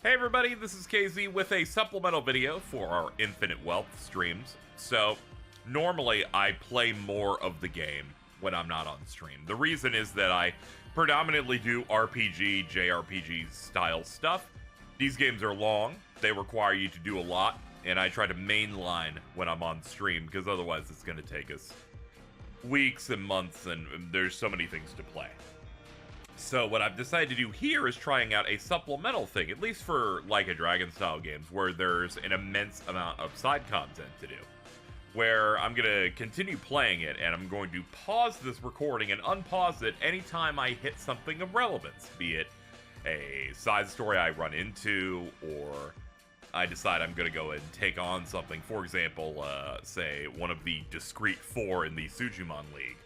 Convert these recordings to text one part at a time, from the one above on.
Hey everybody, this is KZ with a supplemental video for our Infinite Wealth streams. So, normally I play more of the game when I'm not on stream. The reason is that I predominantly do RPG, JRPG style stuff. These games are long, they require you to do a lot, and I try to mainline when I'm on stream because otherwise it's going to take us weeks and months and there's so many things to play. So what I've decided to do here is trying out a supplemental thing, at least for Like a Dragon style games, where there's an immense amount of side content to do. Where I'm going to continue playing it, and I'm going to pause this recording and unpause it anytime I hit something of relevance, be it a side story I run into, or I decide I'm going to go and take on something. For example, say one of the Discreet 4 in the Sujimon League.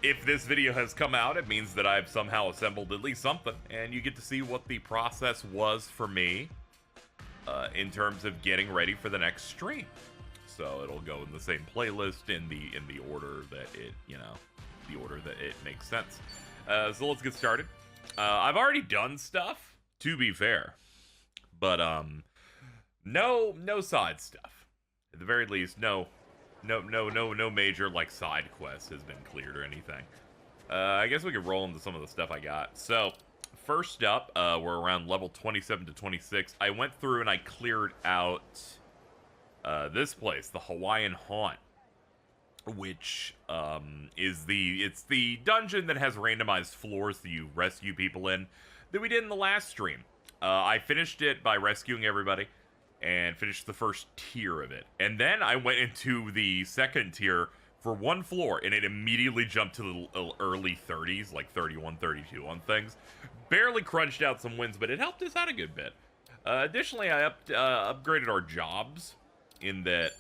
If this video has come out, it means that I've somehow assembled at least something, and you get to see what the process was for me in terms of getting ready for the next stream. So it'll go in the same playlist in the order that it makes sense. So let's get started. I've already done stuff, to be fair, but no side stuff. At the very least, no major, like, side quest has been cleared or anything. I guess we could roll into some of the stuff I got. So, first up, we're around level 27 to 26. I went through and I cleared out this place, the Hawaiian Haunt, which is the dungeon that has randomized floors that you rescue people in that we did in the last stream. I finished it by rescuing everybody and finished the first tier of it. And then I went into the second tier for one floor, and it immediately jumped to the early 30s, like 31, 32 on things. Barely crunched out some wins, but it helped us out a good bit. Additionally, I upgraded our jobs in that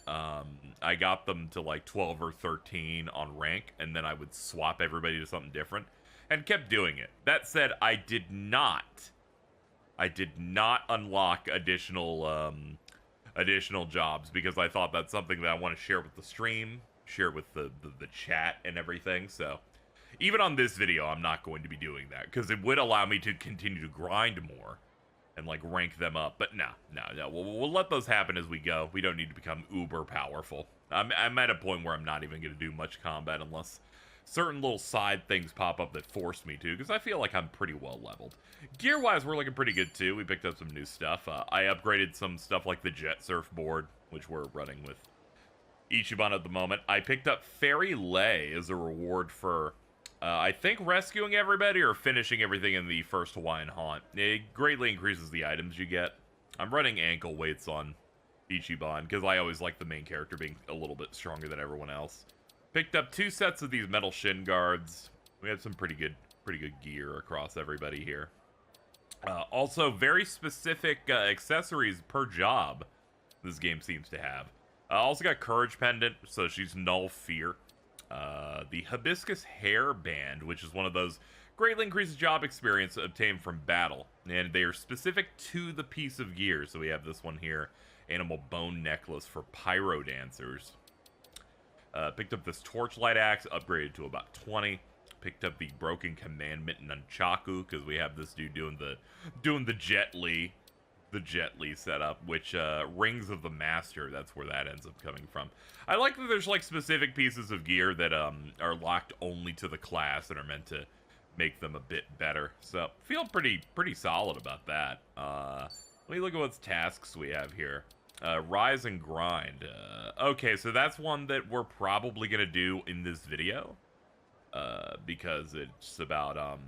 I got them to like 12 or 13 on rank, and then I would swap everybody to something different, and kept doing it. That said, I did not unlock additional jobs because I thought that's something that I want to share with the stream, share with the chat and everything. So even on this video, I'm not going to be doing that because it would allow me to continue to grind more and like rank them up. But no. We'll let those happen as we go. We don't need to become uber powerful. I'm at a point where I'm not even going to do much combat unless certain little side things pop up that force me to, because I feel like I'm pretty well leveled. Gear-wise, we're looking pretty good, too. We picked up some new stuff. I upgraded some stuff like the jet surfboard, which we're running with Ichiban at the moment. I picked up Fairy Lay as a reward for, I think, rescuing everybody or finishing everything in the first Hawaiian Haunt. It greatly increases the items you get. I'm running ankle weights on Ichiban, because I always like the main character being a little bit stronger than everyone else. Picked up 2 sets of these metal shin guards. We have some pretty good gear across everybody here. Also, very specific accessories per job this game seems to have. Also got Courage Pendant, so she's null fear. The Hibiscus Hair Band, which is one of those greatly increases job experience obtained from battle. And they are specific to the piece of gear. So we have this one here, Animal Bone Necklace for Pyro Dancers. Picked up this Torchlight Axe, upgraded to about 20. Picked up the Broken Commandment Nunchaku, because we have this dude doing the Jet Li setup, which Rings of the Master, that's where that ends up coming from. I like that there's like specific pieces of gear that are locked only to the class and are meant to make them a bit better. So feel pretty solid about that. Let me look at what tasks we have here. Rise and Grind. Okay, so that's one that we're probably gonna do in this video, because it's about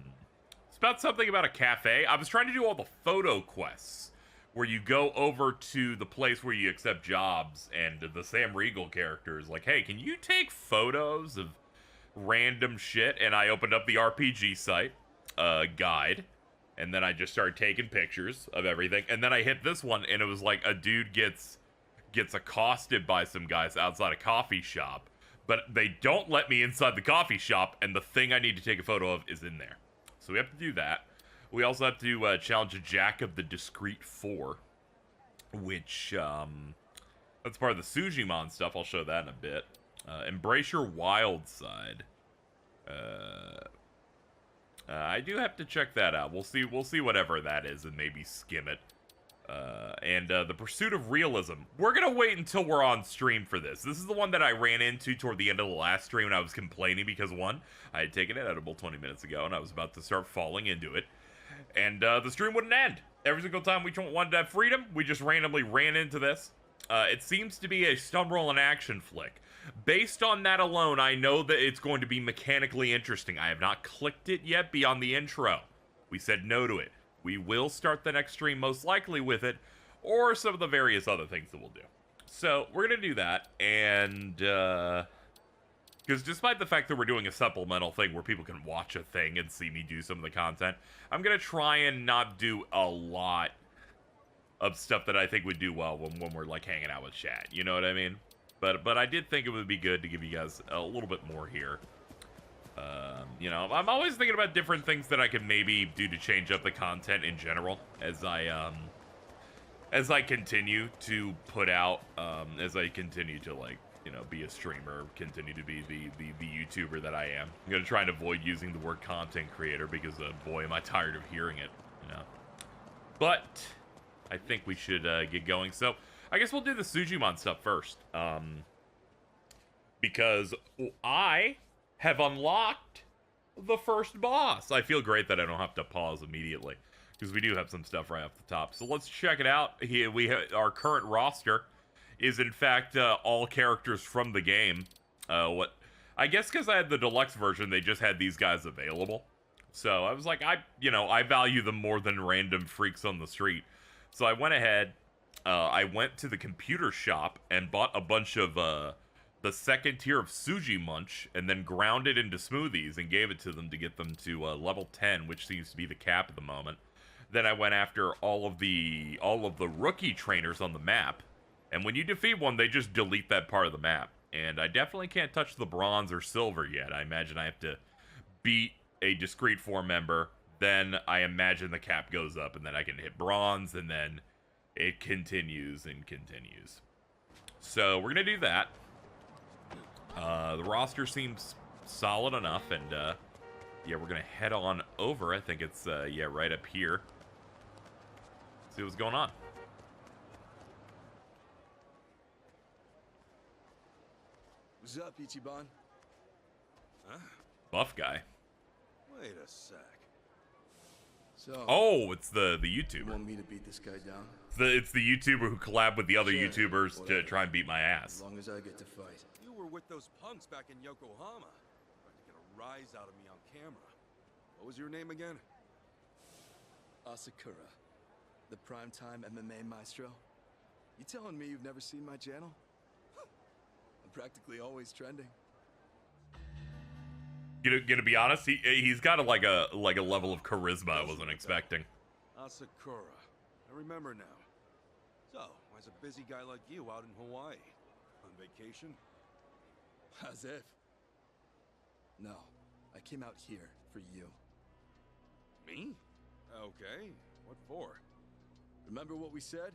something about a cafe. I was trying to do all the photo quests where you go over to the place where you accept jobs, and the Sam Riegel character is like, hey, can you take photos of random shit? And I opened up the RPG site guide, and then I just started taking pictures of everything. And then I hit this one, and it was like a dude gets accosted by some guys outside a coffee shop, but they don't let me inside the coffee shop, and the thing I need to take a photo of is in there. So we have to do that. We also have to challenge a Jack of the Discreet 4, which, that's part of the Sujimon stuff. I'll show that in a bit. Embrace your wild side. I do have to check that out. We'll see whatever that is and maybe skim it. And the Pursuit of Realism. We're gonna wait until we're on stream for this. This is the one that I ran into toward the end of the last stream when I was complaining because, one, I had taken an edible 20 minutes ago and I was about to start falling into it. And the stream wouldn't end. Every single time we wanted to have freedom, we just randomly ran into this. It seems to be a stun roll and action flick. Based on that alone, I know that it's going to be mechanically interesting. I have not clicked it yet beyond the intro. We said no to it. We will start the next stream most likely with it, or some of the various other things that we'll do. So, we're going to do that, and, because despite the fact that we're doing a supplemental thing where people can watch a thing and see me do some of the content, I'm going to try and not do a lot of stuff that I think would do well when we're, like, hanging out with chat. You know what I mean? But I did think it would be good to give you guys a little bit more here. You know, I'm always thinking about different things that I could maybe do to change up the content in general as I continue to put out, as I continue to, like, you know, be a streamer, continue to be the YouTuber that I am. I'm gonna try and avoid using the word content creator because, boy, am I tired of hearing it, you know. But I think we should get going. So I guess we'll do the Sujimon stuff first, because I have unlocked the first boss. I feel great that I don't have to pause immediately because we do have some stuff right off the top. So let's check it out. Here we have our current roster is in fact all characters from the game. I guess because I had the deluxe version, they just had these guys available. So I was like, I value them more than random freaks on the street. So I went ahead, I went to the computer shop and bought a bunch of the second tier of Sujimon and then ground it into smoothies and gave it to them to get them to level 10, which seems to be the cap at the moment. Then I went after all of the rookie trainers on the map, and when you defeat one, they just delete that part of the map. And I definitely can't touch the bronze or silver yet. I imagine I have to beat a Discreet 4 member, then I imagine the cap goes up, and then I can hit bronze, and then it continues and continues. So we're gonna do that. The roster seems solid enough, and yeah, we're gonna head on over. I think it's yeah, right up here. See what's going on. What's up, Ichiban? Huh? Buff guy. Wait a sec. So, oh, it's the you YouTuber. want me to beat this guy down? It's the YouTuber who collabed with the other Sure, YouTubers to whatever. try and beat my ass. As long as I get to fight. You were with those punks back in Yokohama. Tried to get a rise out of me on camera. What was your name again? Asakura, the primetime MMA maestro. You telling me you've never seen my channel? I'm practically always trending. Gonna be honest, he's got a level of charisma I wasn't expecting. Asakura. I remember now. So, why's a busy guy like you out in Hawaii? On vacation? As if. No, I came out here for you. Me? Okay. What for? Remember what we said?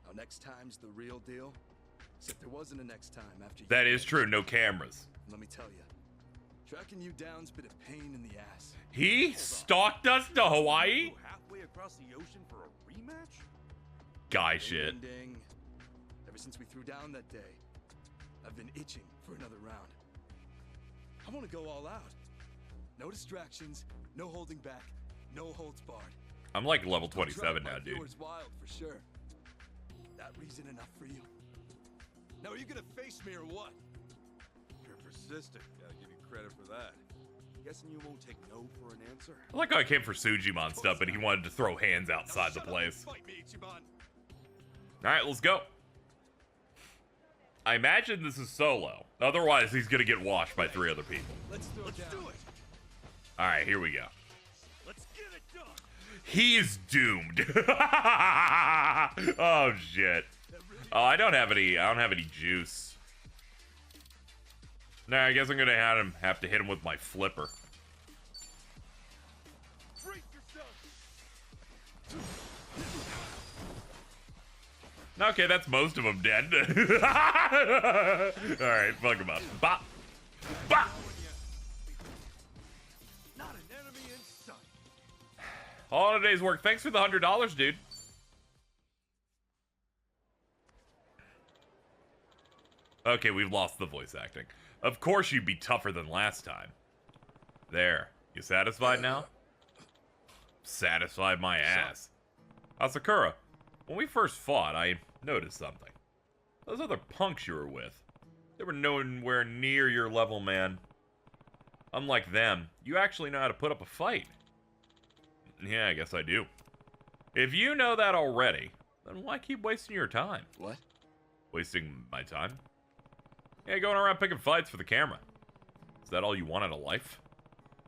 How next time's the real deal? Except there wasn't a next time after you. That is true, no cameras. Let me tell you. Tracking you down's been a pain in the ass. He stalked us to Hawaii? Go halfway across the ocean for a rematch? Guy Ding, shit. ding, ding. Ever since we threw down that day, I've been itching for another round. I want to go all out. No distractions, no holding back, no holds barred. I'm like level I'll drive 27 my now, dude. viewers wild for sure. That reason enough for you? Now are you gonna face me or what? You're persistent. Gotta give you credit for that. Guessing you won't take no for an answer? I like how I came for Sujimon stuff, but he wanted to throw hands outside the Now shut up place. and fight me, Ichiban. Alright, let's go. I imagine this is solo. Otherwise, he's gonna get washed by 3 other people. Let's do it. Alright, here we go. Let's get it done! He is doomed. Oh shit. Oh, I don't have any juice. Nah, I guess I'm gonna have to hit him with my flipper. Brace yourself! Okay, that's most of them dead. Alright, fuck him up. Bop! Bop! Not an enemy All in a day's work. Thanks for the $100, dude. Okay, we've lost the voice acting. Of course you'd be tougher than last time. There. You satisfied now? Satisfied my ass. Asakura, when we first fought, I noticed something. Those other punks you were with, they were nowhere near your level, man. Unlike them, you actually know how to put up a fight. Yeah, I guess I do. If you know that already, then why keep wasting your time? What? Wasting my time? Yeah, going around picking fights for the camera. Is that all you want out of life?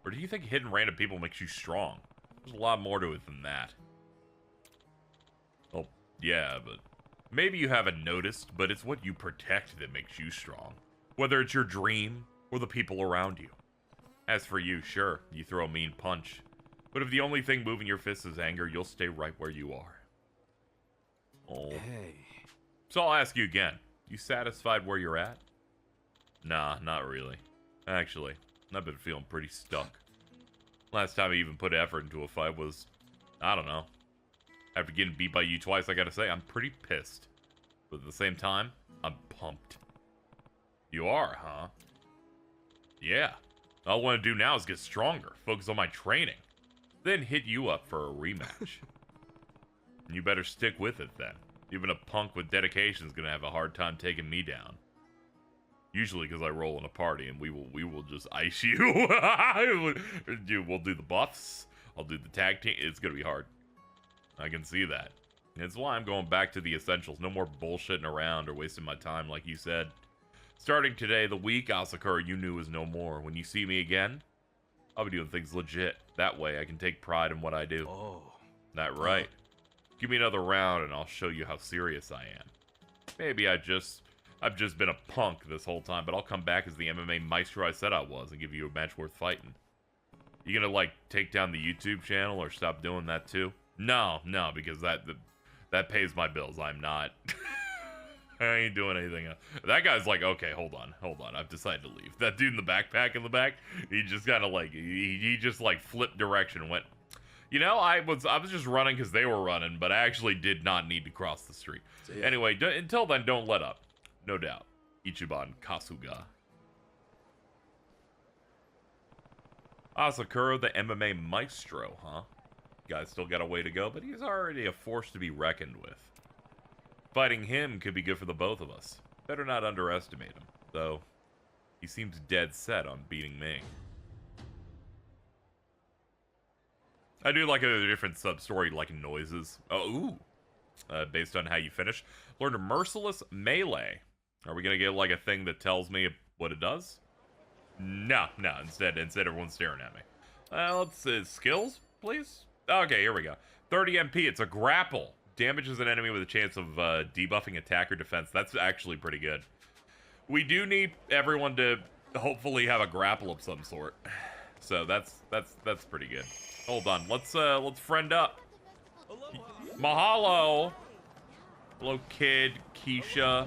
Or do you think hitting random people makes you strong? There's a lot more to it than that. Oh, yeah, but maybe you haven't noticed, but it's what you protect that makes you strong. Whether it's your dream or the people around you. As for you, sure, you throw a mean punch. But if the only thing moving your fists is anger, you'll stay right where you are. Oh. Hey. So I'll ask you again. You satisfied where you're at? Nah, not really. Actually, I've been feeling pretty stuck. Last time I even put effort into a fight was, I don't know. After getting beat by you twice, I gotta say, I'm pretty pissed. But at the same time, I'm pumped. You are, huh? Yeah. All I want to do now is get stronger, focus on my training, then hit you up for a rematch. You better stick with it then. Even a punk with dedication is gonna have a hard time taking me down. Usually because I roll in a party and we will just ice you. Dude, we'll do the buffs. I'll do the tag team. It's gonna be hard. I can see that. It's why I'm going back to the essentials. No more bullshitting around or wasting my time like you said. Starting today, the week, Asakura, you knew is no more. When you see me again, I'll be doing things legit. That way I can take pride in what I do. Oh. That right. Give me another round and I'll show you how serious I am. Maybe I've just been a punk this whole time, but I'll come back as the MMA maestro I said I was and give you a match worth fighting. You gonna, like, take down the YouTube channel or stop doing that too? No, because that pays my bills. I'm not. I ain't doing anything else. That guy's like, okay, hold on. I've decided to leave. That dude in the backpack in the back, he just kind of like, he just like flipped direction and went, you know, I was just running because they were running, but I actually did not need to cross the street. Anyway, until then, don't let up. No doubt. Ichiban Kasuga. Asakura, the MMA maestro, huh? Guy's still got a way to go, but he's already a force to be reckoned with. Fighting him could be good for the both of us. Better not underestimate him, though he seems dead set on beating me. I do like a different sub-story, like noises. Oh, ooh. Based on how you finish. Learn a merciless melee. Are we gonna get like a thing that tells me what it does? No. Instead everyone's staring at me. Let's skills, please. Okay, here we go. 30 MP. It's a grapple. Damages an enemy with a chance of debuffing attack or defense. That's actually pretty good. We do need everyone to hopefully have a grapple of some sort. So that's pretty good. Hold on. Let's friend up. Mahalo. Hello, kid. Keisha.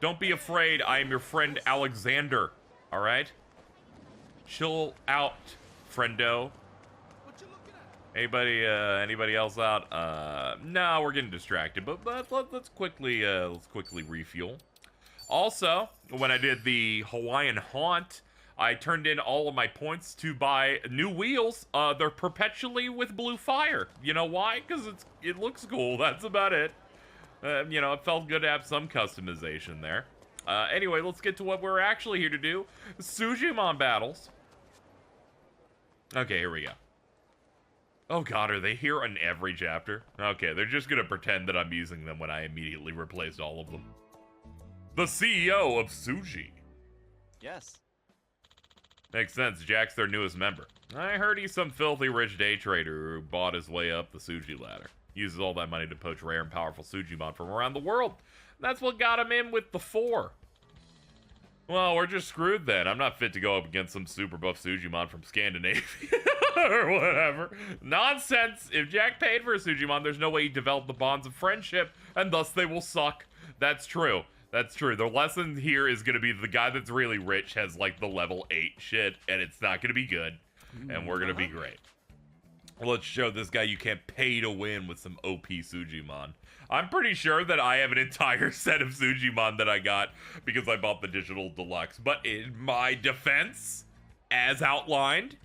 Don't be afraid. I am your friend Alexander. All right? Chill out, friendo. Anybody else out? No, we're getting distracted. But let's quickly refuel. Also, when I did the Hawaiian Haunt, I turned in all of my points to buy new wheels. They're perpetually with blue fire. You know why? Because it looks cool. That's about it. You know, it felt good to have some customization there. Anyway, let's get to what we're actually here to do. Sujimon battles. Okay, here we go. Oh god, are they here in every chapter? Okay, they're just gonna pretend that I'm using them when I immediately replaced all of them. The CEO of Suji. Yes. Makes sense, Jack's their newest member. I heard he's some filthy rich day trader who bought his way up the Suji ladder. Uses all that money to poach rare and powerful Sujimon from around the world. That's what got him in with the 4. Well, we're just screwed then. I'm not fit to go up against some super buff Sujimon from Scandinavia. Or whatever. Nonsense! If Jack paid for a Sujimon, there's no way he developed the bonds of friendship, and thus they will suck. That's true. That's true. The lesson here is gonna be the guy that's really rich has, like, the level 8 shit, and it's not gonna be good. And we're gonna be great. Let's show this guy you can't pay to win with some OP Sujimon. I'm pretty sure that I have an entire set of Sujimon that I got because I bought the digital deluxe. But in my defense, as outlined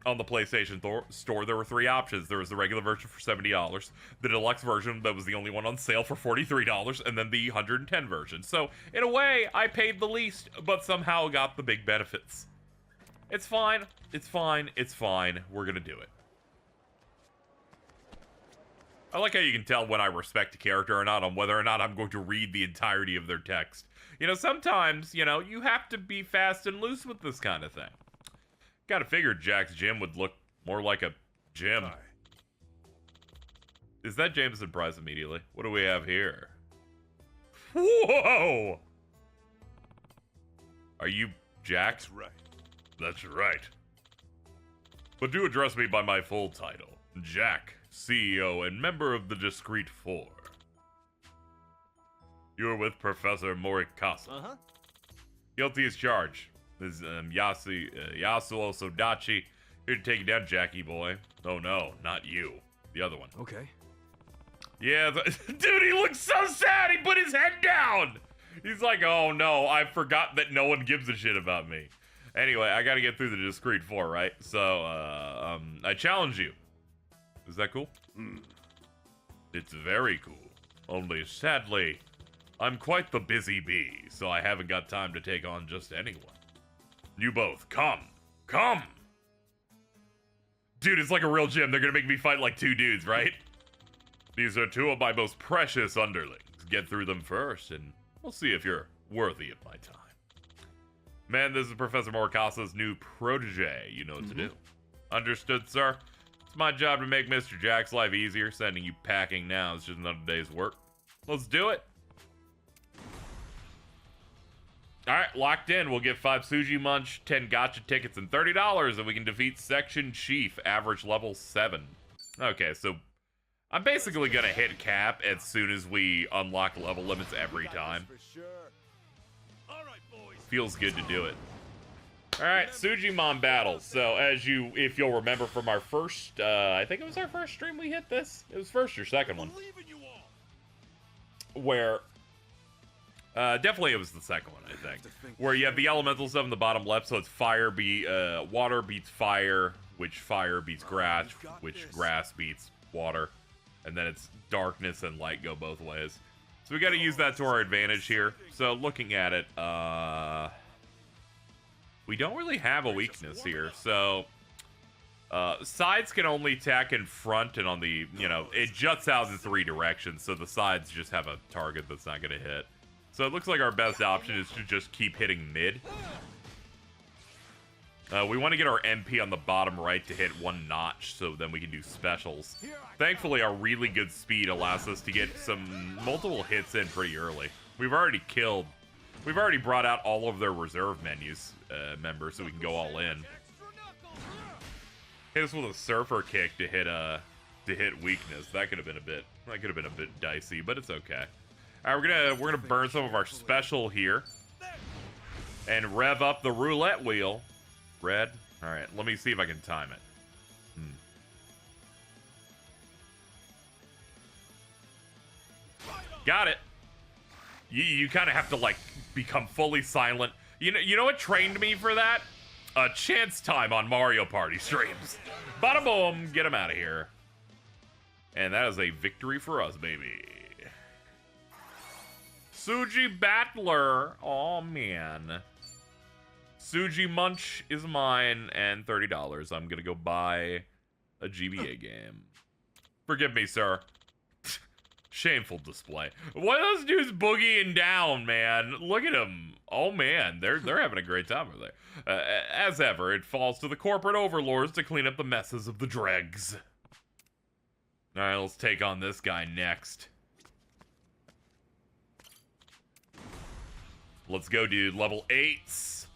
on the PlayStation store, there were 3 options. There was the regular version for $70, the deluxe version that was the only one on sale for $43, and then the 110 version. So, in a way, I paid the least, but somehow got the big benefits. It's fine. It's fine. It's fine. We're gonna do it. I like how you can tell when I respect a character or not on whether or not I'm going to read the entirety of their text. You know, sometimes, you know, you have to be fast and loose with this kind of thing. Gotta figure Jack's gym would look more like a gym. Hi. Is that Jameson Prize immediately? What do we have here? Whoa! Are you Jack? That's right. That's right. But do address me by my full title. Jack, CEO and member of the Discreet Four. You're with Professor Morikasa. Uh-huh. Guilty as charged. This is Yasuo Sodachi here to take you down, Jackie boy. Oh no, not you. The other one. Okay. Yeah, dude, he looks so sad. He put his head down. He's like, oh no, I forgot that no one gives a shit about me. Anyway, I gotta get through the Discreet Four, right? So, I challenge you. Is that cool? It's very cool. Only, sadly, I'm quite the busy bee, so I haven't got time to take on just anyone. You both, come! Come! Dude, it's like a real gym. They're gonna make me fight like 2 dudes, right? These are 2 of my most precious underlings. Get through them first, and we'll see if you're worthy of my time. Man, this is Professor Morikasa's new protege. You know what to do. Understood, sir? It's my job to make Mr. Jack's life easier. Sending you packing now is just another day's work. Let's do it. Alright, locked in. We'll get 5 Suji Munch, 10 gotcha tickets, and $30, and we can defeat Section Chief, average level 7. Okay, so I'm basically gonna hit cap as soon as we unlock level limits every time. For sure. All right, boys. Feels good to do it. Alright, Sujimon battle. So, if you'll remember from our first, I think it was our first stream we hit this. It was first or second one. Believe in you all. Where, definitely it was the second one, I think. Where you have the elemental stuff in the bottom left, so it's water beats fire, which fire beats grass, which grass beats water. And then it's darkness and light go both ways. So we gotta use that to our advantage here. So looking at it, we don't really have a weakness here. So, sides can only attack in front and on the, you know, it juts out in 3 directions. So the sides just have a target that's not gonna hit. So it looks like our best option is to just keep hitting mid. We want to get our MP on the bottom right to hit 1 notch, so then we can do specials. Thankfully, our really good speed allows us to get some multiple hits in pretty early. We've already brought out all of their reserve members, so we can go all in. Hit us with a surfer kick to hit weakness. That could have been a bit dicey, but it's okay. All right, we're gonna burn some of our special here, and rev up the roulette wheel. Red. All right, let me see if I can time it. Got it. You kind of have to like become fully silent. You know what trained me for that? A chance time on Mario Party streams. Bada boom, get him out of here. And that is a victory for us, baby. Suji Battler. Oh man. Suji Munch is mine, and $30. I'm gonna go buy a GBA game. Forgive me, sir. Shameful display. What are those dudes boogieing down, man? Look at them. Oh man, they're having a great time over there. As ever, it falls to the corporate overlords to clean up the messes of the dregs. All right, let's take on this guy next. Let's go, dude. Level 8s.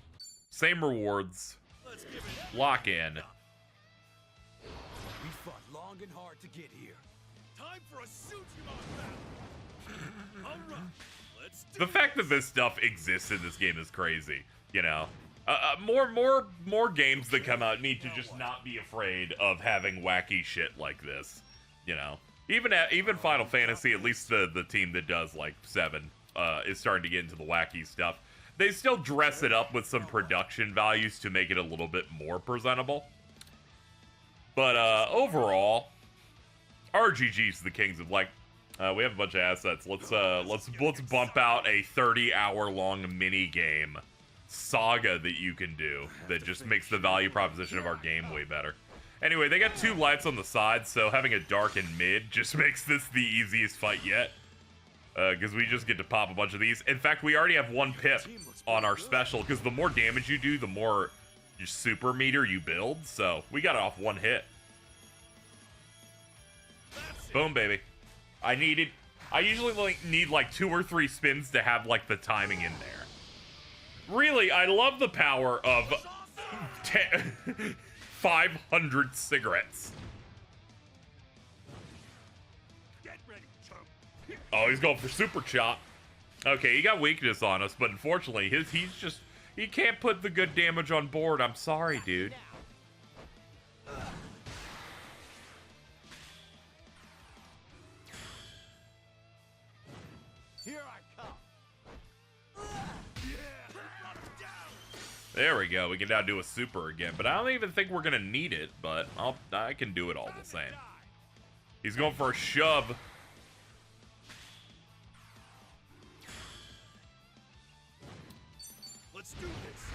Same rewards. Lock in. We fought long and hard to get here. Time for a Sujimon battle. All right, let's do The fact that this stuff exists in this game is crazy. You know, More games that come out need to just not be afraid of having wacky shit like this. You know, even Final Fantasy, at least the team that does like 7, is starting to get into the wacky stuff. They still dress it up with some production values to make it a little bit more presentable. But overall, RGG's the kings of like. We have a bunch of assets. Let's bump out a 30-hour-long mini game saga that you can do that just makes the value proposition of our game way better. Anyway, they got 2 lights on the side, so having a dark and mid just makes this the easiest fight yet. Because we just get to pop a bunch of these. In fact, we already have 1 pip on our special, because the more damage you do, the more super meter you build. So we got it off 1 hit. Boom, baby. I usually need like 2 or 3 spins to have like the timing in there. Really, I love the power of 500 cigarettes. Oh, he's going for super chop. Okay, he got weakness on us, but unfortunately, he can't put the good damage on board. I'm sorry, dude. There we go. We can now do a super again, but I don't even think we're gonna need it. But I can do it all the same. He's going for a shove. Let's do this.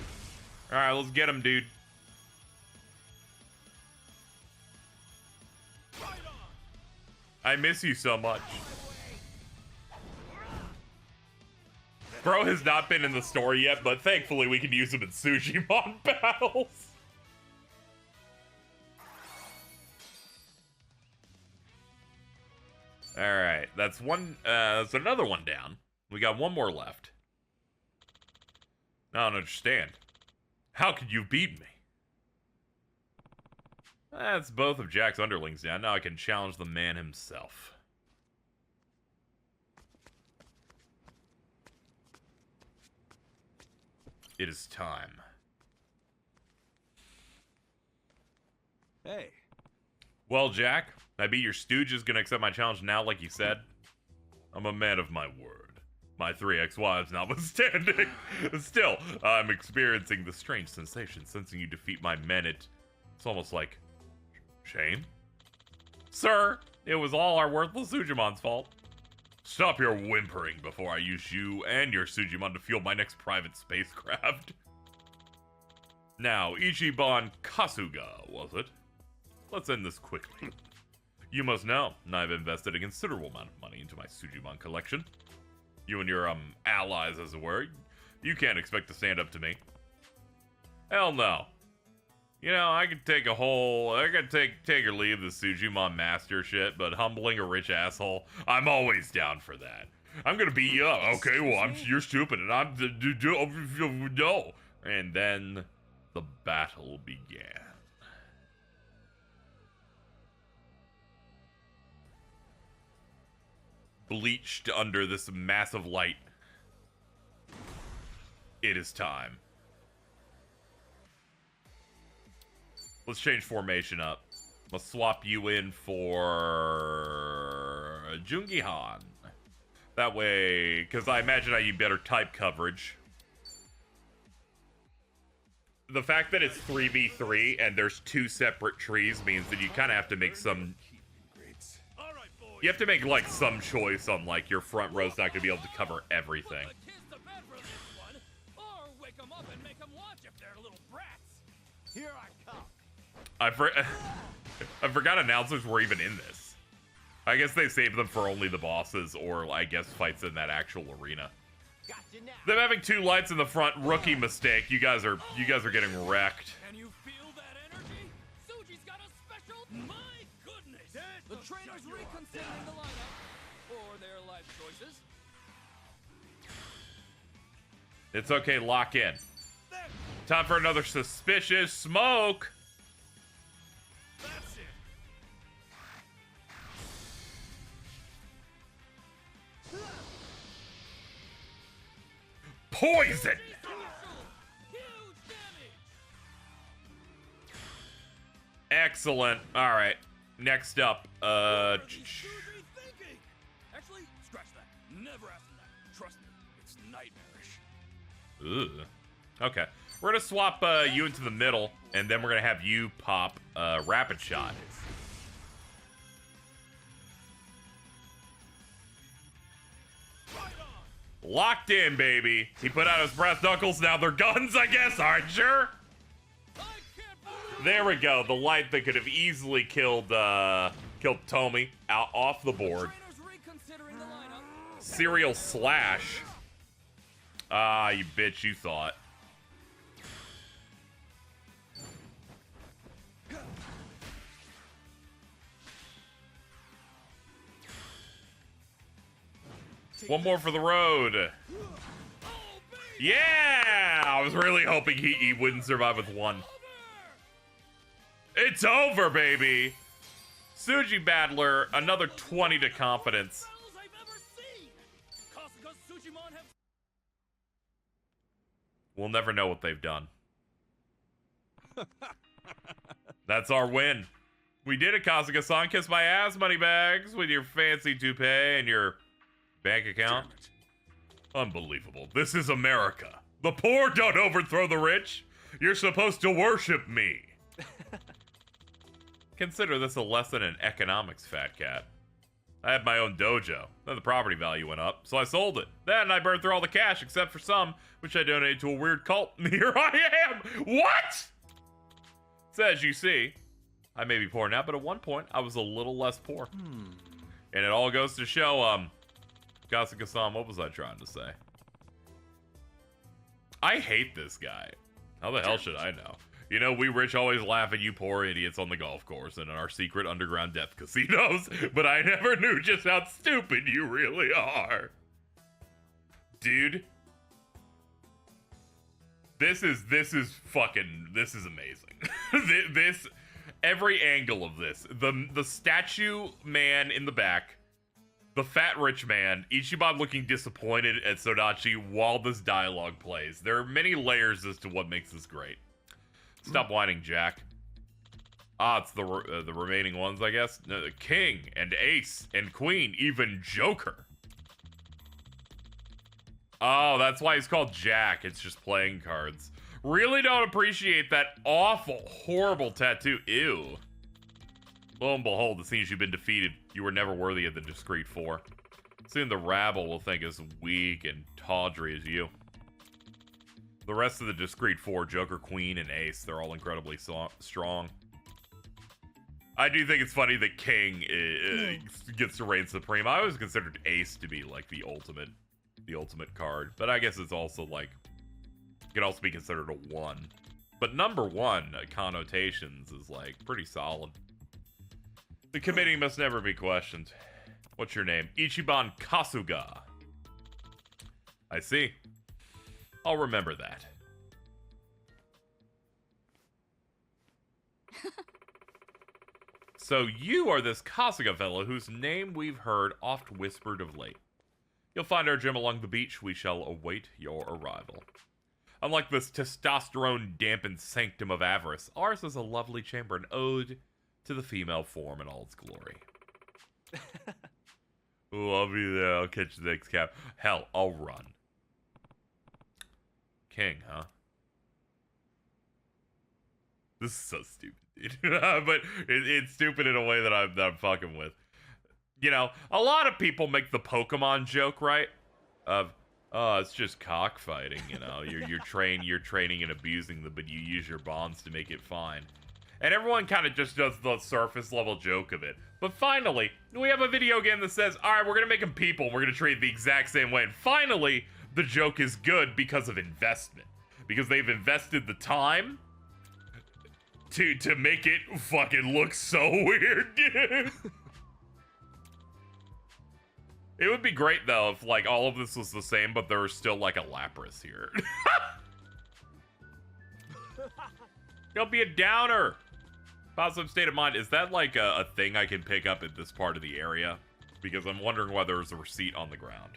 All right, let's get him, dude. I miss you so much. Bro has not been in the story yet, but thankfully we can use him in Sujimon battles. Alright, that's another one down. We got 1 more left. I don't understand. How could you beat me? That's both of Jack's underlings down. Now I can challenge the man himself. It is time. Hey. Well, Jack, I beat your stooge is gonna accept my challenge now, like you said. I'm a man of my word. My 3 ex-wives notwithstanding. Still, I'm experiencing the strange sensation, sensing you defeat my men. It's almost like shame. Sir, it was all our worthless Sujimon's fault. Stop your whimpering before I use you and your Sujimon to fuel my next private spacecraft. Now, Ichiban Kasuga, was it? Let's end this quickly. You must know, I've invested a considerable amount of money into my Sujimon collection. You and your, allies, as it were, you can't expect to stand up to me. Hell no. You know, I could take or leave the Sujimon master shit, but humbling a rich asshole, I'm always down for that. I'm gonna beat you up. Okay, well, you're stupid, and I'm no. And then the battle began. Bleached under this massive light. It is time. Let's change formation up. Let's swap you in for Jungihan. That way, because I imagine I need better type coverage. The fact that it's 3v3 and there's 2 separate trees means that you kind of have to make some... You have to make, like, some choice on, like, your front row's not going to be able to cover everything. Here I come. I forgot announcers were even in this. I guess they saved them for only the bosses, or I guess fights in that actual arena. Them having 2 lights in the front, rookie mistake. You guys are getting wrecked. Can you feel that energy? Suji's got a special. My goodness! The trainer's reconsidering the lineup or their life choices. It's okay, lock in. Time for another suspicious smoke. That's it. Poison! Huge damage. Excellent. All right. Next up, Thinking. Actually, scratch that. Never after that. Trust me, it's nightmarish. Ugh. Okay. We're gonna swap you into the middle, and then we're gonna have you pop rapid shot. Locked in, baby. He put out his brass knuckles. Now they're guns, I guess. Aren't sure. There we go. The light that could have easily killed Tommy out off the board. Serial slash. Ah, you bitch, you thought. One more for the road. Yeah! I was really hoping he wouldn't survive with one. It's over, baby! Suji Battler, another 20 to confidence. We'll never know what they've done. That's our win. We did it, Kasuga-san. Kiss my ass, moneybags, with your fancy toupee and your bank account. Unbelievable. This is America. The poor don't overthrow the rich. You're supposed to worship me. Consider this a lesson in economics, fat cat. I had my own dojo. Then the property value went up, so I sold it. Then I burned through all the cash except for some, which I donated to a weird cult. Here I am! What? So as you see, I may be poor now, but at one point, I was a little less poor. And it all goes to show, Kasuga-san, what was I trying to say? I hate this guy. How the hell should I know? You know, we rich always laugh at you poor idiots on the golf course and in our secret underground death casinos, but I never knew just how stupid you really are. Dude. This is amazing. this, every angle of this. The statue man in the back, the fat rich man, Ichiban looking disappointed at Sodachi while this dialogue plays. There are many layers as to what makes this great. Stop whining, Jack. Ah, it's the remaining ones, I guess. No, King and Ace and Queen, even Joker. Oh, that's why he's called Jack. It's just playing cards. Really don't appreciate that awful, horrible tattoo. Ew. Lo and behold, it seems you've been defeated. You were never worthy of the Discreet Four. Soon the rabble will think as weak and tawdry as you. The rest of the Discreet Four, Joker, Queen, and Ace, they're all incredibly strong. I do think it's funny that King gets to reign supreme. I always considered Ace to be like the ultimate card, but I guess it's also like, it can also be considered a 1. But number 1 connotations is like pretty solid. The committee must never be questioned. What's your name? Ichiban Kasuga. I see. I'll remember that. So you are this Kasuga fellow whose name we've heard oft whispered of late. You'll find our gym along the beach. We shall await your arrival. Unlike this testosterone-dampened sanctum of avarice, ours is a lovely chamber, an ode to the female form in all its glory. Ooh, I'll be there. I'll catch the next cab. Hell, I'll run. King, huh? This is so stupid, dude. But it's stupid in a way that I'm fucking with. You know, a lot of people make the Pokemon joke, right? Of, oh, it's just cockfighting, you know. You're training and abusing them, but you use your bonds to make it fine. And everyone kind of just does the surface level joke of it. But finally, we have a video game that says, all right, we're going to make them people, and we're going to treat it the exact same way. And finally, the joke is good because of investment. Because they've invested the time to make it fucking look so weird, dude. It would be great, though, if, like, all of this was the same, but there was still, like, a Lapras here. Don't be a downer. Positive state of mind. Is that, like, a thing I can pick up at this part of the area? Because I'm wondering why there's a receipt on the ground.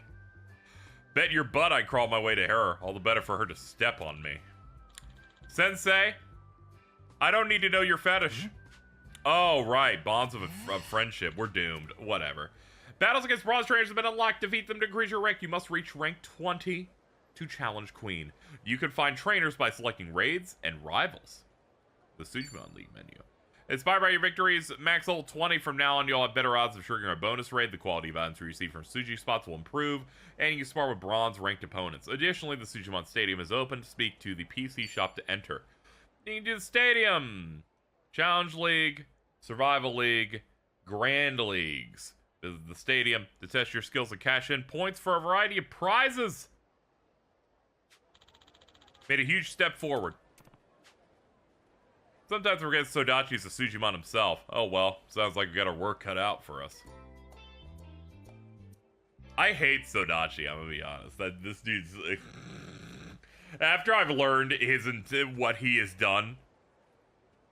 Bet your butt I crawled my way to her. All the better for her to step on me. Sensei, I don't need to know your fetish. Oh, right. Bonds of friendship. We're doomed. Whatever. Battles against bronze trainers have been unlocked. Defeat them to increase your rank. You must reach rank 20 to challenge Queen. You can find trainers by selecting raids and rivals. The Sujimon League menu. Inspired by your victories, max level 20. From now on, you'll have better odds of triggering a bonus raid. The quality of items you receive from Suji spots will improve, and you can spar with bronze-ranked opponents. Additionally, the Sujimon Stadium is open. Speak to the PC shop to enter. You can do the stadium, Challenge League, Survival League, Grand Leagues. Visit the stadium to test your skills and cash in points for a variety of prizes. Made a huge step forward. Sometimes we forget Sodachi's a Sujimon himself. Oh well, sounds like we got our work cut out for us. I hate Sodachi, I'm gonna be honest. That this dude's like, after I've learned what he has done,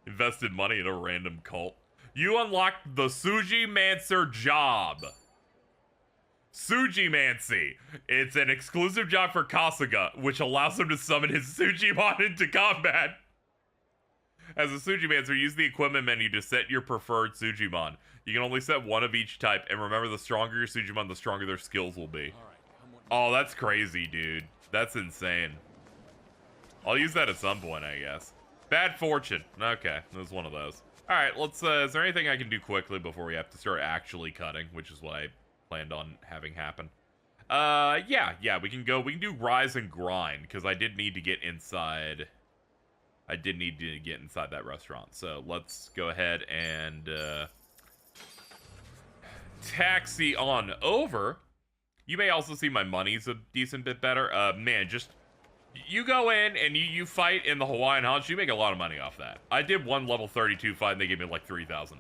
invested money in a random cult. You unlocked the Sujimancer job. Sujimancy. It's an exclusive job for Kasuga, which allows him to summon his Sujimon into combat. As a Sujimancer, use the equipment menu to set your preferred Sujimon. You can only set one of each type, and remember, the stronger your Sujimon, the stronger their skills will be. Oh, that's crazy, dude. That's insane. I'll use that at some point, I guess. Bad fortune. Okay, it was one of those. Alright, let's, is there anything I can do quickly before we have to start actually cutting, which is what I planned on having happen? Yeah, we can do Rise and Grind, because I did need to get inside... that restaurant. So let's go ahead and taxi on over. You may also see my money's a decent bit better. Man, just you go in and you fight in the Hawaiian Hunch. You make a lot of money off that. I did one level 32 fight and they gave me like $3,000.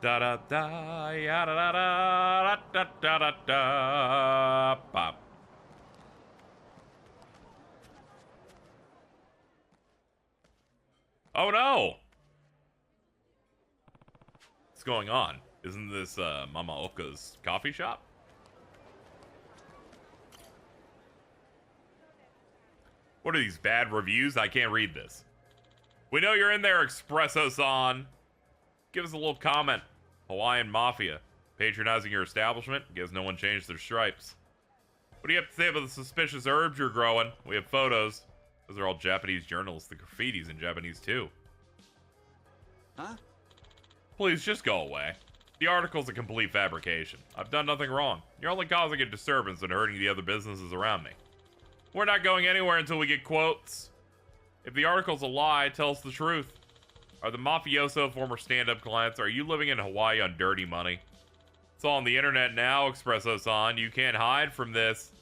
Da da da ya da da da da da da da pop. Oh no! What's going on? Isn't this Mama Oka's coffee shop? What are these bad reviews? I can't read this. We know you're in there, Espresso-san. Give us a little comment. Hawaiian Mafia. Patronizing your establishment? Guess no one changed their stripes. What do you have to say about the suspicious herbs you're growing? We have photos. Those are all Japanese journalists. The graffiti's in Japanese too. Huh? Please, just go away. The article's a complete fabrication. I've done nothing wrong. You're only causing a disturbance and hurting the other businesses around me. We're not going anywhere until we get quotes. If the article's a lie, tell us the truth. Are the mafioso former stand-up clients? Are you living in Hawaii on dirty money? It's all on the internet now, Espresso-san. You can't hide from this.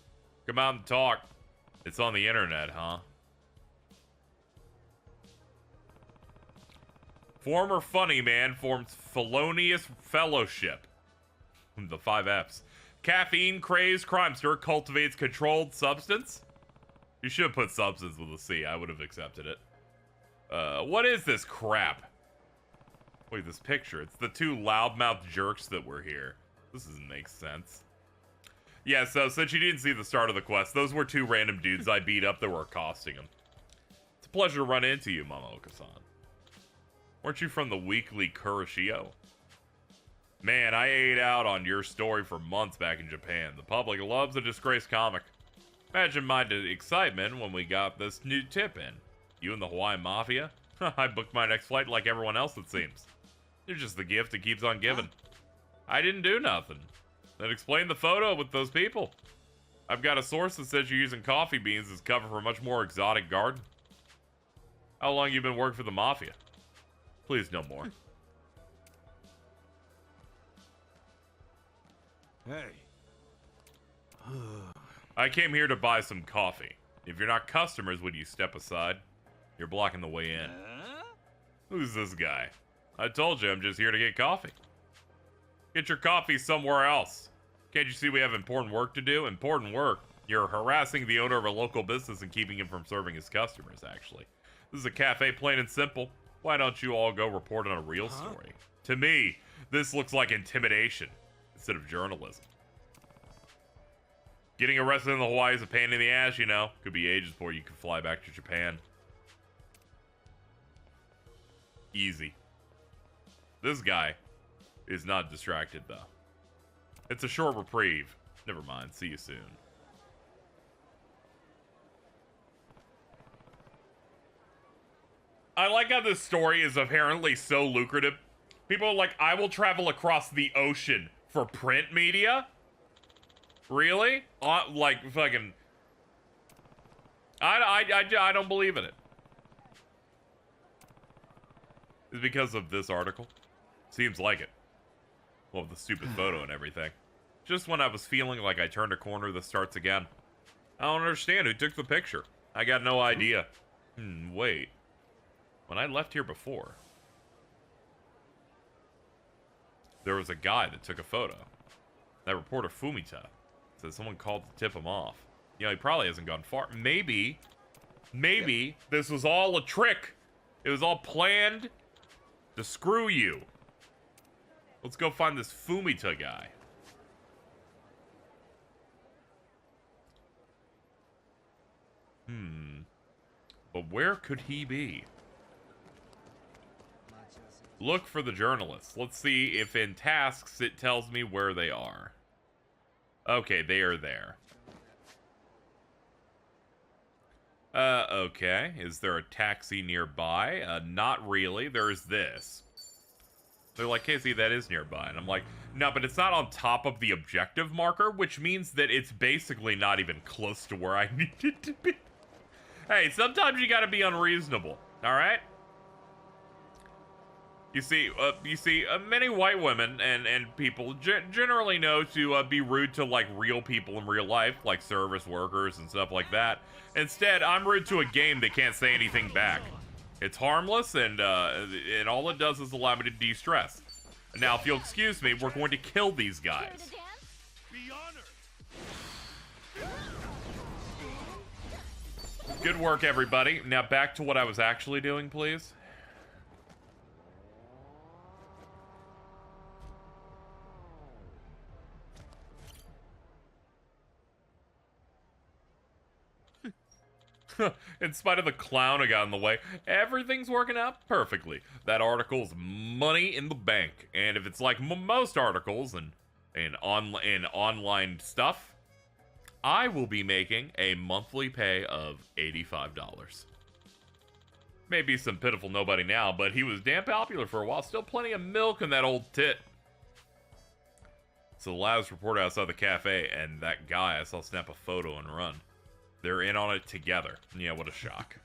Come out and talk. It's on the internet, huh? Former funny man forms felonious fellowship. The 5 Fs. Caffeine-crazed crimester cultivates controlled substance? You should have put substance with a C. I would have accepted it. What is this crap? Wait, this picture. It's the 2 loudmouth jerks that were here. This doesn't make sense. Yeah, so since you didn't see the start of the quest, those were 2 random dudes I beat up that were accosting him. It's a pleasure to run into you, Mamaoka-san. Weren't you from the weekly Kurashio? Man, I ate out on your story for months back in Japan. The public loves a disgraced comic. Imagine my excitement when we got this new tip in. You and the Hawaiian Mafia? I booked my next flight like everyone else, it seems. You're just the gift that keeps on giving. I didn't do nothing. Then explain the photo with those people. I've got a source that says you're using coffee beans as cover for a much more exotic garden. How long you been working for the Mafia? Please, no more. Hey. I came here to buy some coffee. If you're not customers, would you step aside? You're blocking the way in. Who's this guy? I told you I'm just here to get coffee. Get your coffee somewhere else. Can't you see we have important work to do? Important work? You're harassing the owner of a local business and keeping him from serving his customers, actually. This is a cafe, plain and simple. Why don't you all go report on a real story? To me, this looks like intimidation instead of journalism. Getting arrested in the Hawaii is a pain in the ass, you know. Could be ages before you can fly back to Japan. Easy. This guy is not distracted, though. It's a short reprieve. Never mind. See you soon. I like how this story is apparently so lucrative. People are like, I will travel across the ocean for print media? Really? Like, fucking... I don't believe in it. Is it because of this article? Seems like it. Well, the stupid photo and everything. Just when I was feeling like I turned a corner, this starts again. I don't understand who took the picture. I got no idea. Wait. When I left here before, there was a guy that took a photo. That reporter Fumita said someone called to tip him off. You know, he probably hasn't gone far. Maybe this was all a trick. It was all planned to screw you. Let's go find this Fumita guy. But where could he be? Look for the journalists. Let's see if in tasks it tells me where they are. Okay, they are there. Okay. Is there a taxi nearby? Not really. There's this. They're like, Casey, that is nearby. And I'm like, no, but it's not on top of the objective marker, which means that it's basically not even close to where I need it to be. Hey, sometimes you gotta be unreasonable, all right? You see, many white women and people generally know to be rude to, like, real people in real life, like service workers and stuff like that. Instead, I'm rude to a game that can't say anything back. It's harmless, and all it does is allow me to de-stress. Now, if you'll excuse me, we're going to kill these guys. Good work, everybody. Now, back to what I was actually doing, please. In spite of the clown I got in the way, everything's working out perfectly. That article's money in the bank. And if it's like most articles and online stuff, I will be making a monthly pay of $85. Maybe some pitiful nobody now, but he was damn popular for a while. Still plenty of milk in that old tit. So the loudest reporter outside the cafe and that guy I saw snap a photo and run. They're in on it together. Yeah, what a shock.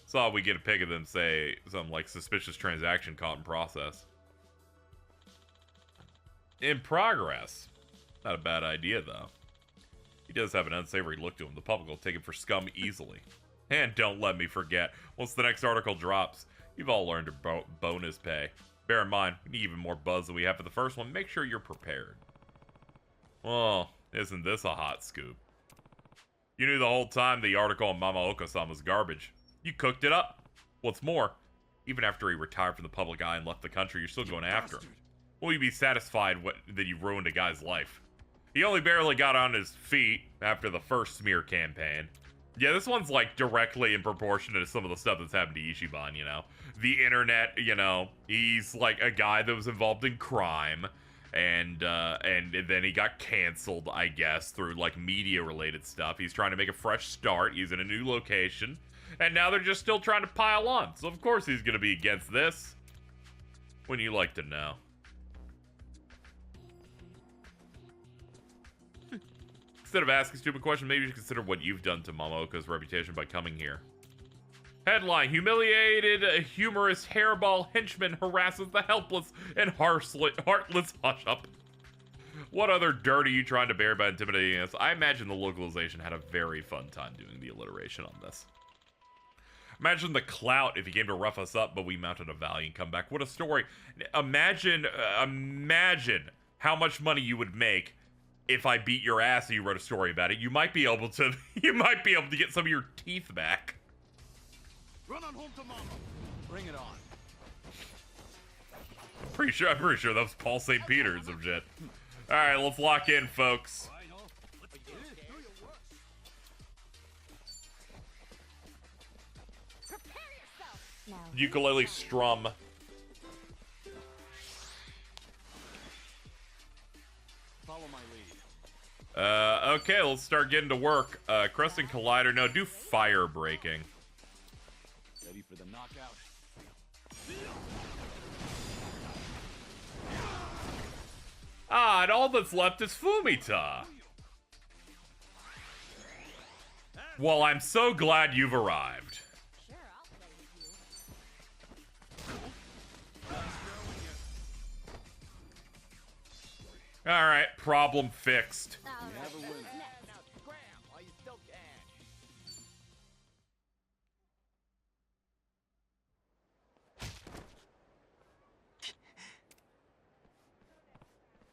Saw we get a pic of them say something like suspicious transaction caught in process. In progress. Not a bad idea, though. He does have an unsavory look to him. The public will take him for scum easily. And don't let me forget, once the next article drops, you've all learned your bonus pay. Bear in mind, we need even more buzz than we have for the first one. Make sure you're prepared. Well, isn't this a hot scoop? You knew the whole time the article on Mamaoka-san was garbage. You cooked it up. What's more, even after he retired from the public eye and left the country, you're still going after him. Will you be satisfied that you ruined a guy's life? He only barely got on his feet after the first smear campaign. Yeah, this one's like directly in proportion to some of the stuff that's happened to Ichiban, you know. The internet, you know, he's like a guy that was involved in crime. And then he got canceled, I guess, through, like, media-related stuff. He's trying to make a fresh start. He's in a new location. And now they're just still trying to pile on. So, of course, he's going to be against this. Wouldn't you like to know? Instead of asking stupid questions, maybe you should consider what you've done to Mamaoka's reputation by coming here. Headline, humiliated, humorous hairball henchman harasses the helpless and heartless hush-up. What other dirt are you trying to bear by intimidating us? I imagine the localization had a very fun time doing the alliteration on this. Imagine the clout if he came to rough us up, but we mounted a valiant comeback. What a story. Imagine how much money you would make if I beat your ass and you wrote a story about it. You might be able to get some of your teeth back. Run on home to Mama. Bring it on. I'm pretty sure that was Paul St. Peter and some shit. Alright, let's lock in, folks. ukulele strum. Follow my lead. Okay, let's start getting to work. Crescent Collider. No, do fire breaking. Ready for the knockout. Ah, and all that's left is Fumita. Well, I'm so glad you've arrived. Sure, I'll play with you. Alright, problem fixed. All right, have a who's winner. next? Now scram while you still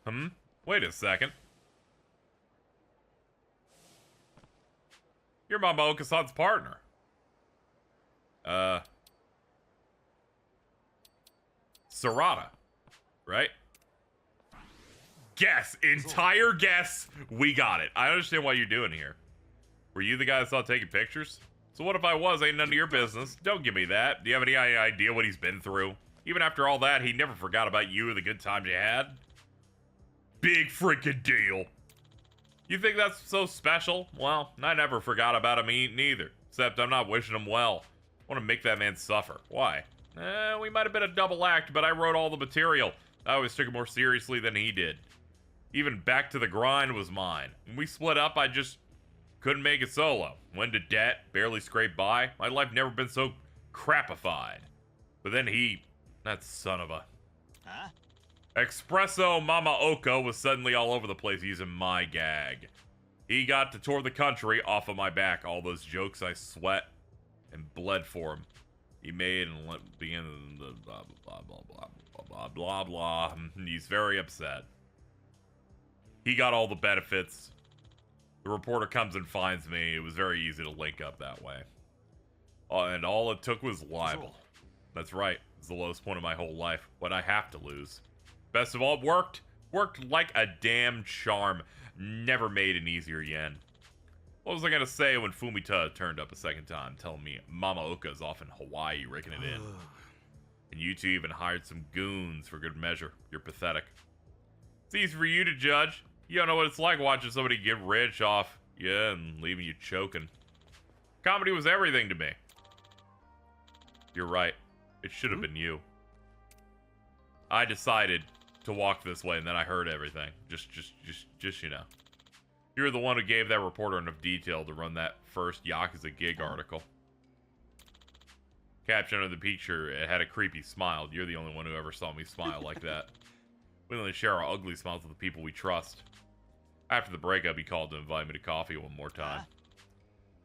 can. Wait a second. You're Mama Okasan's partner. Sarada, right? Guess. Entire guess. We got it. I understand what you're doing here. Were you the guy that saw taking pictures? So what if I was? Ain't none of your business. Don't give me that. Do you have any idea what he's been through? Even after all that, he never forgot about you and the good times you had. Big freaking deal. You think that's so special? Well, I never forgot about him neither. Except I'm not wishing him well. I want to make that man suffer. Why? We might have been a double act, but I wrote all the material. I always took it more seriously than he did. Even Back to the Grind was mine. When we split up, I just couldn't make it solo. Went to debt, barely scraped by. My life never been so crapified. But then that son of a... Huh? Espresso Mama Oka was suddenly all over the place using my gag. He got to tour the country off of my back. All those jokes I sweat and bled for him. He made and let begin the blah blah blah blah blah blah blah blah. He's very upset. He got all the benefits. The reporter comes and finds me. It was very easy to link up that way. And all it took was libel. That's right. It's the lowest point of my whole life. What I have to lose. Best of all, it worked. Worked like a damn charm. Never made an easier yen. What was I gonna say when Fumita turned up a second time, telling me Mama Oka's off in Hawaii raking it in? And you two even hired some goons for good measure. You're pathetic. It's easy for you to judge. You don't know what it's like watching somebody get rich off you and leaving you choking. Comedy was everything to me. You're right. It should have been you. I decided to walk this way, and then I heard everything. Just you know. You were the one who gave that reporter enough detail to run that first Yakuza gig article. Caption of the picture, it had a creepy smile. You're the only one who ever saw me smile like that. We only share our ugly smiles with the people we trust. After the breakup, he called to invite me to coffee one more time.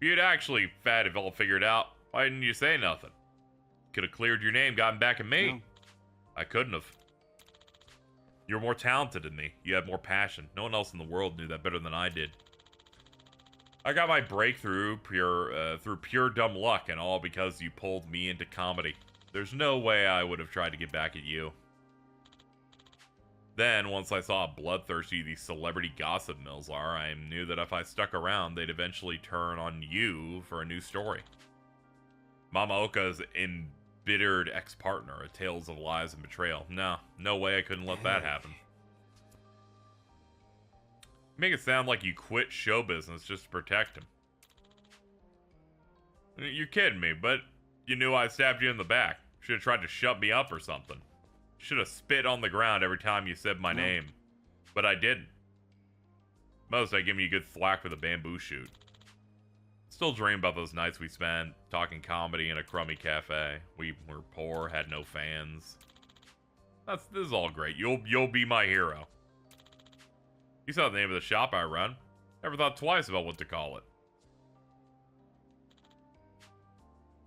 If you'd actually had it all figured out, why didn't you say nothing? Could have cleared your name, gotten back at me. No. I couldn't have. You're more talented than me. You have more passion. No one else in the world knew that better than I did. I got my breakthrough through pure dumb luck, and all because you pulled me into comedy. There's no way I would have tried to get back at you. Then, once I saw how bloodthirsty these celebrity gossip mills are, I knew that if I stuck around, they'd eventually turn on you for a new story. Mama Oka's embittered ex-partner, a tales of lies and betrayal. No way I couldn't let that happen. You make it sound like you quit show business just to protect him. You're kidding me, but you knew I stabbed you in the back. Should have tried to shut me up or something. Should have spit on the ground every time you said my name. But I didn't. Most, I give you a good thwack with a bamboo shoot. Still dream about those nights we spent talking comedy in a crummy cafe. We were poor, had no fans. This is all great. You'll be my hero. You saw the name of the shop I run. Never thought twice about what to call it.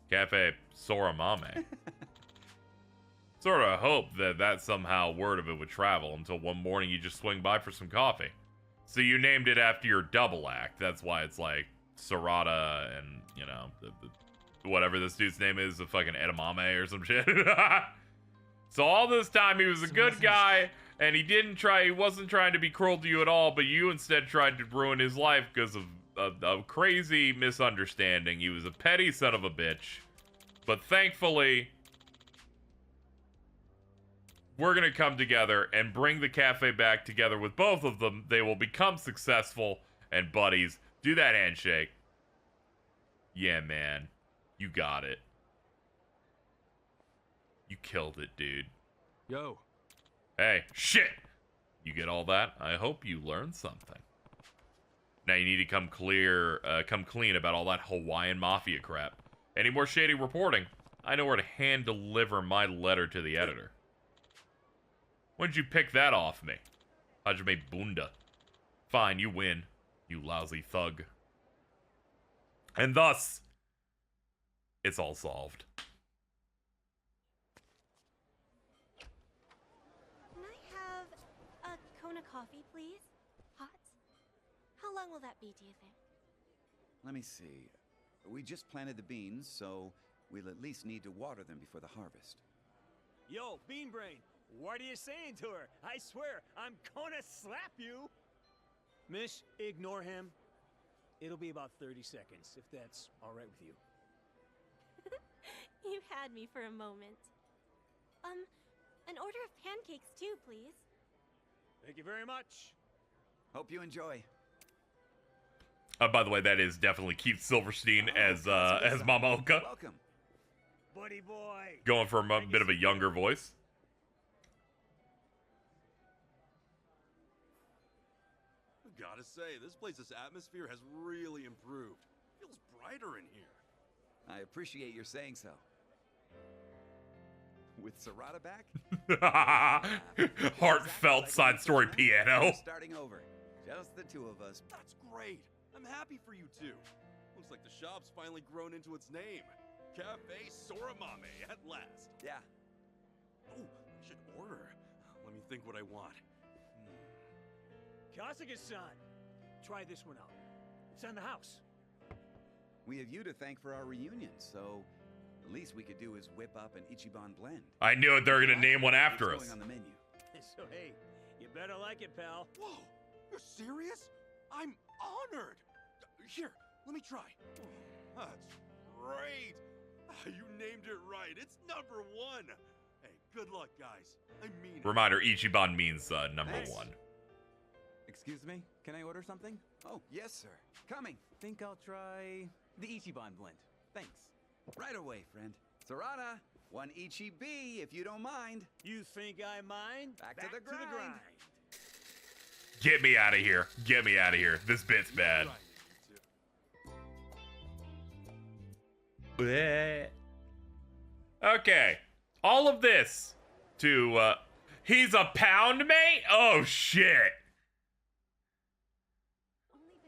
Cafe Soramame. Sort of hoped that somehow word of it would travel until one morning you just swing by for some coffee. So you named it after your double act. That's why it's like Sarada and, you know, whatever this dude's name is, the fucking edamame or some shit. So all this time he was a good guy, and he wasn't trying to be cruel to you at all, but you instead tried to ruin his life because of a crazy misunderstanding. He was a petty son of a bitch. but thankfully, we're going to come together and bring the cafe back together with both of them. They will become successful and buddies. Do that handshake. Yeah, man. You got it. You killed it, dude. Yo. Hey, shit! You get all that? I hope you learned something. Now you need to come clean about all that Hawaiian Mafia crap. Any more shady reporting? I know where to hand deliver my letter to the editor. When did you pick that off me? Hajime Bunda. Fine, you win, you lousy thug. And thus, it's all solved. Can I have a Kona coffee, please? Hot? How long will that be, do you think? Let me see. We just planted the beans, so we'll at least need to water them before the harvest. Yo, Bean Brain, what are you saying to her? I swear, I'm gonna slap you! Miss, ignore him. It'll be about 30 seconds, if that's all right with you. You had me for a moment. An order of pancakes too, please. Thank you very much. Hope you enjoy. By the way, that is definitely Keith Silverstein as Mama Oka. Welcome. Buddy boy. Going for a bit of a younger voice. Gotta say, this place's atmosphere has really improved. Feels brighter in here. I appreciate your saying so. With Serrata back? Heartfelt side story piano. Starting over. Just the two of us. That's great. I'm happy for you two. Looks like the shop's finally grown into its name. Cafe Soramame at last. Yeah. Oh, I should order. Let me think what I want. KZXcellent. Try this one out. It's on the house. We have you to thank for our reunion, so the least we could do is whip up an Ichiban blend. I knew it. They're gonna name one after It's us. going on the menu. So hey, you better like it, pal. Whoa, you're serious? I'm honored. Here, let me try. That's great. You named it right. It's number one. Hey, good luck, guys. I mean it. Reminder: Ichiban means number Thanks. one. Excuse me, can I order something? Oh, yes, sir. Coming. Think I'll try the Ichiban blend. Thanks. Right away, friend. Serrata, one Ichi-B, if you don't mind. You think I mind? Back to the grind. Get me out of here. Get me out of here. This bit's bad. Bleh. Okay. All of this to, he's a pound mate? Oh, shit.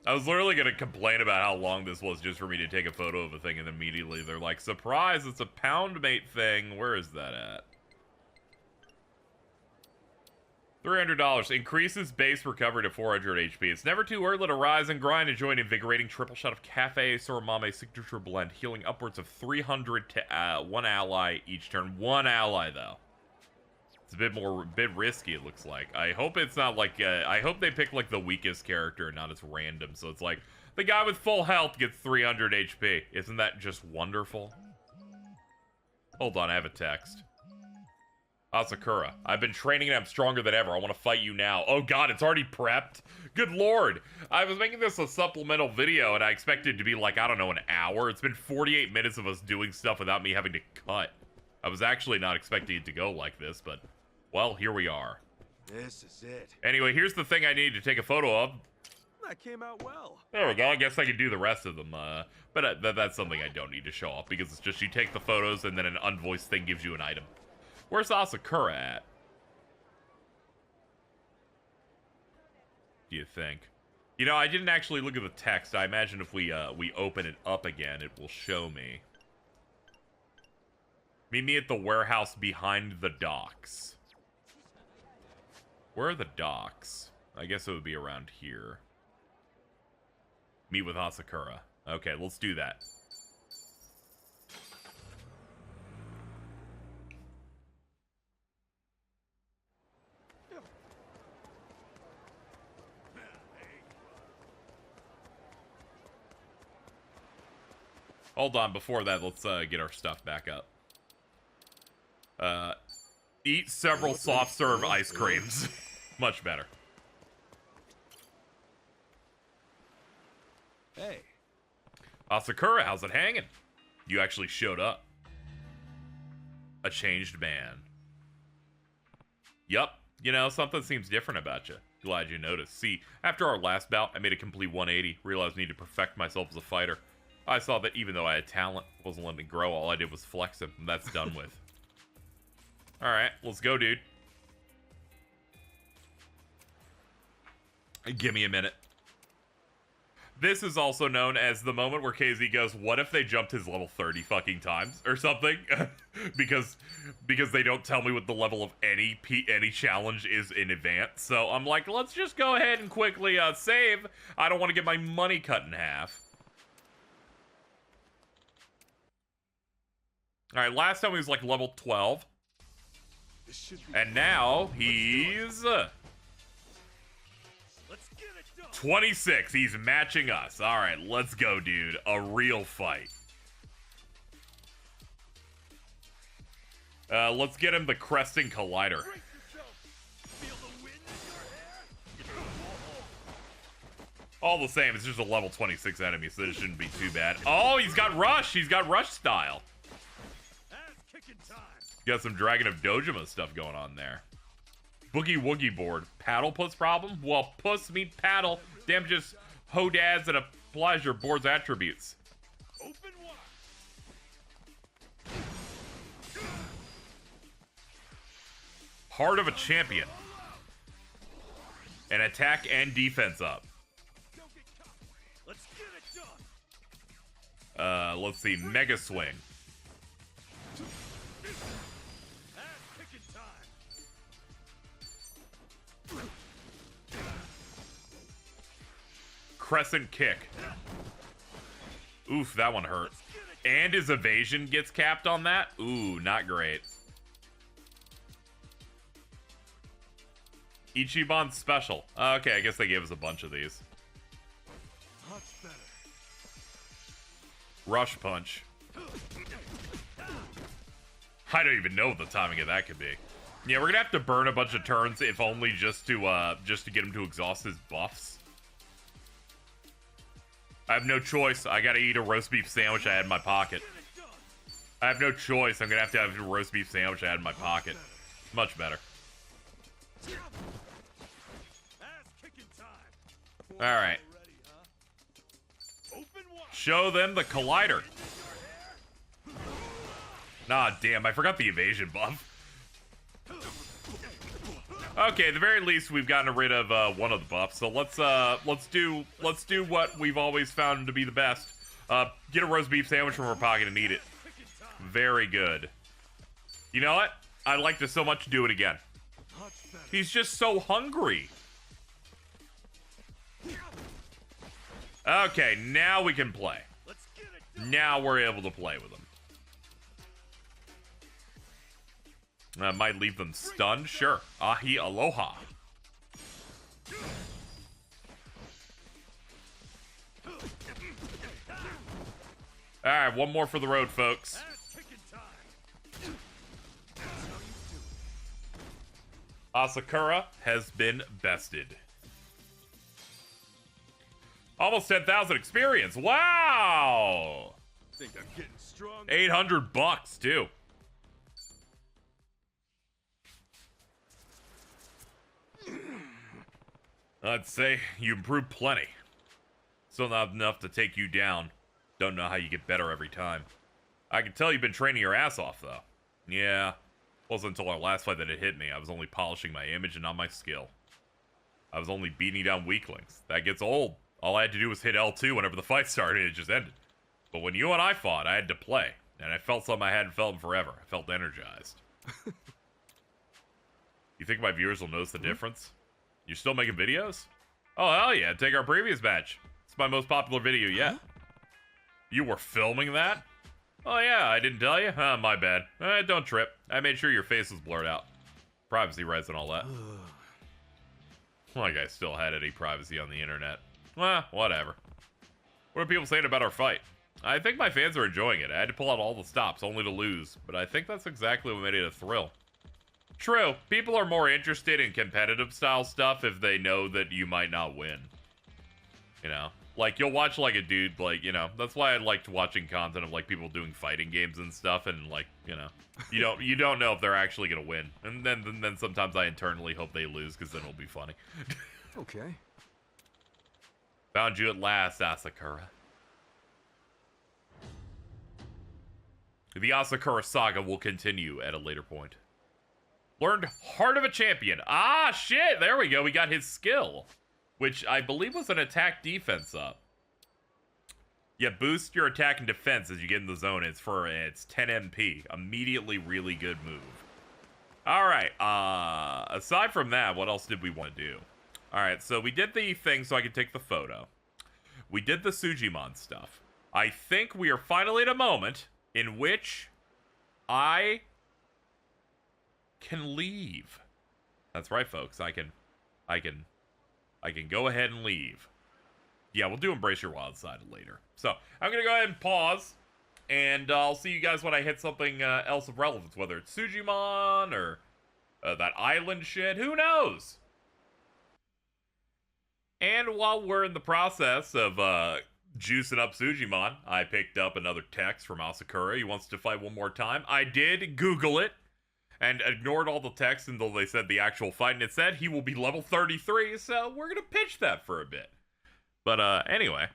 I was literally going to complain about how long this was just for me to take a photo of a thing, and immediately they're like, surprise, it's a pound mate thing. Where is that at? $300. Increases base recovery to 400 HP. It's never too early to rise and grind. Enjoy an invigorating triple shot of Cafe Soramame signature blend, healing upwards of 300 to one ally each turn. One ally, though. It's a bit risky, it looks like. I hope it's not like, I hope they pick like the weakest character and not as random. So it's like, the guy with full health gets 300 HP. Isn't that just wonderful? Hold on, I have a text. Asakura, I've been training and I'm stronger than ever. I want to fight you now. Oh god, it's already prepped? Good lord. I was making this a supplemental video and I expected it to be like, I don't know, an hour. It's been 48 minutes of us doing stuff without me having to cut. I was actually not expecting it to go like this, but, well, here we are. This is it. Anyway, here's the thing I need to take a photo of. That came out well. There we go. I guess I could do the rest of them. But that's something I don't need to show off because it's just you take the photos and then an unvoiced thing gives you an item. Where's Asakura at? Do you think? You know, I didn't actually look at the text. I imagine if we open it up again, it will show me. Meet me at the warehouse behind the docks. Where are the docks? I guess it would be around here. Meet with Asakura. Okay, let's do that. Hold on, before that, let's get our stuff back up. Eat several soft serve ice creams. Much better. Hey. Asakura, how's it hanging? You actually showed up. A changed man. Yup. You know, something seems different about you. Glad you noticed. See, after our last bout, I made a complete 180. Realized I needed to perfect myself as a fighter. I saw that even though I had talent, wasn't letting me grow. All I did was flex it, and that's done with. Alright, let's go, dude. Give me a minute. This is also known as the moment where KZ goes, what if they jumped his level 30 fucking times or something? because they don't tell me what the level of any challenge is in advance. So I'm like, let's just go ahead and quickly save. I don't want to get my money cut in half. Alright, last time he was like level 12. And now he's 26. He's matching us. All right, let's go, dude. A real fight. Let's get him the Cresting Collider. All the same, it's just a level 26 enemy, so this shouldn't be too bad. Oh, he's got Rush. He's got Rush style. Got some Dragon of Dojima stuff going on there. Boogie Woogie board. Paddle puss problem? Well, puss me paddle. Damages hodads and applies your board's attributes. Open wide. Heart of a Champion. And attack and defense up. Let's see. Mega Swing. Crescent Kick. Oof, that one hurt. And his evasion gets capped on that? Ooh, not great. Ichiban Special. Okay, I guess they gave us a bunch of these. Rush Punch. I don't even know what the timing of that could be. Yeah, we're gonna have to burn a bunch of turns, if only just to get him to exhaust his buffs. I have no choice. I gotta eat a roast beef sandwich I had in my pocket. I have no choice. I'm gonna have to have a roast beef sandwich I had in my pocket. Much better. Alright. Show them the Collider. Nah, damn, I forgot the evasion buff. Okay, at the very least, we've gotten rid of one of the buffs. So let's do what we've always found to be the best. Get a roast beef sandwich from our pocket and eat it. Very good. You know what? I'd like to so much do it again. He's just so hungry. Okay, now we can play. Now we're able to play with him. I might leave them stunned. Sure. Ahi aloha. Alright, one more for the road, folks. Asakura has been bested. Almost 10,000 experience. Wow! Think I'm getting strong. $800 too. I'd say you improved plenty. Still not enough to take you down. Don't know how you get better every time. I can tell you've been training your ass off, though. Yeah. Wasn't until our last fight that it hit me. I was only polishing my image and not my skill. I was only beating down weaklings. That gets old. All I had to do was hit L2 whenever the fight started and it just ended. But when you and I fought, I had to play. And I felt something I hadn't felt in forever. I felt energized. You think my viewers will notice the difference? You're still making videos? Oh, hell yeah. Take our previous match. It's my most popular video yet. Huh? You were filming that? Oh, yeah. I didn't tell you? My bad. Don't trip. I made sure your face was blurred out. Privacy rights and all that. Like I still had any privacy on the internet. Well, whatever. What are people saying about our fight? I think my fans are enjoying it. I had to pull out all the stops only to lose, but I think that's exactly what made it a thrill. True, people are more interested in competitive style stuff if they know that you might not win. You know? Like, you'll watch, like, a dude, like, you know, that's why I liked watching content of, like, people doing fighting games and stuff, and, like, you know, you don't know if they're actually gonna win. And then sometimes I internally hope they lose, because then it'll be funny. Okay. Found you at last, Asakura. The Asakura saga will continue at a later point. Learned Heart of a Champion. Ah, shit, there we go, we got his skill. Which I believe was an attack defense up. Yeah, boost your attack and defense as you get in the zone. It's 10 MP. Immediately really good move. Alright, aside from that, what else did we want to do? Alright, so we did the thing so I could take the photo. We did the Sujimon stuff. I think we are finally at a moment in which I can leave. That's right, folks. I can go ahead and leave. Yeah, we'll do Embrace Your Wild Side later. So, I'm going to go ahead and pause, and I'll see you guys when I hit something else of relevance, whether it's Sujimon or that island shit, who knows? And while we're in the process of juicing up Sujimon, I picked up another text from Asakura. He wants to fight one more time. I did Google it. And ignored all the text until they said the actual fight, and it said he will be level 33, so we're gonna pitch that for a bit. But, anyway,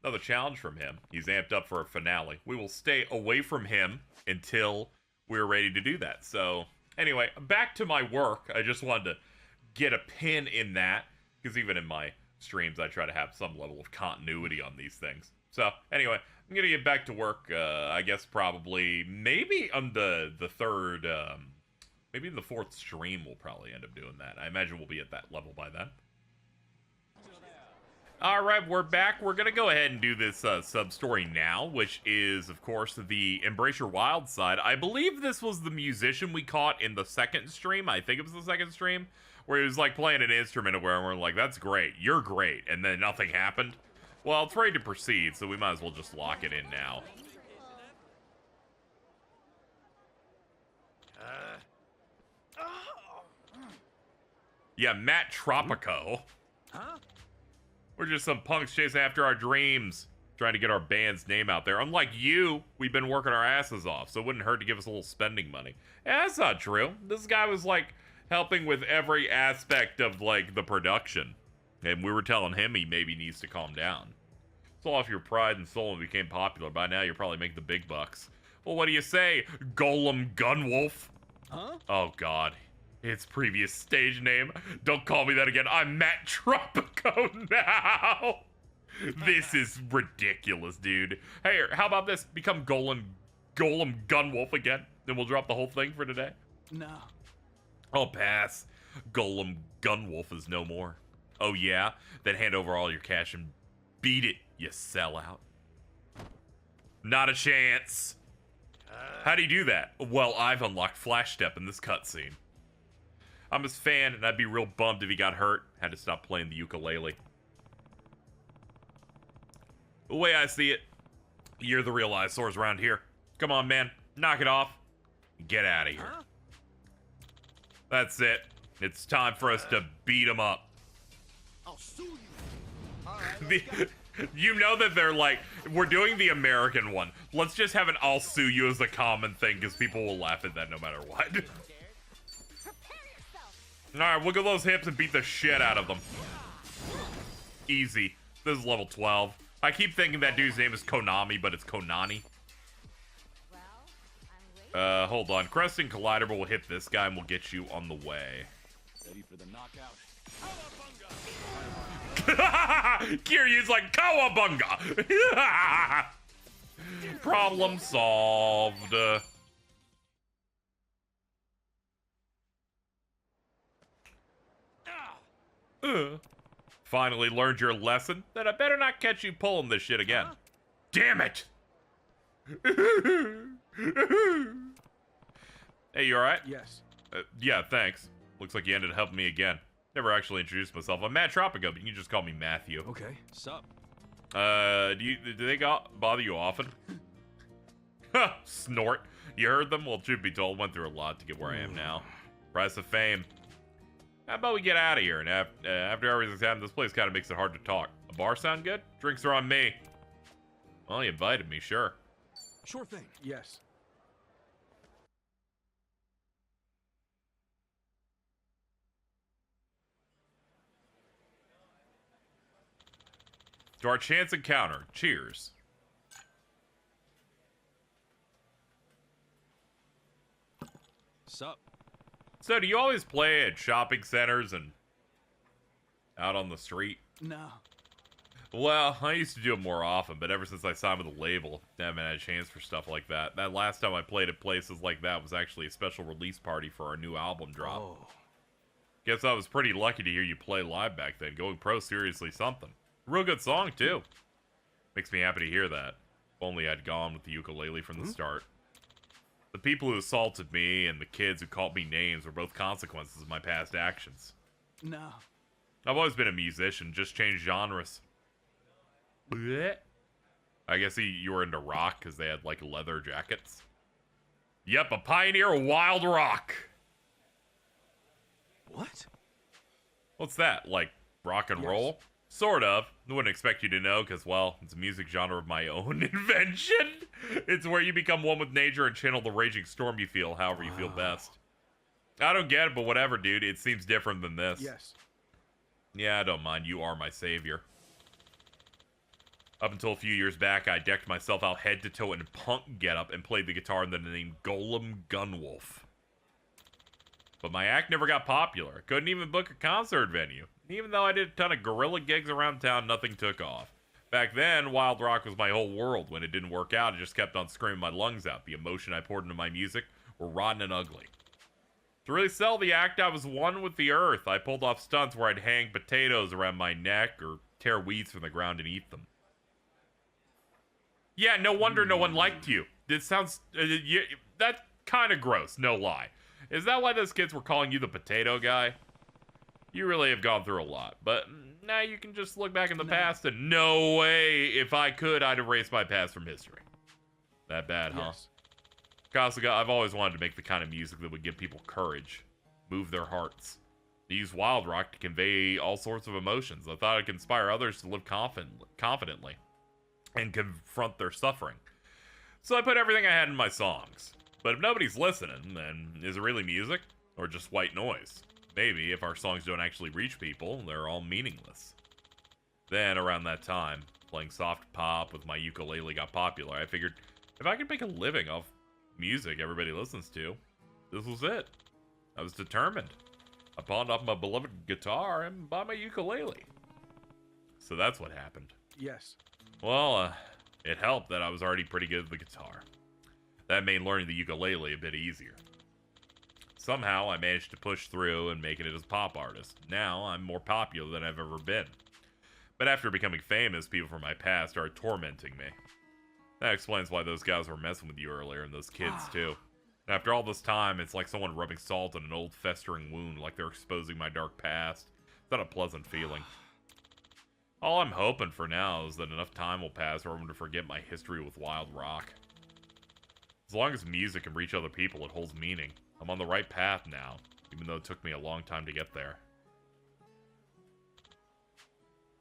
another challenge from him. He's amped up for a finale. We will stay away from him until we're ready to do that. So, anyway, back to my work. I just wanted to get a pin in that, because even in my streams, I try to have some level of continuity on these things. So, anyway, I'm gonna get back to work, I guess probably, maybe on the third, maybe the fourth stream we'll probably end up doing that. I imagine we'll be at that level by then. Alright, we're back. We're gonna go ahead and do this sub-story now, which is, of course, the Embrace Your Wild Side. I believe this was the musician we caught in the second stream. I think it was the second stream, where he was, like, playing an instrument where we're like, that's great, you're great, and then nothing happened. Well, it's ready to proceed, so we might as well just lock it in now. Yeah, Matt Tropico. Huh? We're just some punks chasing after our dreams, trying to get our band's name out there. Unlike you, we've been working our asses off, so it wouldn't hurt to give us a little spending money. Yeah, that's not true. This guy was, like, helping with every aspect of, like, the production. And we were telling him he maybe needs to calm down. Sold off your pride and soul and became popular. By now, you're probably making the big bucks. Well, what do you say, Golem Gunwolf? Huh? Oh, God. Its previous stage name. Don't call me that again. I'm Matt Tropico now. This is ridiculous, dude. Hey, how about this? Become Golem Gunwolf again. Then we'll drop the whole thing for today. No. I'll pass. Golem Gunwolf is no more. Oh, yeah? Then hand over all your cash and beat it, you sellout. Not a chance. How do you do that? Well, I've unlocked Flash Step in this cutscene. I'm his fan, and I'd be real bummed if he got hurt. Had to stop playing the ukulele. The way I see it, you're the real eyesores around here. Come on, man. Knock it off. Get out of here. Huh? That's it. It's time for us to beat him up. I'll sue you. All right, You know that they're like, we're doing the American one. Let's just have an I'll sue you as a common thing, because people will laugh at that no matter what. Alright, wiggle those hips and beat the shit out of them. Easy. This is level 12. I keep thinking that dude's name is Konami, but it's Konani. Hold on. Cresting Collider will hit this guy and we'll get you on the way. ready for the knockout. Kiryu's like, Kawabunga! Problem solved. Finally learned your lesson? Then I better not catch you pulling this shit again. Damn it! Hey, you alright? Yes. Yeah, thanks. Looks like you ended up helping me again. Never actually introduced myself. I'm Matt Tropico, but you can just call me Matthew. Okay. Sup? Do they bother you often? Snort. You heard them? Well, truth be told, went through a lot to get where I am now. Price of fame. How about we get out of here? And after everything's happened, this place kind of makes it hard to talk. A bar sound good? Drinks are on me. Well, you invited me, sure. Sure thing. Yes. To our chance encounter. Cheers. Sup? So, do you always play at shopping centers and out on the street? No. Well, I used to do it more often, but ever since I signed with the label, I haven't had a chance for stuff like that. That last time I played at places like that was actually a special release party for our new album drop. Oh. Guess I was pretty lucky to hear you play live back then. Going pro, seriously something. Real good song, too. Makes me happy to hear that. If only I'd gone with the ukulele from the start. The people who assaulted me and the kids who called me names were both consequences of my past actions. No. I've always been a musician, just changed genres. Blech. I guess you were into rock because they had, like, leather jackets. Yep, a pioneer of wild rock. What? What's that, like rock and roll? Sort of. I wouldn't expect you to know because, well, it's a music genre of my own invention. It's where you become one with nature and channel the raging storm you feel however you feel best. I don't get it, but whatever, dude. It seems different than this. Yes. Yeah, I don't mind. You are my savior. Up until a few years back, I decked myself out head to toe in punk getup and played the guitar under the name Golem Gunwolf. But my act never got popular. Couldn't even book a concert venue. Even though I did a ton of guerrilla gigs around town, nothing took off. Back then, wild rock was my whole world. When it didn't work out, I just kept on screaming my lungs out. The emotion I poured into my music were rotten and ugly. To really sell the act, I was one with the earth. I pulled off stunts where I'd hang potatoes around my neck or tear weeds from the ground and eat them. Yeah, no wonder no one liked you. This sounds... that's kind of gross, no lie. Is that why those kids were calling you the potato guy? You really have gone through a lot, but now you can just look back in the past and no way, if I could, I'd erase my past from history. That bad, huh? Yes. Kasuga, I've always wanted to make the kind of music that would give people courage, move their hearts. I use wild rock to convey all sorts of emotions. I thought it could inspire others to live confidently and confront their suffering. So I put everything I had in my songs. But if nobody's listening, then is it really music? Or just white noise? Maybe, if our songs don't actually reach people, they're all meaningless. Then, around that time, playing soft pop with my ukulele got popular. I figured, if I could make a living off music everybody listens to, this was it. I was determined. I pawned off my beloved guitar and bought my ukulele. So that's what happened. Yes. Well, it helped that I was already pretty good at the guitar. That made learning the ukulele a bit easier. Somehow, I managed to push through and make it as a pop artist. Now, I'm more popular than I've ever been. But after becoming famous, people from my past started tormenting me. That explains why those guys were messing with you earlier, and those kids, too. After all this time, it's like someone rubbing salt in an old festering wound, like they're exposing my dark past. It's not a pleasant feeling. All I'm hoping for now is that enough time will pass for everyone to forget my history with wild rock. As long as music can reach other people, it holds meaning. I'm on the right path now, even though it took me a long time to get there.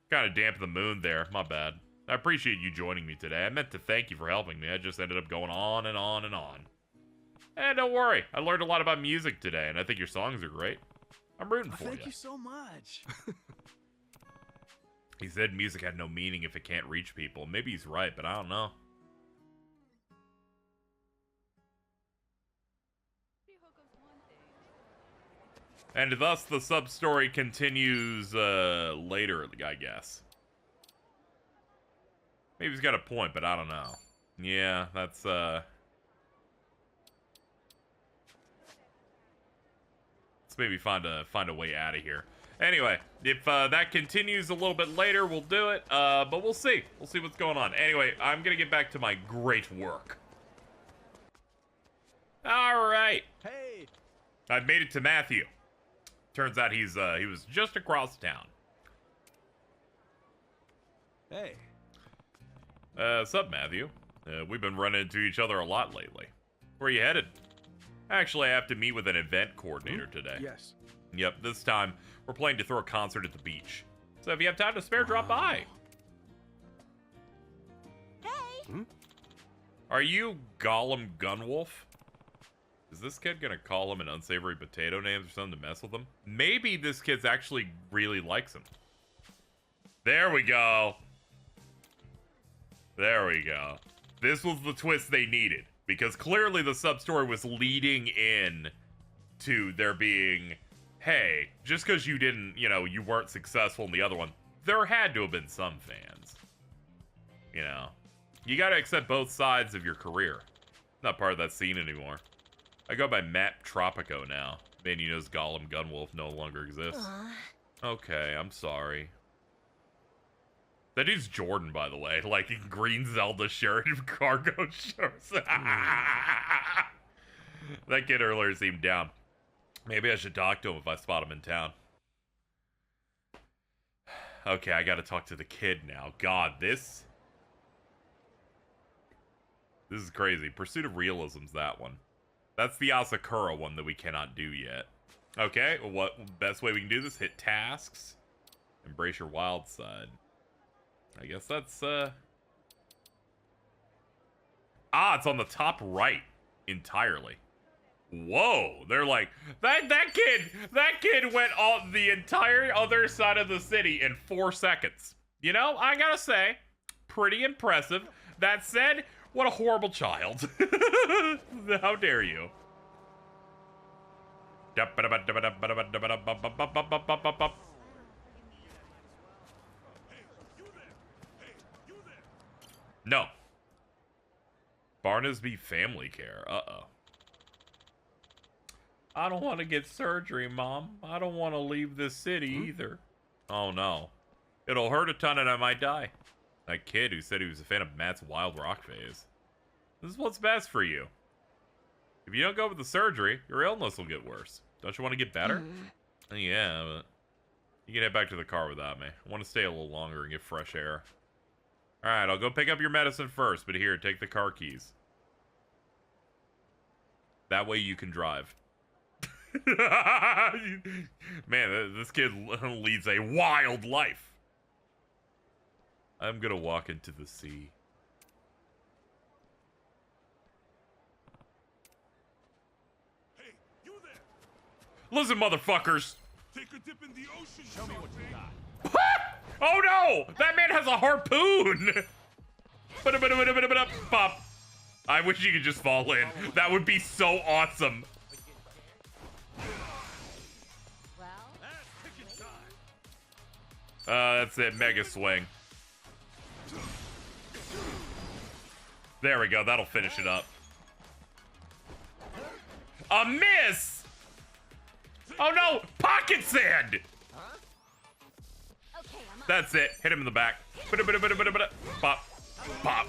Kind of dampened the mood there, my bad. I appreciate you joining me today. I meant to thank you for helping me. I just ended up going on and on and on. And don't worry, I learned a lot about music today, and I think your songs are great. I'm rooting for you. Thank you so much. He said music had no meaning if it can't reach people. Maybe he's right, but I don't know. And thus the sub-story continues later, I guess. Maybe he's got a point, but I don't know. Yeah, that's let's maybe find a way out of here. Anyway, if that continues a little bit later, we'll do it. But we'll see. We'll see what's going on. Anyway, I'm gonna get back to my great work. All right. Hey, I've made it to Matthew. Turns out he was just across town. hey. Sup, Matthew? We've been running into each other a lot lately. Where are you headed? Actually, I have to meet with an event coordinator today. Yes. Yep, this time we're planning to throw a concert at the beach. So if you have time to spare, drop by. Hey! Are you Gollum Gunwolf? Is this kid gonna call him an unsavory potato names or something to mess with him? Maybe this kid's actually really likes him. There we go. There we go. This was the twist they needed. Because clearly the sub-story was leading in to there being, hey, just because you didn't, you weren't successful in the other one, there had to have been some fans. You gotta accept both sides of your career. Not part of that scene anymore. I go by Matt Tropico now. Man, you knows Gollum Gunwolf no longer exists. Okay, I'm sorry. That dude's Jordan, by the way. Like, in green Zelda shirt and cargo shorts. That kid earlier seemed down. Maybe I should talk to him if I spot him in town. Okay, I gotta talk to the kid now. God, this is crazy. Pursuit of Realism's that one. That's the Asakura one that we cannot do yet. Okay, well, what best way we can do this? Hit tasks. Embrace your wild side. I guess that's, it's on the top right entirely. Whoa, they're like, that kid went on the entire other side of the city in 4 seconds. I gotta say, pretty impressive. That said, what a horrible child. How dare you? No. Barnaby Family Care. Uh-oh. I don't want to get surgery, Mom. I don't want to leave this city either. Oh, no. It'll hurt a ton and I might die. That kid who said he was a fan of Matt's Wild Rock phase. This is what's best for you. If you don't go with the surgery, your illness will get worse. Don't you want to get better? Yeah, but you can head back to the car without me. I want to stay a little longer and get fresh air. Alright, I'll go pick up your medicine first, but here, take the car keys. That way you can drive. Man, this kid leads a wild life. I'm gonna walk into the sea. Hey, you there! Listen, motherfuckers! Take a dip in the ocean. Show me what you got. Oh no! That man has a harpoon! Pop. I wish you could just fall in. That would be so awesome. That's it. Mega swing. There we go. That'll finish it up. A miss! Oh no! Pocket sand! That's it. Hit him in the back. Pop. Pop.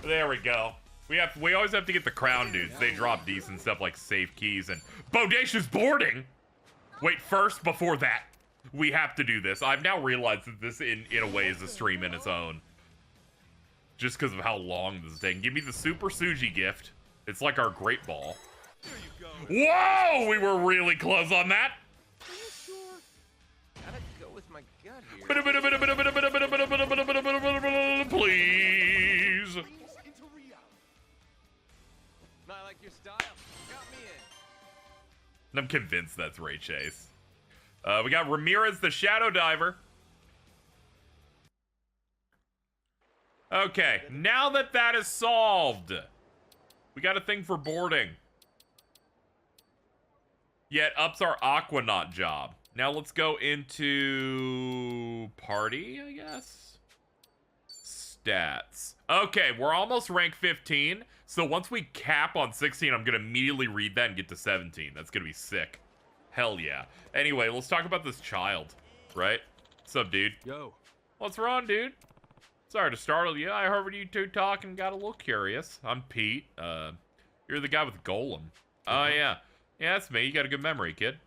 There we go. We always have to get the crown dudes. They drop decent stuff like safe keys and bodacious boarding. Wait, first, before that, we have to do this. I've now realized that this, in a way, is a stream in its own. Just because of how long this is taking. Give me the Super Suji gift. It's like our Great Ball. Whoa! We were really close on that. Please. I like your style. Got me in. I'm convinced that's Ray Chase. We got Ramirez the Shadow Diver. Okay, now that that is solved, we got a thing for boarding. Yeah, it ups our Aquanaut job. Now let's go into party, I guess. Stats. Okay, we're almost rank 15. So once we cap on 16, I'm going to immediately read that and get to 17. That's going to be sick. Hell yeah. Anyway, let's talk about this child, right? What's up, dude? Yo. What's wrong, dude? Sorry to startle you. I heard you two talk and got a little curious. I'm Pete. You're the guy with Golem. Oh, yeah. Yeah, that's me. You got a good memory, kid.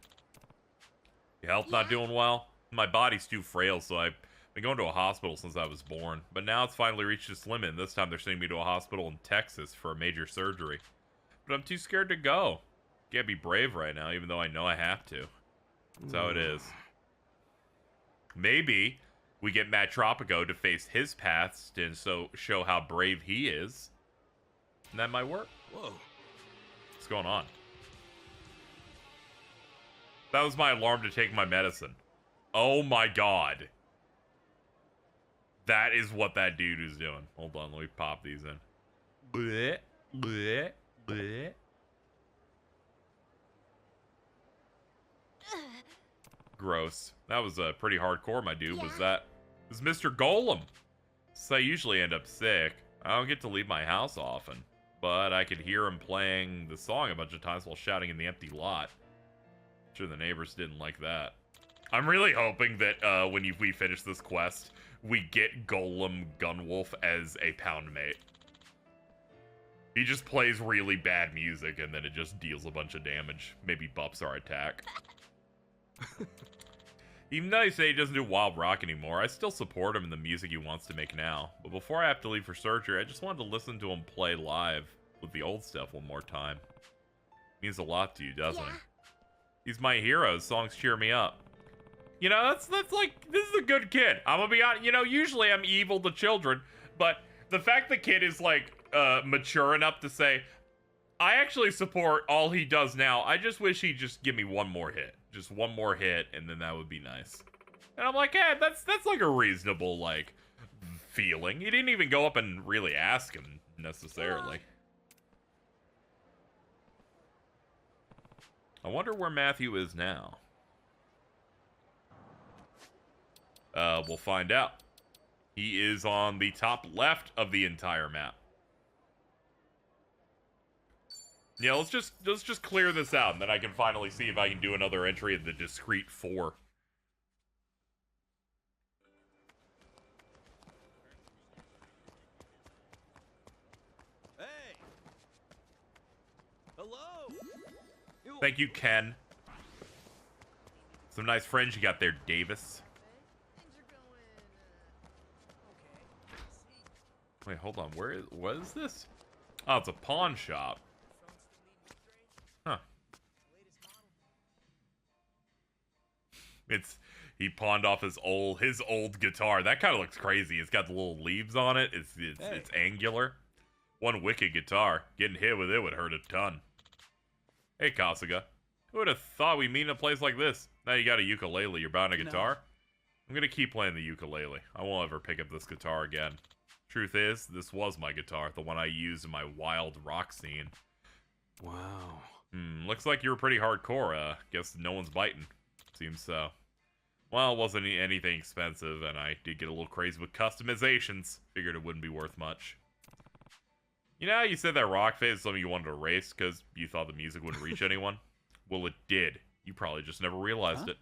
Your health not doing well? My body's too frail, so I Been going to a hospital since I was born, but now it's finally reached its limit, and this time they're sending me to a hospital in Texas for a major surgery. But I'm too scared to go. Can't be brave right now, even though I know I have to. That's how it is. Maybe we get Matt Tropico to face his past and so show how brave he is. And that might work. Whoa. What's going on? That was my alarm to take my medicine. Oh my god. That is what that dude is doing. Hold on, let me pop these in. Bleh, bleh, bleh. Gross. That was pretty hardcore, my dude. Was that... This is Mr. Golem. So I usually end up sick. I don't get to leave my house often. But I could hear him playing the song a bunch of times while shouting in the empty lot. I'm sure the neighbors didn't like that. I'm really hoping that when we finish this quest, we get Golem Gunwolf as a pound mate. He just plays really bad music and then it just deals a bunch of damage. Maybe buffs our attack. Even though he say he doesn't do Wild Rock anymore, I still support him in the music he wants to make now. But before I have to leave for surgery, I just wanted to listen to him play live with the old stuff one more time. Means a lot to you, doesn't it? He's my hero. His songs cheer me up. You know, that's like, this is a good kid. I'm gonna be honest, you know, usually I'm evil to children, but the fact the kid is like, mature enough to say, I actually support all he does now. I just wish he'd just give me one more hit. Just one more hit, and then that would be nice. And I'm like, yeah, that's like a reasonable, like, feeling. He didn't even go up and really ask him, necessarily. I wonder where Matthew is now. We'll find out. He is on the top left of the entire map. Yeah, let's just clear this out, and then I can finally see if I can do another entry of the Discreet 4. Hey. Hello. Thank you, Ken. Some nice friends you got there, Davis. Wait, hold on. What is this? Oh, it's a pawn shop. Huh. He pawned off his old guitar. That kind of looks crazy. It's got the little leaves on it. It's angular. One wicked guitar. Getting hit with it would hurt a ton. Hey, Kasuga. Who would have thought we'd meet in a place like this? Now you got a ukulele. You're buying a guitar? I'm gonna keep playing the ukulele. I won't ever pick up this guitar again. Truth is, this was my guitar, the one I used in my wild rock scene. Wow. Looks like you were pretty hardcore. Guess no one's biting. Seems so. Well, it wasn't anything expensive, and I did get a little crazy with customizations. Figured it wouldn't be worth much. You know how you said that rock phase is something you wanted to erase because you thought the music wouldn't reach anyone? Well, it did. You probably just never realized it.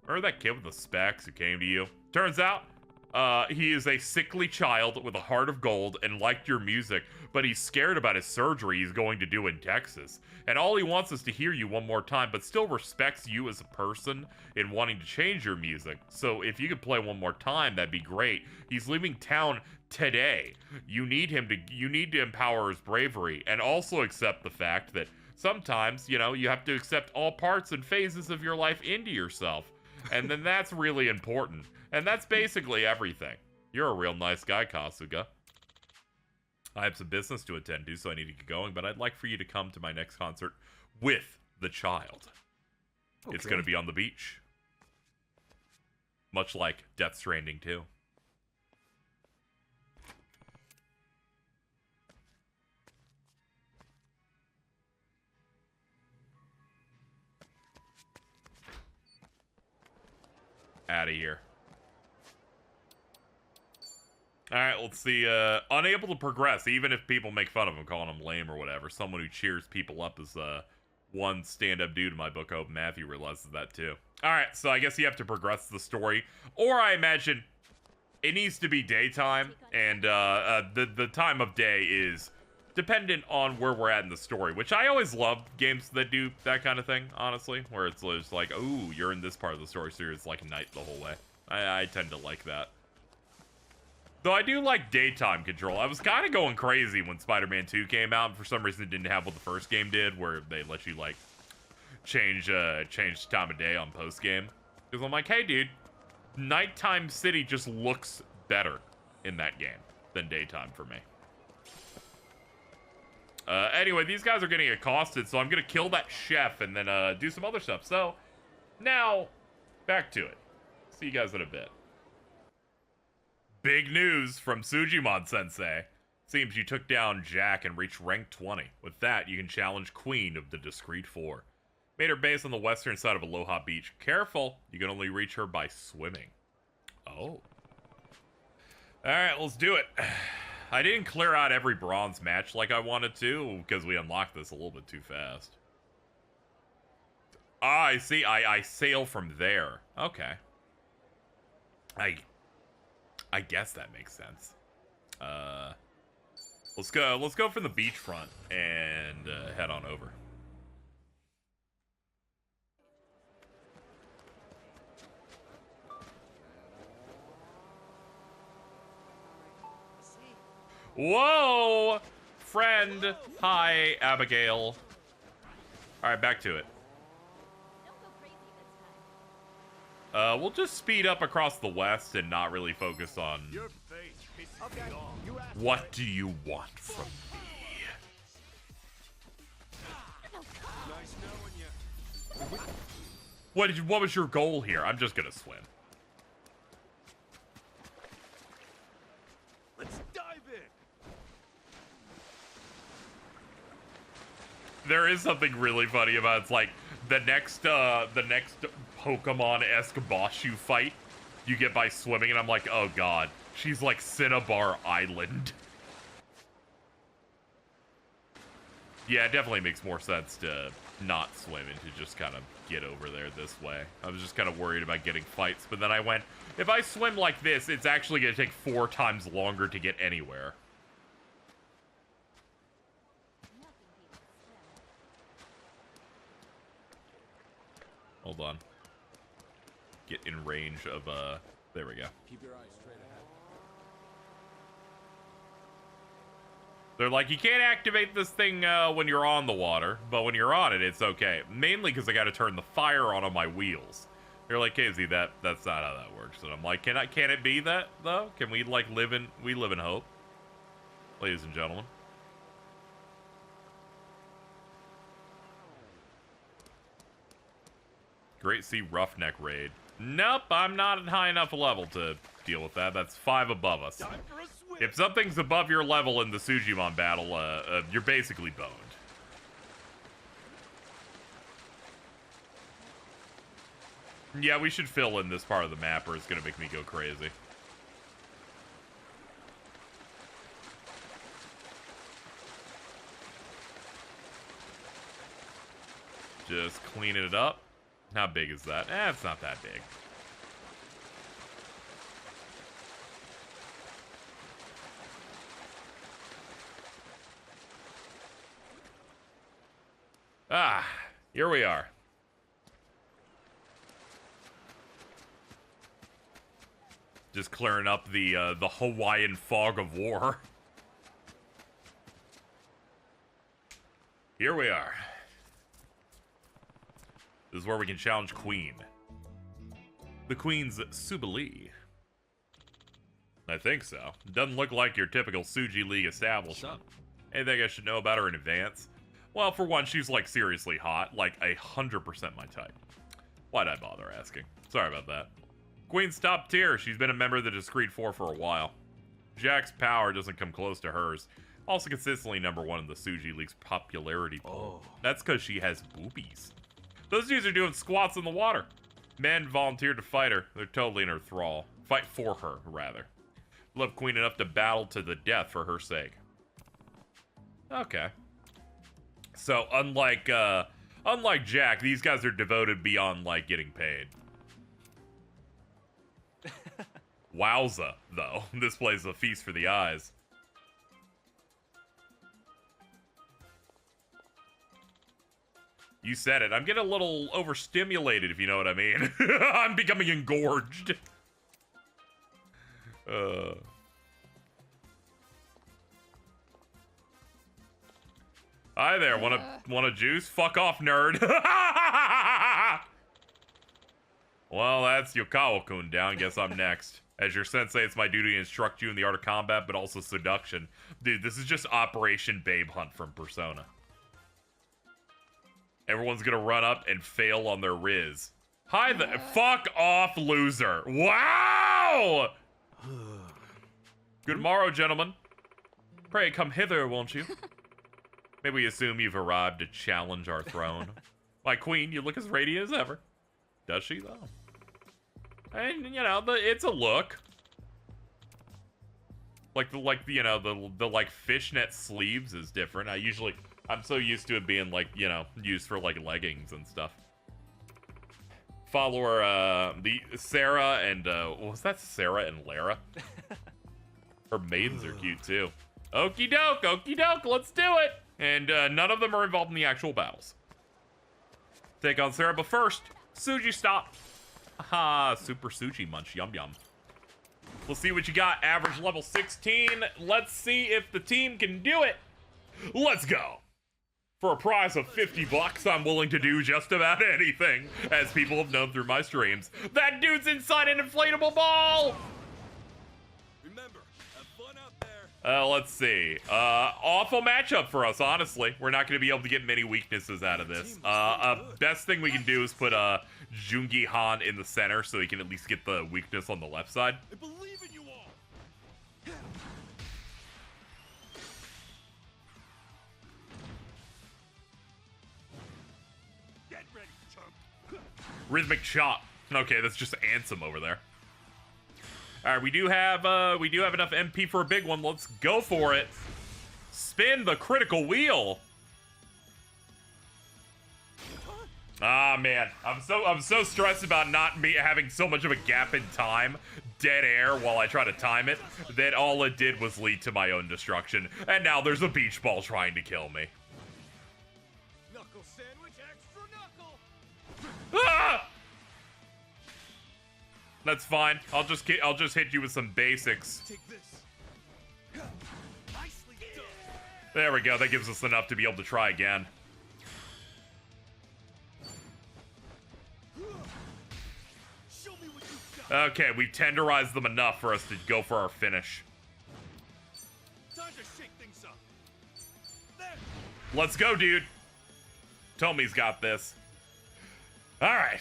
Remember that kid with the specs who came to you? Turns out, he is a sickly child with a heart of gold and liked your music, but he's scared about his surgery he's going to do in Texas. And all he wants is to hear you one more time, but still respects you as a person in wanting to change your music. So if you could play one more time, that'd be great. He's leaving town today. You need to empower his bravery and also accept the fact that sometimes, you know, you have to accept all parts and phases of your life into yourself. And then that's really important. And that's basically everything. You're a real nice guy, Kasuga. I have some business to attend to, so I need to get going, but I'd like for you to come to my next concert with the child. Okay. It's going to be on the beach. Much like Death Stranding 2. Out of here. Alright, let's see. Unable to progress, even if people make fun of him, calling him lame or whatever. Someone who cheers people up is one stand-up dude in my book. I hope Matthew realizes that too. Alright, so I guess you have to progress the story. Or I imagine it needs to be daytime, and the time of day is dependent on where we're at in the story, which I always love games that do that kind of thing, honestly, where it's just like, oh, you're in this part of the story, so it's like night the whole way. I tend to like that. Though I do like daytime control. I was kind of going crazy when Spider-Man 2 came out, and for some reason it didn't have what the first game did, where they let you, like, change time of day on post-game. Because I'm like, hey, dude, nighttime city just looks better in that game than daytime for me. Anyway, these guys are getting accosted, so I'm gonna kill that chef and then do some other stuff. So, now, back to it. See you guys in a bit. Big news from Sujimon Sensei. Seems you took down Jack and reached rank 20. With that, you can challenge Queen of the Discreet Four. Made her base on the western side of Aloha Beach. Careful, you can only reach her by swimming. Oh. Alright, let's do it. I didn't clear out every bronze match like I wanted to, because we unlocked this a little bit too fast. Ah, I see. I sail from there. Okay. I guess that makes sense. Let's go from the beachfront and head on over. Whoa! Friend! Hi, Abigail. Alright, back to it. We'll just speed up across the west and not really focus on... Your face pisses me off. What do you want from me? Nice knowing you. What was your goal here? I'm just gonna swim. Let's dive in. There is something really funny about it. It's like the next Pokemon-esque boss you fight, you get by swimming, and I'm like, oh god, she's like Cinnabar Island. Yeah, it definitely makes more sense to not swim and to just kind of get over there this way. I was just kind of worried about getting fights, but then I went, if I swim like this, it's actually going to take 4 times longer to get anywhere. Hold on. Get in range of, there we go. Keep your eyes straight ahead. They're like, you can't activate this thing when you're on the water, but when you're on it, it's okay. Mainly because I got to turn the fire on my wheels. They're like, KZ, that's not how that works. And I'm like, can it be that though? Can we like live in hope, ladies and gentlemen? Great Sea Roughneck raid. Nope, I'm not at high enough level to deal with that. That's 5 above us. Time for a swim. If something's above your level in the Sujimon battle, you're basically boned. Yeah, we should fill in this part of the map or it's gonna make me go crazy. Just cleaning it up. How big is that? It's not that big. Ah, here we are. Just clearing up the Hawaiian fog of war. Here we are. This is where we can challenge Queen. The Queen's Subilee. I think so. Doesn't look like your typical Suji League establishment. Anything I should know about her in advance? Well, for one, she's like seriously hot, like 100% my type. Why'd I bother asking? Sorry about that. Queen's top tier. She's been a member of the Discreet Four for a while. Jack's power doesn't come close to hers. Also consistently #1 in the Suji League's popularity poll. That's because she has boobies. Those dudes are doing squats in the water. Men volunteered to fight her. They're totally in her thrall. Fight for her, rather. Love Queen enough to battle to the death for her sake. Okay. So, unlike Jack, these guys are devoted beyond, like, getting paid. Wowza, though. This place is a feast for the eyes. You said it. I'm getting a little overstimulated, if you know what I mean. I'm becoming engorged. Hi there, want a juice? Fuck off, nerd. Well, that's Yokawa-kun down. Guess I'm next. As your sensei, it's my duty to instruct you in the art of combat, but also seduction. Dude, this is just Operation Babe Hunt from Persona. Everyone's gonna run up and fail on their riz. Hi there. Fuck off, loser. Wow! Good morrow, gentlemen. Pray come hither, won't you? May we assume you've arrived to challenge our throne? My queen, you look as radiant as ever. Does she, though? And, you know, it's a look. Like the fishnet sleeves is different. I'm so used to it being, like, you know, used for, like, leggings and stuff. Follower, the Sarah and, was that Sarah and Lara? Her maidens are cute, too. Okie doke, let's do it! And, none of them are involved in the actual battles. Take on Sarah, but first, Suji, stop. Aha, super Suji munch, yum yum. We'll see what you got, average level 16. Let's see if the team can do it. Let's go. For a prize of 50 bucks, I'm willing to do just about anything, as people have known through my streams. That dude's inside an inflatable ball! Remember, have fun out there. Let's see. Awful matchup for us, honestly. We're not going to be able to get many weaknesses out of this. Best thing we can do is put, Jungi Han in the center so he can at least get the weakness on the left side. I believe in you all. Get ready, chump. Rhythmic chop. Okay, that's just Ansem over there. All right, we do have enough MP for a big one. Let's go for it. Spin the critical wheel. Ah, man, I'm so stressed about not having so much of a gap in time, dead air while I try to time it, that all it did was lead to my own destruction. And now there's a beach ball trying to kill me. Knuckle sandwich, extra knuckle. Ah! That's fine. I'll just hit you with some basics. Take this. Nicely done. There we go. That gives us enough to be able to try again. Show me what you've got. Okay, we've tenderized them enough for us to go for our finish. Time to shake things up. There. Let's go, dude. Tomi's got this. All right.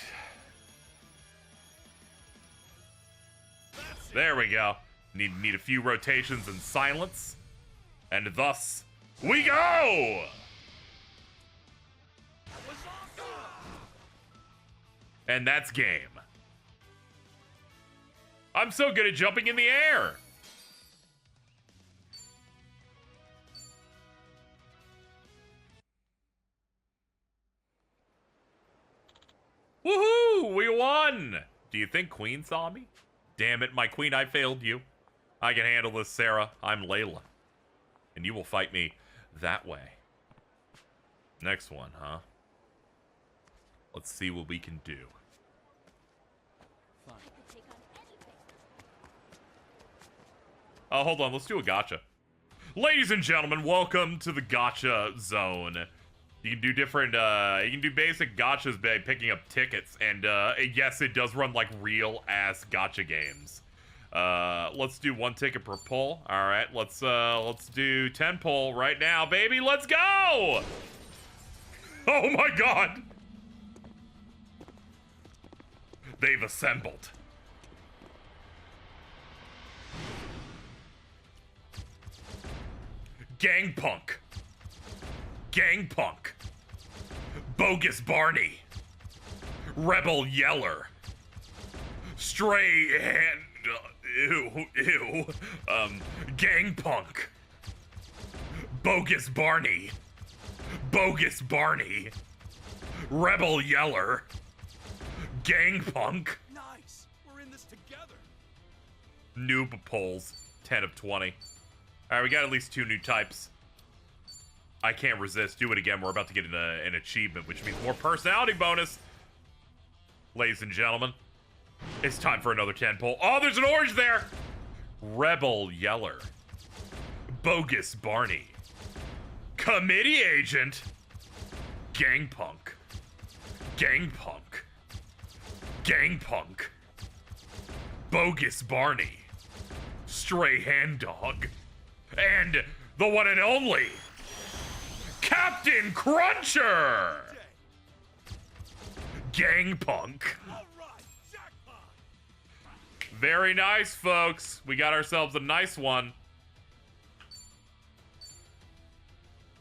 That's it. There we go. Need a few rotations in silence. And thus, we go! That was awesome. And that's game. I'm so good at jumping in the air. Woohoo! We won! Do you think Queen saw me? Damn it, my queen, I failed you. I can handle this, Sarah. I'm Layla. And you will fight me that way. Next one, huh? Let's see what we can do. Oh, hold on. Let's do a gotcha. Ladies and gentlemen, welcome to the gotcha zone. You can do different, you can do basic gotchas by picking up tickets. And, yes, it does run like real-ass gotcha games. Let's do 1 ticket per pull. All right, let's do 10 pull right now, baby. Let's go! Oh my God! They've assembled. Gangpunk. Gangpunk. Bogus Barney. Rebel Yeller. Stray Hand. Ew. Gangpunk. Bogus Barney. Bogus Barney. Rebel Yeller. Gangpunk. Nice. We're in this together. Noob polls. 10 of 20. Alright, we got at least 2 new types. I can't resist. Do it again. We're about to get an achievement, which means more personality bonus. Ladies and gentlemen, it's time for another 10 pull. Oh, there's an orange there! Rebel Yeller. Bogus Barney. Committee Agent. Gangpunk. Gangpunk. Gangpunk. Bogus Barney. Stray Hand Dog. And the one and only Captain Cruncher. Gangpunk. Very nice, folks. We got ourselves a nice one.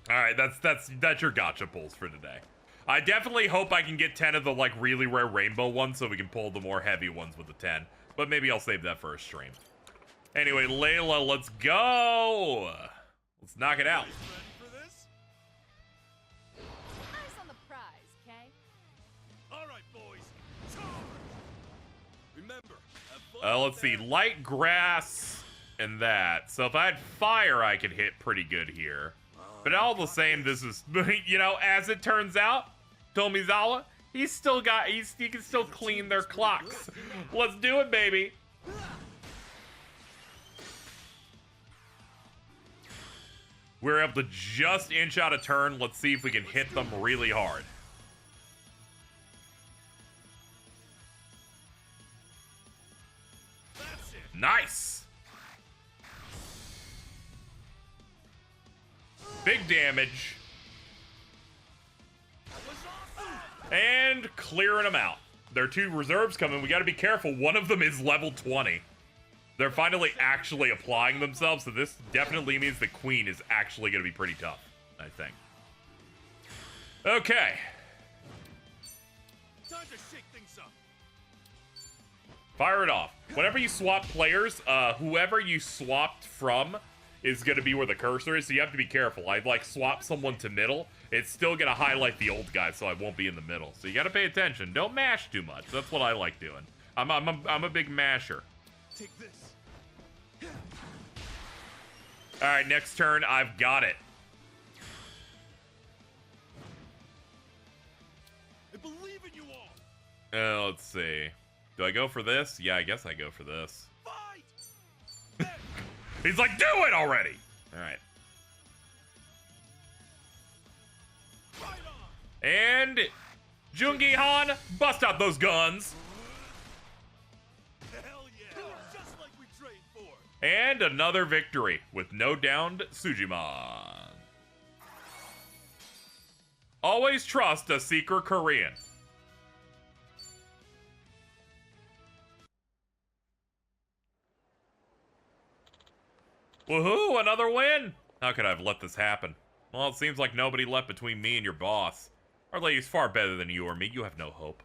All right, that's your gotcha pulls for today. I definitely hope I can get 10 of the like really rare rainbow ones so we can pull the more heavy ones with the 10. But maybe I'll save that for a stream. Anyway, Layla, let's go. Let's knock it out. Eyes on the prize, Kay. All right, boys. Charge! Remember, have fun Let's see, light grass and that. So if I had fire, I could hit pretty good here. But all the same, this is, you know, as it turns out, Tomizawa, he can still clean their clocks. Let's do it, baby. We're able to just inch out a turn. Let's see if we can hit them really hard. Nice. Big damage. And clearing them out. There are 2 reserves coming. We got to be careful. One of them is level 20. They're finally actually applying themselves, so this definitely means the queen is actually going to be pretty tough, I think. Okay. Time to shake things up. Fire it off. Whenever you swap players, whoever you swapped from is going to be where the cursor is, so you have to be careful. I'd like swap someone to middle. It's still going to highlight the old guy, so I won't be in the middle. So you got to pay attention. Don't mash too much. That's what I like doing. I'm a big masher. Take this. All right, next turn, I've got it. I believe in you all. Let's see. Do I go for this? Yeah, I guess I go for this. Fight! He's like, do it already! All right. Right on. And Jungi Han, bust out those guns. Hell yeah! Just like we trained for. And another victory with no downed Sujimon. Always trust a secret Korean. Woohoo, another win! How could I have let this happen? Well, it seems like nobody left between me and your boss. Our lady's far better than you or me. You have no hope.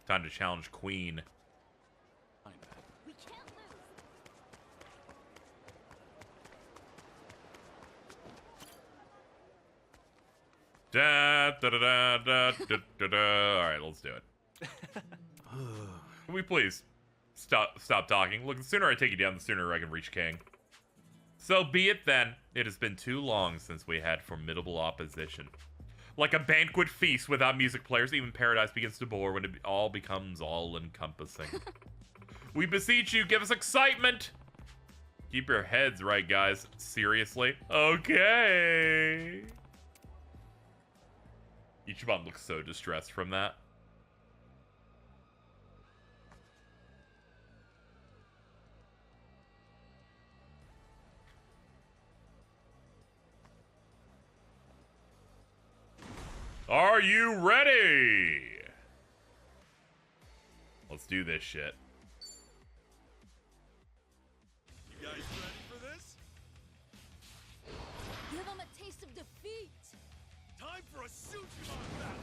Time to challenge Queen. We can't lose. Da, da, da, da, da, da, da, da. All right, let's do it. Can we please stop talking? Look, the sooner I take you down, the sooner I can reach King. So be it then. It has been too long since we had formidable opposition. Like a banquet feast without music players, even paradise begins to bore when it all becomes all-encompassing. We beseech you, give us excitement! Keep your heads right, guys. Seriously? Okay. Ichiban looks so distressed from that. Are you ready? Let's do this shit. You guys ready for this? Give them a taste of defeat. Time for a Sujimon battle.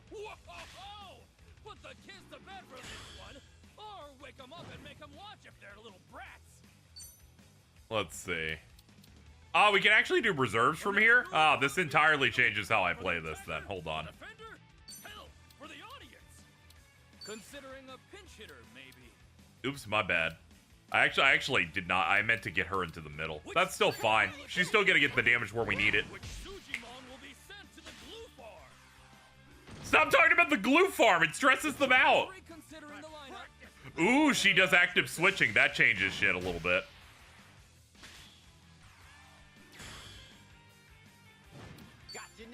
Whoa! Put the kids to bed for this one, or wake them up and make them watch if they're little brats. Let's see. Oh, we can actually do reserves from here? Ah, this entirely changes how I play this then. Hold on. Defender? Hell, for the audience. Considering a pinch hitter, maybe. Oops, my bad. I actually did not. I meant to get her into the middle. That's still fine. She's still gonna get the damage where we need it. Which Sujimon will be sent to the glue farm. Stop talking about the glue farm. It stresses them out. Reconsidering the lineup. Ooh, she does active switching. That changes shit a little bit. Gotcha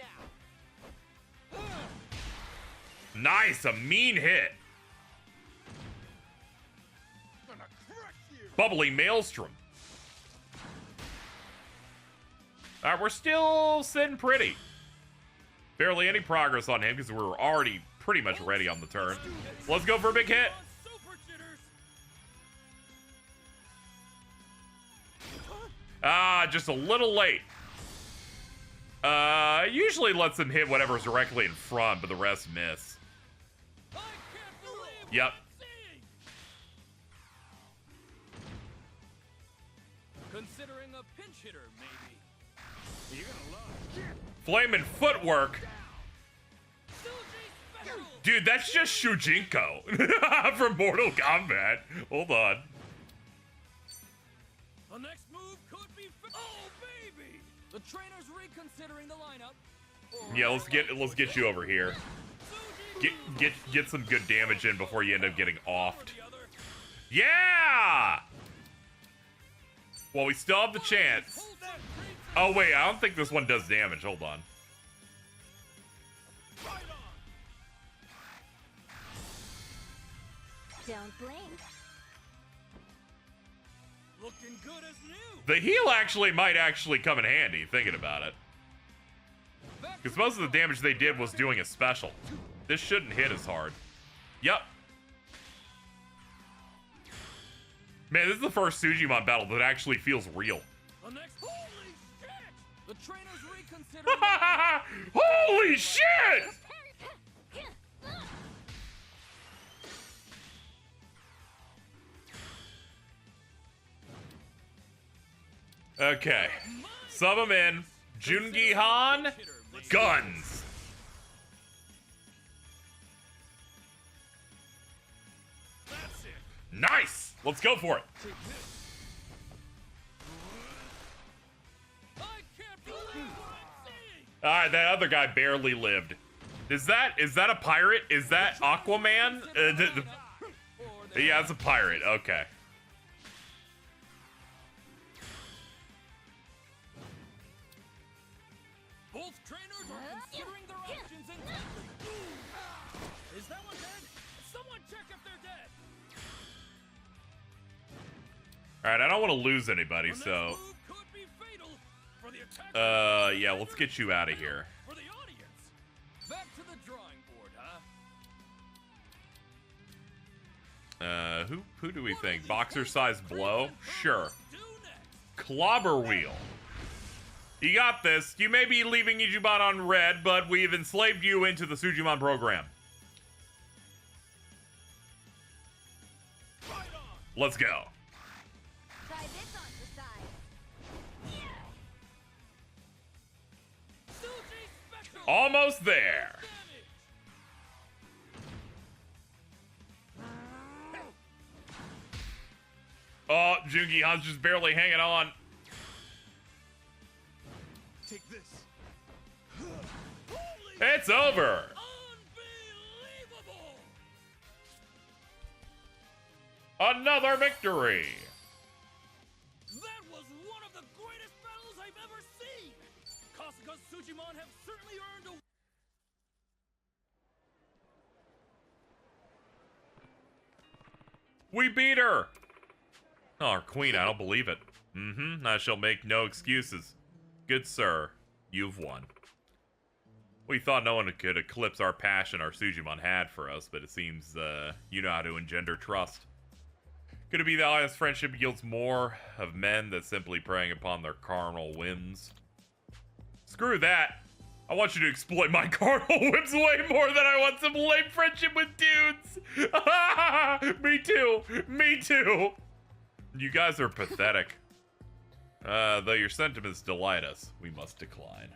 now. Nice, a mean hit. Gonna crush you. Bubbly Maelstrom. Alright, we're still sitting pretty. Barely any progress on him because we're already pretty much ready on the turn. Let's go for a big hit. Super jitters. Ah, just a little late. Usually lets them hit whatever's directly in front, but the rest miss. I can't believe what Yep. I'm seeing. Considering a pinch hitter, maybe. You're gonna love it. Flamin' footwork. Suji special. Dude, that's just Shujinko from Mortal Kombat. Hold on. The next move could be. Oh baby! The trainer's reconsidering the lineup. Or Yeah, let's get you over here. Suji Get some good damage in before you end up getting offed. the other. Yeah! Well, we still have the chance. Hold that creep. Oh wait, I don't think this one does damage. Hold on. Right on. Don't blink. Looking good as new. The heal actually might actually come in handy, thinking about it. Because most of the damage they did was doing a special. This shouldn't hit as hard. Yep. Man, this is the first Sujimon battle that actually feels real. The next. Holy shit! The trainer's reconsidering. the lineup. Holy shit! Okay. Sub him in. Jungi Han. Guns. That's it. Nice. Let's go for it. Take this. I can't believe what I'm seeing. Alright, that other guy barely lived. Is that a pirate? Is that Aquaman? Yeah, it's a pirate. Okay. Both trainers are considering their options intently. Is that one dead? Someone check if they're dead. Alright, I don't want to lose anybody, The next so... move could be fatal for the attacker. Yeah, let's get you out of here. For the audience. Back to the drawing board, huh? Who do we think? Boxer-sized blow? Sure. Do next. Clobber wheel. You got this. You may be leaving Ichiban on red, but we've enslaved you into the Sujimon program. Right on. Let's go. Try this on the side. Suji special. Almost there. Damage. Oh, Jungi Han's just barely hanging on. Take this. Holy It's over. unbelievable. Another victory. That was one of the greatest battles I've ever seen. Kasuga's Sujimon have certainly earned a... We beat her. Oh, our queen, I don't believe it. I shall make no excuses. Good sir, you've won. We thought no one could eclipse our passion our Sujimon had for us, but it seems, you know how to engender trust. Could it be that honest friendship yields more of men than simply preying upon their carnal whims? Screw that. I want you to exploit my carnal whims way more than I want some lame friendship with dudes. Me too. Me too. You guys are pathetic. Though your sentiments delight us, we must decline.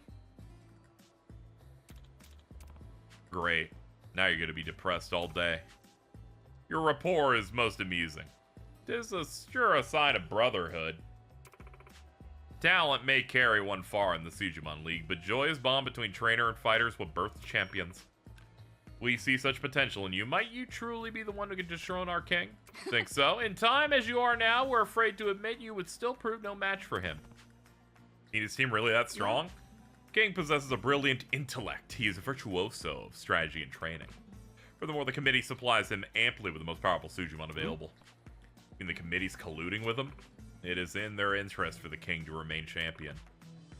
Great. Now you're gonna be depressed all day. Your rapport is most amusing. 'Tis sure a sign of brotherhood. Talent may carry one far in the Sujimon League, but joyous bond between trainer and fighters will birth champions. We see such potential in you. Might you truly be the one who can dethrone our king? Think so? In time as you are now, we're afraid to admit you would still prove no match for him. Need his team really that strong? King possesses a brilliant intellect. He is a virtuoso of strategy and training. Furthermore, the committee supplies him amply with the most powerful Sujimon available. And the committee's colluding with him? It is in their interest for the king to remain champion.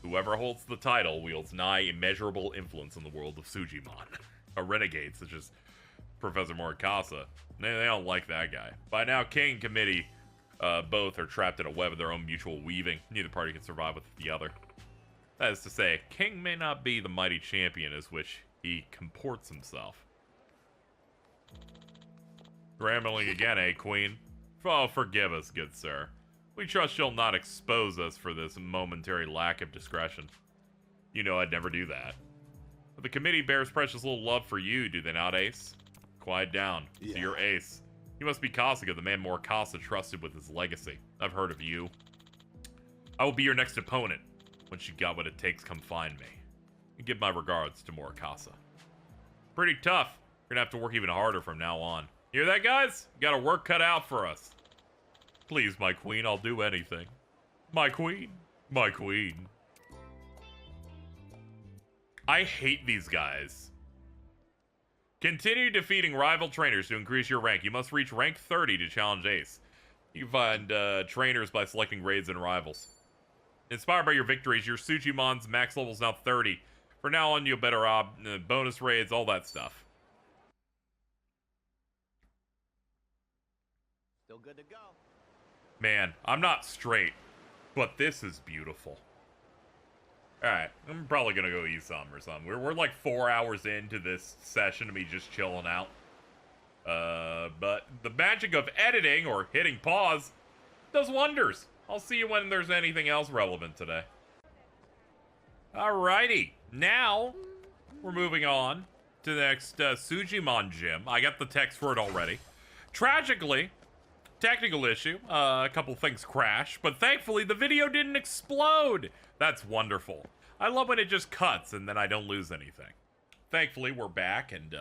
Whoever holds the title wields nigh immeasurable influence in the world of Sujimon. A renegade such as Professor Morikasa. They don't like that guy. By now, king and committee both are trapped in a web of their own mutual weaving. Neither party can survive with the other. That is to say, king may not be the mighty champion as which he comports himself. Rambling again, eh, queen? Oh, forgive us, good sir. We trust you'll not expose us for this momentary lack of discretion. You know I'd never do that. But the committee bears precious little love for you, do they not, Ace? Quiet down. Yeah. So you're Ace. You must be Kasuga, the man Morikasa trusted with his legacy. I've heard of you. I will be your next opponent. Once you got what it takes, come find me. And give my regards to Morikasa. Pretty tough. We're gonna have to work even harder from now on. Hear that, guys? You got our work cut out for us. Please, my queen, I'll do anything. My queen. My queen. I hate these guys. Continue defeating rival trainers to increase your rank. You must reach rank 30 to challenge Ace. You can find trainers by selecting raids and rivals. Inspired by your victories, your Sujimon's max level is now 30. For now on, you'll better bonus raids, all that stuff. Still good to go. Man, I'm not straight, but this is beautiful. Alright, I'm probably gonna go eat some or something. We're like 4 hours into this session of me just chilling out. But the magic of editing, or hitting pause, does wonders. I'll see you when there's anything else relevant today. Alrighty, now we're moving on to the next Sujimon gym. I got the text for it already. Tragically, technical issue, a couple things crashed, but thankfully the video didn't explode. That's wonderful. I love when it just cuts and then I don't lose anything. Thankfully, we're back and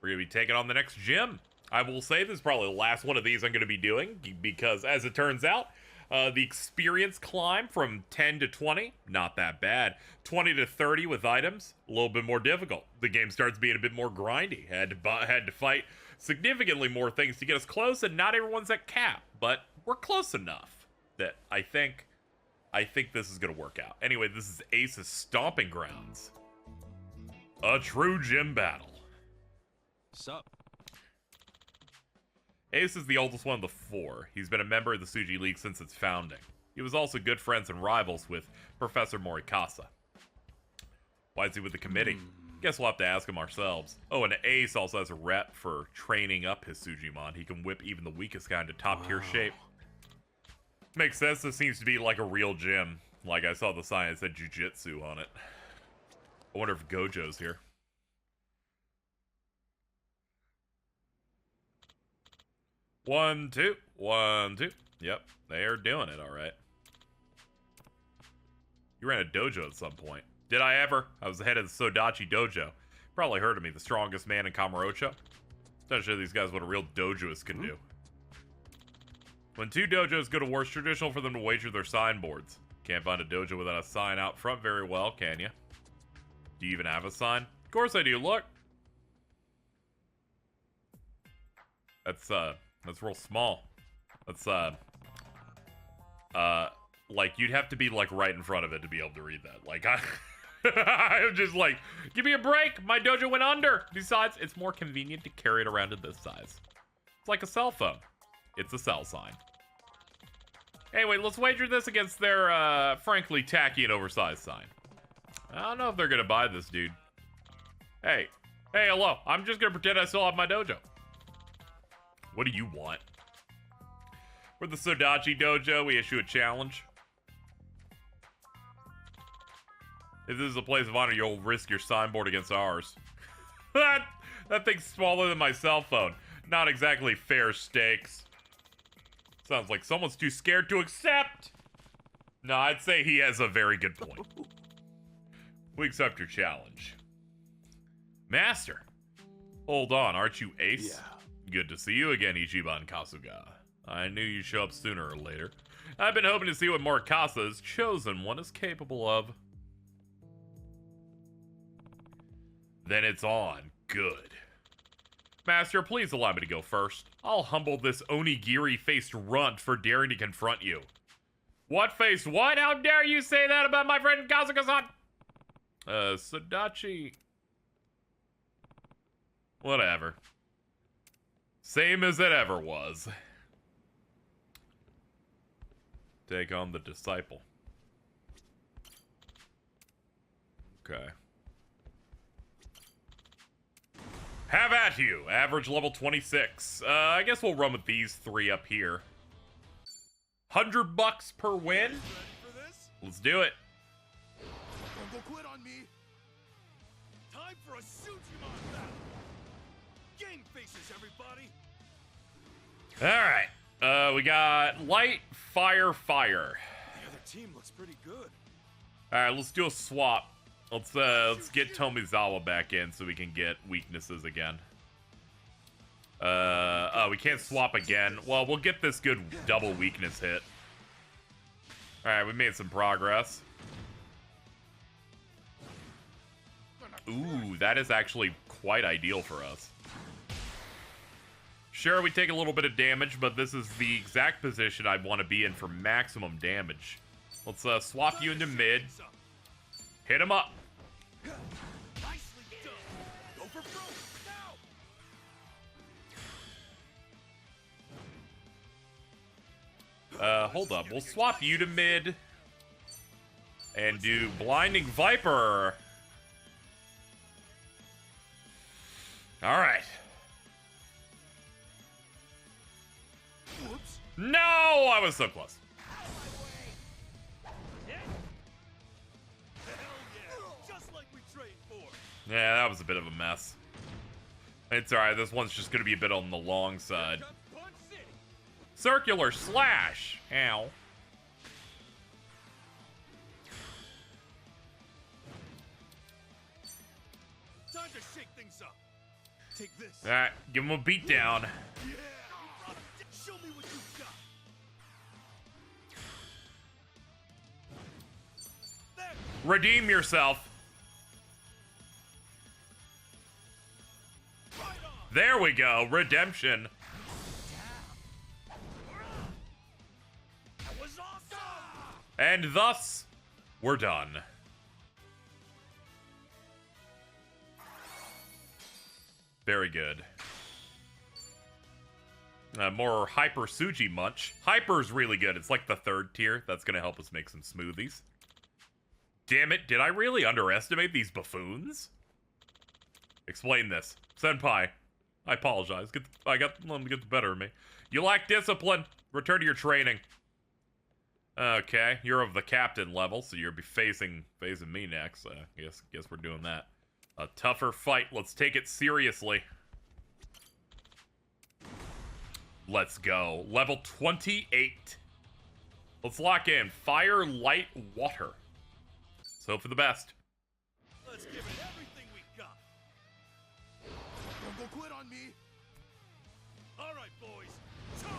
we're gonna be taking on the next gym. I will say this is probably the last one of these I'm gonna be doing because, as it turns out, the experience climb from 10 to 20, not that bad. 20 to 30 with items, a little bit more difficult. The game starts being a bit more grindy. Had to fight significantly more things to get us close, and not everyone's at cap, but we're close enough that I think this is gonna work out. Anyway, this is Ace's stomping grounds. A true gym battle. Sup? Ace is the oldest one of the four. He's been a member of the Suji League since its founding. He was also good friends and rivals with Professor Morikasa. Why is he with the committee? Guess we'll have to ask him ourselves. Oh, and Ace also has a rep for training up his Sujimon. He can whip even the weakest guy into top-tier shape. Makes sense, this seems to be like a real gym. Like, I saw the sign that said Jiu-Jitsu on it. I wonder if Gojo's here. One, two. Yep, they are doing it, all right. You ran a dojo at some point. Did I ever? I was the head of the Sodachi dojo. Probably heard of me, the strongest man in Kamurocho. Trying to show these guys what a real dojoist can do. When two dojos go to war, it's traditional for them to wager their signboards. Can't find a dojo without a sign out front very well, can you? Do you even have a sign? Of course I do, look. That's real small. That's, like, you'd have to be, like, right in front of it to be able to read that. Like, I'm just like, give me a break! My dojo went under! Besides, it's more convenient to carry it around in this size. It's like a cell phone. It's a cell sign. Anyway, let's wager this against their, frankly tacky and oversized sign. I don't know if they're gonna buy this, dude. Hey, hello. I'm just gonna pretend I still have my dojo. What do you want? We're the Sodachi dojo. We issue a challenge. If this is a place of honor, you'll risk your signboard against ours. That thing's smaller than my cell phone. Not exactly fair stakes. Sounds like someone's too scared to accept. No, I'd say he has a very good point. We accept your challenge. Master, Hold on, aren't you Ace? Yeah. Good to see you again, Ichiban Kasuga. I knew you'd show up sooner or later. I've been hoping to see what more Kasa's chosen one is capable of. Then it's on. Good. Master, please allow me to go first. I'll humble this onigiri-faced runt for daring to confront you. What face? What? How dare you say that about my friend Kasuga-san? Sadachi. Whatever. Same as it ever was. Take on the disciple. Okay. Have at you. Average level 26. I guess we'll run with these three up here. $100 per win? Ready for this? Let's do it. Don't go quit on me. Time for a Sujimon battle. Game faces, everybody. Alright. We got light, fire, fire. The other team looks pretty good. Alright, let's do a swap. Let's get Tomizawa back in so we can get weaknesses again. Oh, we can't swap again. Well, we'll get this good double weakness hit. Alright, we made some progress. Ooh, that is actually quite ideal for us. Sure, we take a little bit of damage, but this is the exact position I want to be in for maximum damage. Let's swap you into mid. Hit him up. Nicely done. Go for broke now. Hold up. We'll swap you to mid. And do Blinding Viper. Alright. Whoops. No! I was so close. Hell yeah. Just like we trained for. Yeah, that was a bit of a mess. It's alright. This one's just going to be a bit on the long side. Punch City. Circular Slash. Ow. Time to shake things up. Take this. Alright, give him a beatdown. Yeah. Show me what you've got. There. Redeem yourself. Right on. There we go. Redemption. That was awesome. And thus, we're done. Very good. More Hyper Suji Munch. Hyper's really good. It's like the third tier. That's going to help us make some smoothies. Damn it, did I really underestimate these buffoons? Explain this. Senpai, I apologize. Let them get the better of me. You lack discipline. Return to your training. Okay, you're of the captain level, so you'll be facing me next. Guess we're doing that. A tougher fight. Let's take it seriously. Let's go. Level 28. Let's lock in. Fire, light, water. Let's hope for the best. Let's give it everything we got. Don't go quit on me. All right, boys. Charge.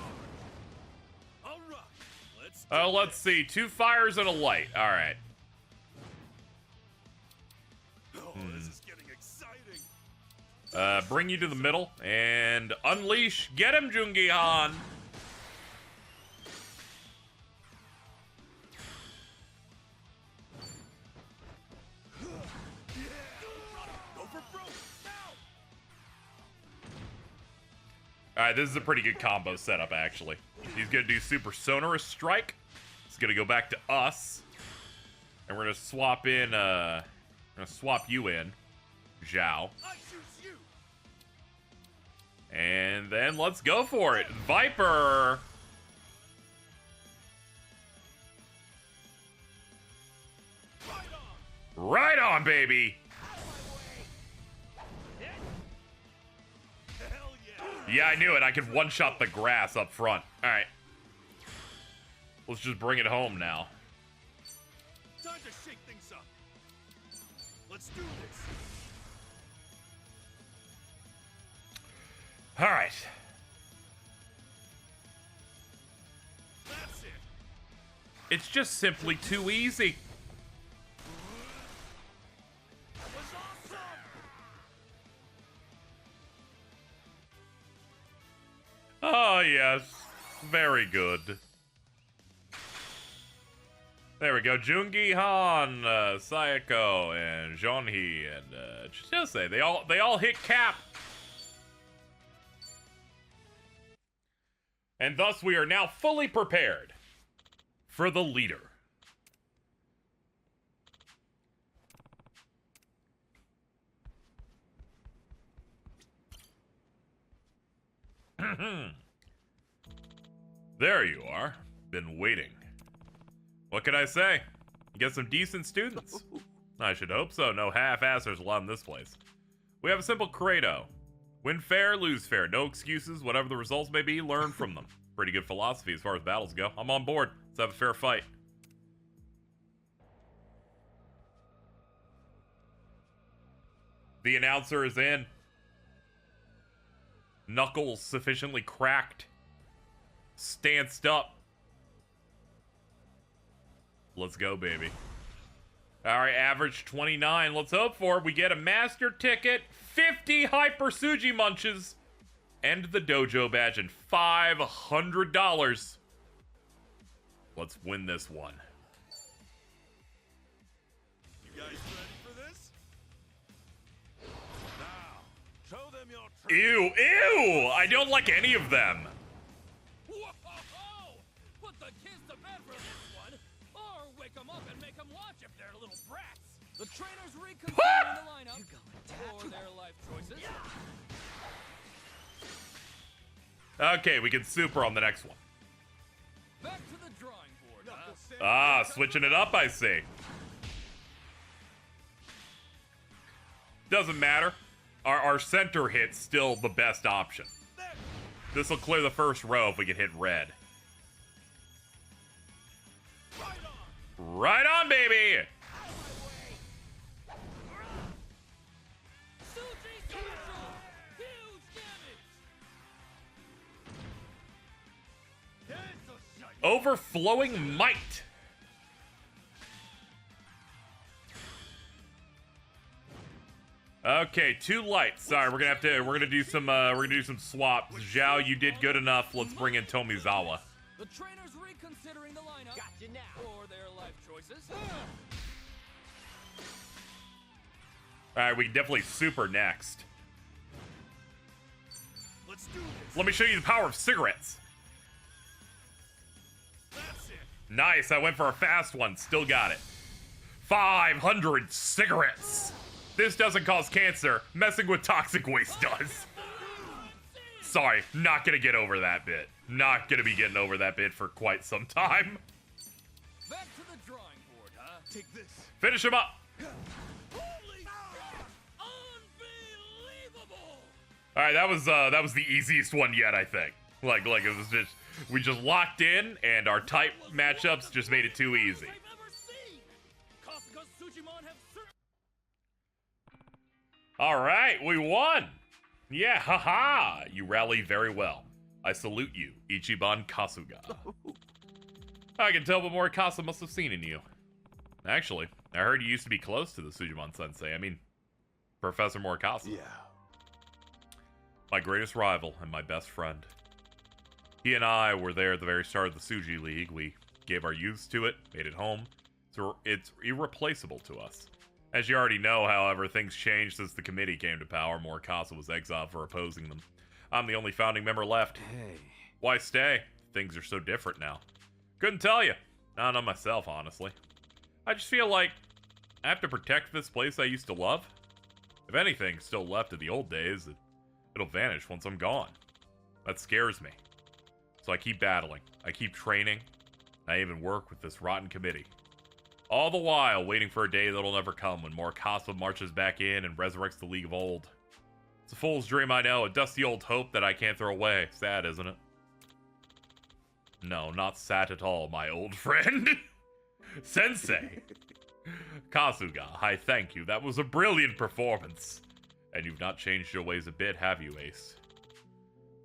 All right. Let's see. 2 fires and a light. All right. Oh, this is getting exciting. Bring you to the middle and unleash. Get him, Jungi-Han. Go for broke now. All right, this is a pretty good combo setup, actually. He's gonna do Super Sonorous Strike. It's gonna go back to us, and we're gonna swap in. Swap you in, Zhao. I choose you. And then let's go for it. Viper. Right on, baby. Hell yeah. Yeah, I knew it. I could one-shot the grass up front. All right. Let's just bring it home now. Time to shake things up. Let's do this. All right. That's it. It's just simply too easy. That was awesome. Oh, yes. Very good. There we go. Jungi Han, Sayako, and Jeonhee, and Chise. They all hit cap. And thus we are now fully prepared for the leader. There you are. Been waiting. What can I say? You get some decent students. I should hope so. No half-assers allowed in this place. We have a simple credo. Win fair, lose fair. No excuses. Whatever the results may be, learn from them. Pretty good philosophy as far as battles go. I'm on board. Let's have a fair fight. The announcer is in. Knuckles sufficiently cracked. Stanced up. Let's go, baby. Alright, average 29. Let's hope for it. We get a master ticket, 50 Hyper Suji Munches, and the dojo badge, and $500. Let's win this one. You guys ready for this? Now, show them your Ew, ew! I don't like any of them. Whoa! Put the kids to bed for this one, or wake them up and make them watch if they're little brats. The trainers reconsidering the lineup or their life choices. Okay, we can super on the next one. Back to the drawing board, huh? Ah, switching it up, I see. Doesn't matter. Our center hit's still the best option. This will clear the first row if we can hit red. Right on, baby! Suji special! Huge damage! Overflowing might. Okay, 2 lights. Sorry, we're gonna do some swaps. Zhao, you did good enough. Let's bring in Tomizawa. The trainers reconsidering the lineup or their life choices. Alright, we can definitely super next. Let's do this. Let me show you the power of cigarettes. That's it. Nice, I went for a fast one. Still got it. 500 cigarettes. This doesn't cause cancer. Messing with toxic waste does. Sorry, not gonna get over that bit. Not gonna be getting over that bit for quite some time. Back to the drawing board, huh? Take this. Finish him up. Holy unbelievable! All right, that was the easiest one yet, I think. Like it was just, we just locked in, and our type matchups just made it too easy. I've ever seen. Kasuga Sujimon have All right, we won. Yeah, haha. You rally very well. I salute you, Ichiban Kasuga. I can tell what Morikasa must have seen in you. Actually, I heard you used to be close to the Sujimon sensei. I mean, Professor Morikasa. Yeah. My greatest rival and my best friend. He and I were there at the very start of the Suji League. We gave our youths to it, made it home. So it's irreplaceable to us. As you already know, however, things changed since the committee came to power. Morikasa was exiled for opposing them. I'm the only founding member left. Hey. Why stay? Things are so different now. Couldn't tell you. Not on myself, honestly. I just feel like I have to protect this place I used to love. If anything's still left of the old days, it'll vanish once I'm gone. That scares me. So I keep battling. I keep training. I even work with this rotten committee. All the while waiting for a day that'll never come when Morikasa marches back in and resurrects the League of Old. It's a fool's dream, I know. A dusty old hope that I can't throw away. Sad, isn't it? No, not sad at all, my old friend. Sensei. Kasuga, I thank you. That was a brilliant performance. And you've not changed your ways a bit, have you, Ace?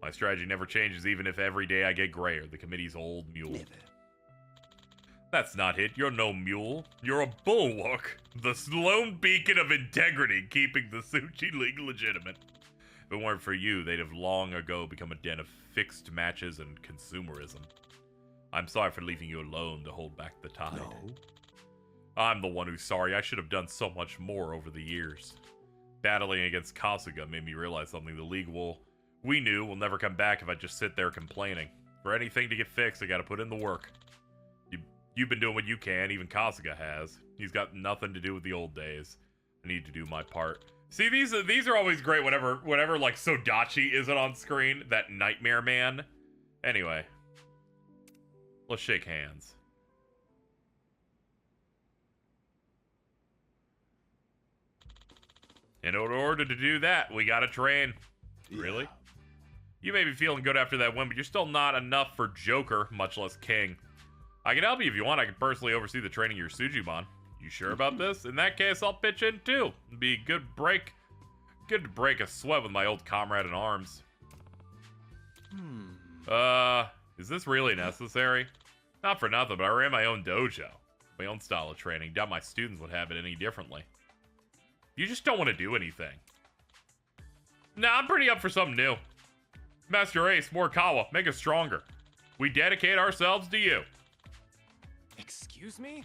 My strategy never changes even if every day I get grayer. The committee's old mule. Never. That's not it. You're no mule. You're a bulwark. The lone beacon of integrity keeping the Sushi League legitimate. If it weren't for you, they'd have long ago become a den of fixed matches and consumerism. I'm sorry for leaving you alone to hold back the tide. No. I'm the one who's sorry. I should have done so much more over the years. Battling against Kasuga made me realize something. The League we knew will never come back if I just sit there complaining. For anything to get fixed, I gotta put in the work. You've been doing what you can, even Kasuga has. He's got nothing to do with the old days. I need to do my part. See, these are always great whenever like Sodachi isn't on screen, that nightmare man. Anyway, let's shake hands. In order to do that, we gotta train. Yeah. Really? You may be feeling good after that win, but you're still not enough for Joker, much less King. I can help you if you want. I can personally oversee the training of your Sujimon. You sure about this? In that case, I'll pitch in too. It'd be good to break a sweat with my old comrade in arms. Is this really necessary? Not for nothing, but I ran my own dojo. My own style of training. Doubt my students would have it any differently. You just don't want to do anything. Nah, I'm pretty up for something new. Master Ace, Morikawa, make us stronger. We dedicate ourselves to you. Excuse me?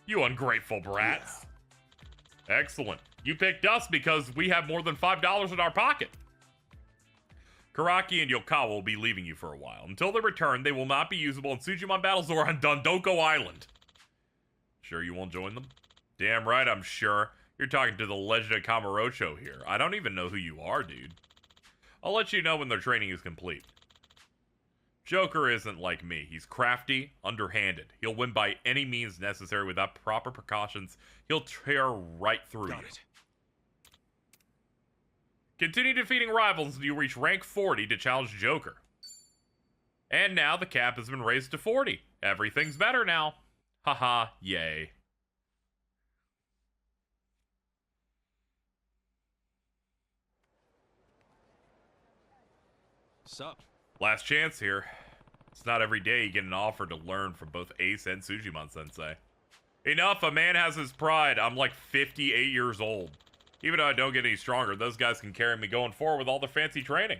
You ungrateful brats. Yeah. Excellent. You picked us because we have more than $5 in our pocket. Karaki and Yokawa will be leaving you for a while. Until they return, they will not be usable in Sujimon battles or on Dondoko Island. Sure you won't join them? Damn right I'm sure. You're talking to the Legend of Kamurocho here. I don't even know who you are, dude. I'll let you know when their training is complete. Joker isn't like me. He's crafty, underhanded. He'll win by any means necessary without proper precautions. He'll tear right through you. Continue defeating rivals until you reach rank 40 to challenge Joker. And now the cap has been raised to 40. Everything's better now. Haha, yay. Sup? Last chance here. It's not every day you get an offer to learn from both Ace and Sujimon Sensei. Enough, a man has his pride. I'm like 58 years old. Even though I don't get any stronger, those guys can carry me going forward with all their fancy training.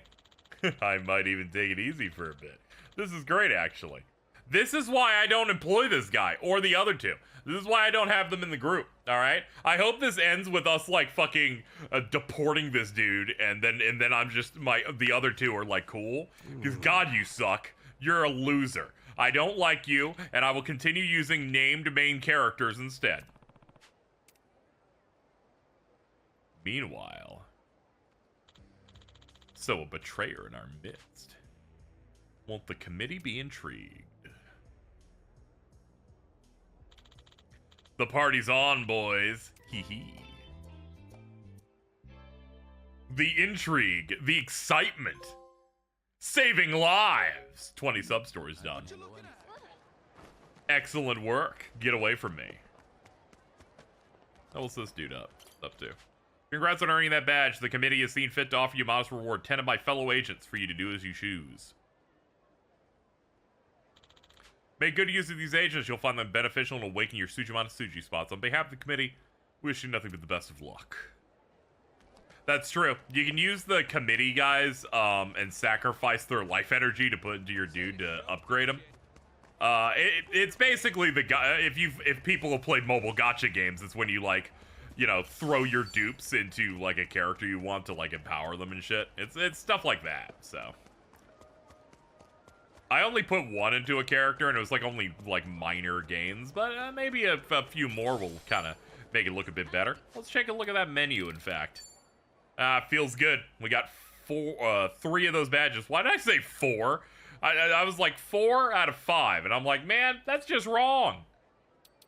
I might even take it easy for a bit. This is great, actually. This is why I don't employ this guy, or the other two. This is why I don't have them in the group, alright? I hope this ends with us, like, fucking deporting this dude, and then I'm just, the other two are, like, cool. Because, God, you suck. You're a loser. I don't like you, and I will continue using named main characters instead. Meanwhile, so a betrayer in our midst. Won't the committee be intrigued? The party's on, boys. Hee hee. The intrigue, the excitement, saving lives. 20 substories done. Excellent work. Get away from me. What's this dude up to? Congrats on earning that badge. The committee has seen fit to offer you a modest reward. 10 of my fellow agents for you to do as you choose. Make good use of these agents. You'll find them beneficial in awakening your Sujimon Suji spots. On behalf of the committee, wish you nothing but the best of luck. That's true. You can use the committee guys and sacrifice their life energy to put into your dude to upgrade him. It's basically the guy. If people have played mobile gacha games, it's when you like, you know, throw your dupes into like a character you want to like empower them and shit. It's stuff like that. So I only put one into a character, and it was like only like minor gains, but maybe a few more will kind of make it look a bit better. Let's take a look at that menu. In fact, feels good. We got 3 of those badges. Why did I say 4? I was like 4 out of 5, and I'm like, man, that's just wrong.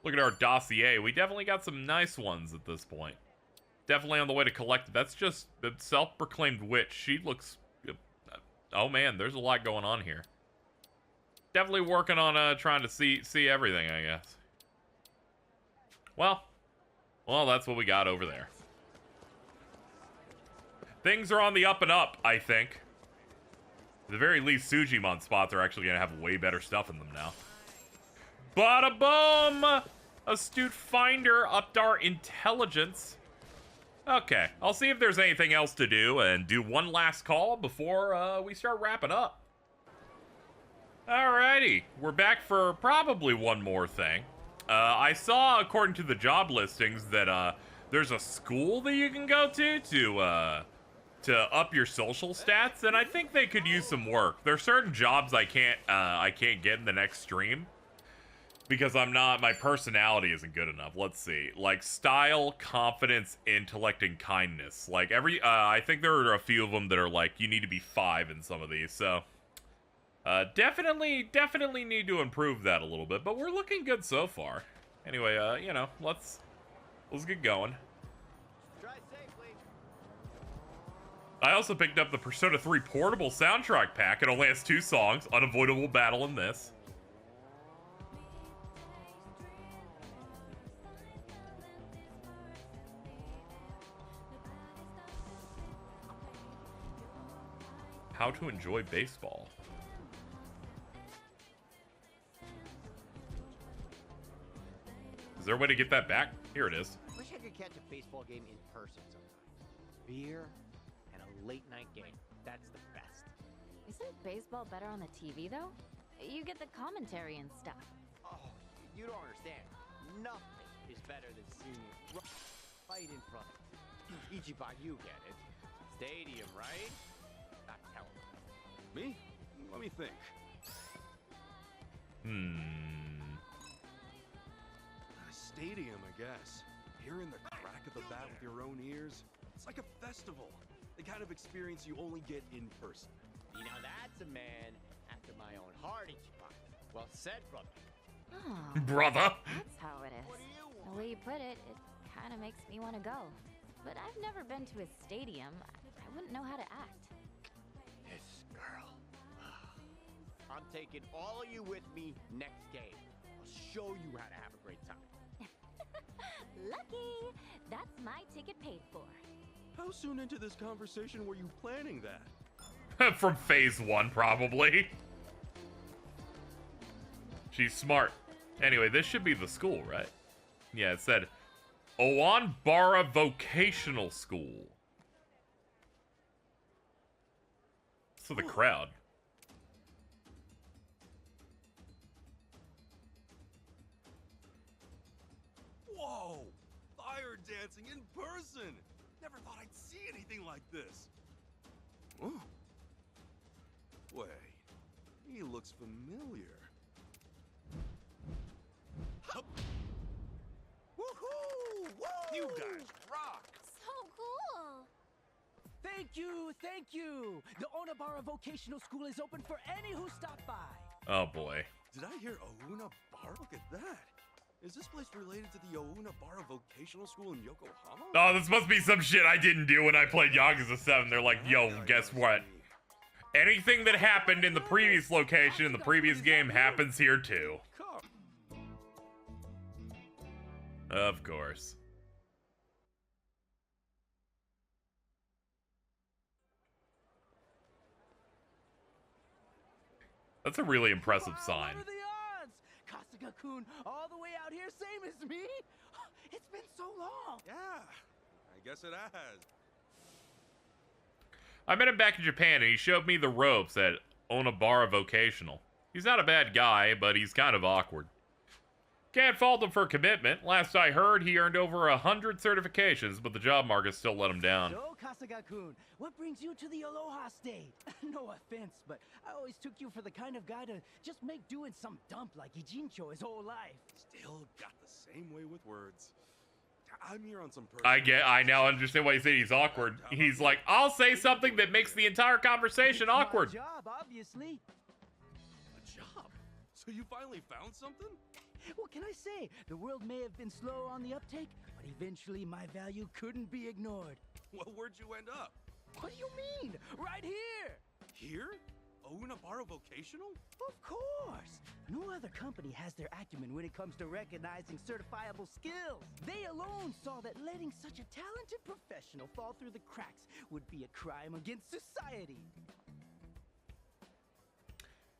Look at our dossier. We definitely got some nice ones at this point. Definitely on the way to collect it. That's just the self-proclaimed witch. She looks... Oh, man, there's a lot going on here. Definitely working on trying to see everything, I guess. Well, that's what we got over there. Things are on the up and up, I think. At the very least, Sujimon spots are actually going to have way better stuff in them now. Bada boom! Astute finder upped our intelligence. Okay, I'll see if there's anything else to do and do one last call before we start wrapping up. Alrighty, we're back for probably one more thing. I saw, according to the job listings, that there's a school that you can go to up your social stats, and I think they could use some work. There are certain jobs I can't get in the next stream because my personality isn't good enough. Let's see, like style, confidence, intellect, and kindness. Like I think there are a few of them that are like you need to be 5 in some of these. So definitely need to improve that a little bit. But we're looking good so far. Anyway, you know, let's get going. I also picked up the Persona 3 Portable soundtrack pack. It only has 2 songs, Unavoidable Battle and this. How to enjoy baseball. Is there a way to get that back? Here it is. Wish I could catch a baseball game in person sometime. Beer and a late night game. That's the best. Isn't baseball better on the TV, though? You get the commentary and stuff. Oh, you don't understand. Nothing is better than seeing it right in front of you. Ichiban, you get it. Stadium, right? Not telling. Me? Let me think. A stadium, I guess. Hearing the crack of the bat with your own ears. It's like a festival. The kind of experience you only get in person. You know, that's a man after my own heart, Ichiban. Well said, brother. Oh, Brother. that's how it is. What do you want? The way you put it, it kind of makes me want to go. But I've never been to a stadium. I wouldn't know how to act. This girl. I'm taking all of you with me next game. I'll show you how to have a great time. Lucky! That's my ticket paid for. How soon into this conversation were you planning that? From phase 1, probably. She's smart. Anyway, this should be the school, right? Yeah, it said Owanbara Vocational School. So the crowd. Whoa! Fire dancing in person! Never thought I'd see anything like this. Oh. Wait. He looks familiar. Hup. Woohoo! Whoa! You guys rock! So cool! Thank you! The Onabara Vocational School is open for any who stop by. Oh boy. Did I hear Ouna Bar? Look at that. Is this place related to the Ounabara Vocational School in Yokohama? Oh, this must be some shit I didn't do when I played Yakuza 7. They're like, yo, guess what? Anything that happened in the previous location in the previous game happens here too. Of course. That's a really impressive sign. What are the odds? Kasuga-kun all the way out here, same as me? It's been so long. Yeah, I guess it has. I met him back in Japan and he showed me the ropes at Onabara Vocational. He's not a bad guy, but he's kind of awkward. Can't fault him for commitment. Last I heard, he earned over 100 certifications, but the job market still let him down. So, Kasuga-kun, what brings you to the Aloha State? No offense, but I always took you for the kind of guy to just make do in some dump like Ijincho his whole life. Still got the same way with words. I'm here on some personal... I now understand why he said he's awkward. He's like, I'll say something that makes the entire conversation awkward. My job, obviously. A job? So you finally found something? What can I say? The world may have been slow on the uptake, but eventually my value couldn't be ignored. Well, where'd you end up? What do you mean? Right here! Here? Ounabara Vocational? Of course! No other company has their acumen when it comes to recognizing certifiable skills. They alone saw that letting such a talented professional fall through the cracks would be a crime against society.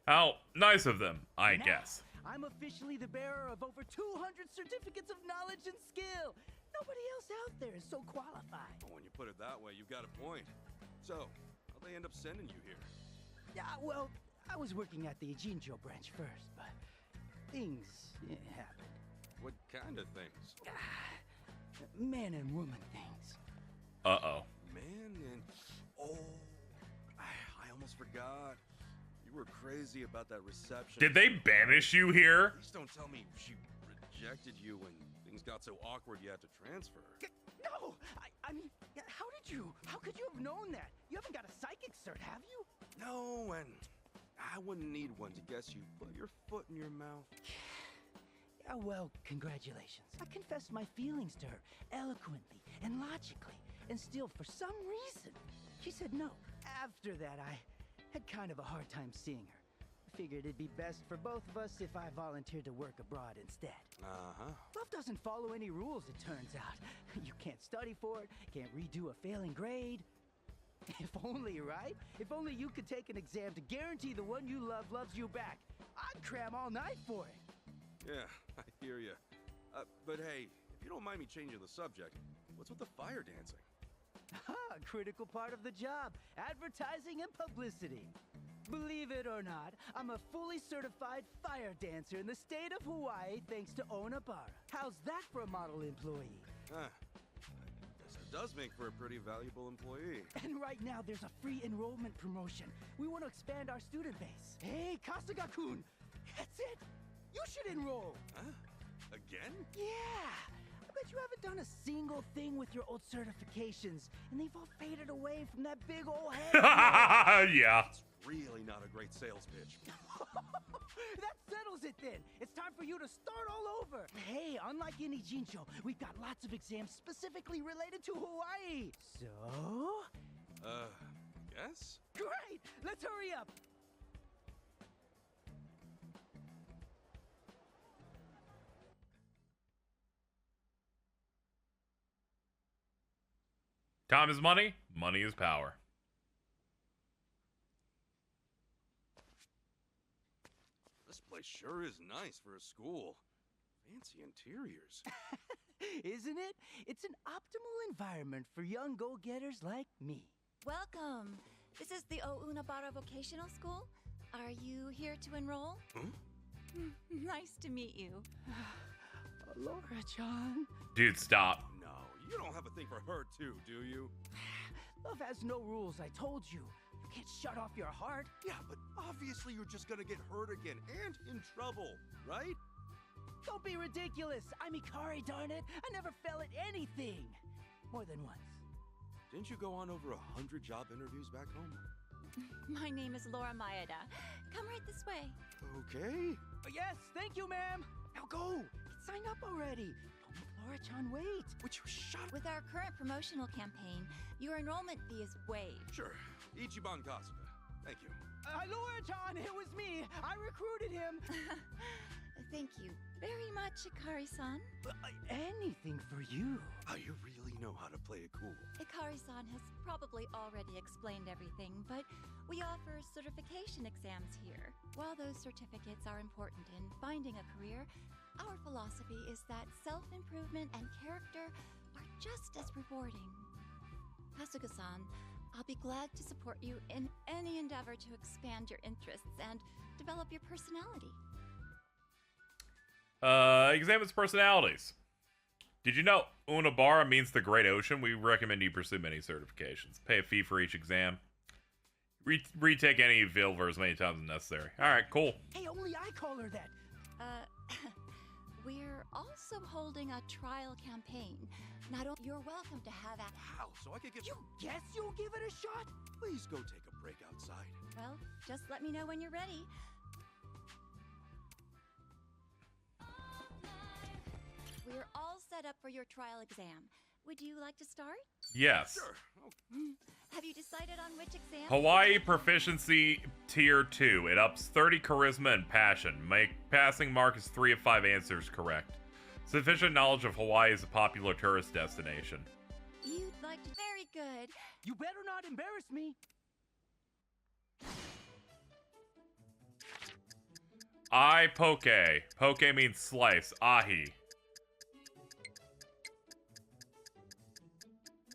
How nice of them, I Now, guess. I'm officially the bearer of over 200 certificates of knowledge and skill. Nobody else out there is so qualified. Well, when you put it that way, you've got a point. So, how'd they end up sending you here? Yeah, well, I was working at the Jinjo branch first, but things happened. What kind of things? Man and woman things. Uh-oh. Man and... Oh, I almost forgot. You were crazy about that reception. Did they banish you here? Please don't tell me she rejected you when things got so awkward you had to transfer. No! I mean, how could you have known that? You haven't got a psychic cert, have you? No, and I wouldn't need one to guess you put your foot in your mouth. Yeah, well, congratulations. I confessed my feelings to her eloquently and logically, and still, for some reason, she said no. After that, I had kind of a hard time seeing her. I figured it'd be best for both of us if I volunteered to work abroad instead. Uh-huh. Love doesn't follow any rules, it turns out. You can't study for it, can't redo a failing grade. If only, right? If only you could take an exam to guarantee the one you love loves you back. I'd cram all night for it. Yeah, I hear you. But hey, if you don't mind me changing the subject, what's with the fire dancing? Critical part of the job. Advertising and publicity. Believe it or not, I'm a fully certified fire dancer in the state of Hawaii thanks to Onabara. How's that for a model employee? Huh. I guess it does make for a pretty valuable employee. And right now there's a free enrollment promotion. We want to expand our student base. Hey, Kasuga-kun! That's it! You should enroll! Huh? Again? Yeah! I bet you haven't done a single thing with your old certifications, and they've all faded away from that big old head. Yeah. It's really not a great sales pitch. That settles it then. It's time for you to start all over. Hey, unlike any Jincho, we've got lots of exams specifically related to Hawaii. So? Yes? Great! Let's hurry up. Time is money. Money is power. This place sure is nice for a school. Fancy interiors. Isn't it? It's an optimal environment for young go-getters like me. Welcome. This is the Ounabara Vocational School. Are you here to enroll? Huh? Nice to meet you. Laura-chan. Dude, stop. No, you don't have a thing for her too, do you? Love has no rules, I told you. You can't shut off your heart. Yeah, but obviously you're just gonna get hurt again and in trouble, right? Don't be ridiculous. I'm Ikari, darn it. I never fell at anything. More than once. Didn't you go on over 100 job interviews back home? My name is Laura Maeda. Come right this way. Okay. Yes, thank you, ma'am. Now go. Get signed up already. Don't make Laura-chan wait. Would you shut up? With our current promotional campaign, your enrollment fee is waived. Sure. Ichiban Kasuga. Thank you. Laura-chan, it was me. I recruited him. Thank you very much, Ikari-san. Anything for you. Oh, you really know how to play it cool. Ikari-san has probably already explained everything, but we offer certification exams here. While those certificates are important in finding a career, our philosophy is that self-improvement and character are just as rewarding. Kasuga-san, I'll be glad to support you in any endeavor to expand your interests and develop your personality. Examines personalities. Did you know Unabara means the Great Ocean? We recommend you pursue many certifications. Pay a fee for each exam. Retake any available as many times as necessary. Alright, cool. Hey, only I call her that. We're also holding a trial campaign. Not only you're welcome to have at How? So I could get... You guess you'll give it a shot? Please go take a break outside. well, just let me know when you're ready. We're all set up for your trial exam. Would you like to start? Yes. Sure. Oh, Have you decided on which exam? Hawaii Proficiency Tier 2. It ups 30 Charisma and Passion. Passing mark is 3 of 5 answers correct. Sufficient knowledge of Hawaii is a popular tourist destination. You'd like to... Very good. You better not embarrass me. I poke. Poke means slice. Ahi.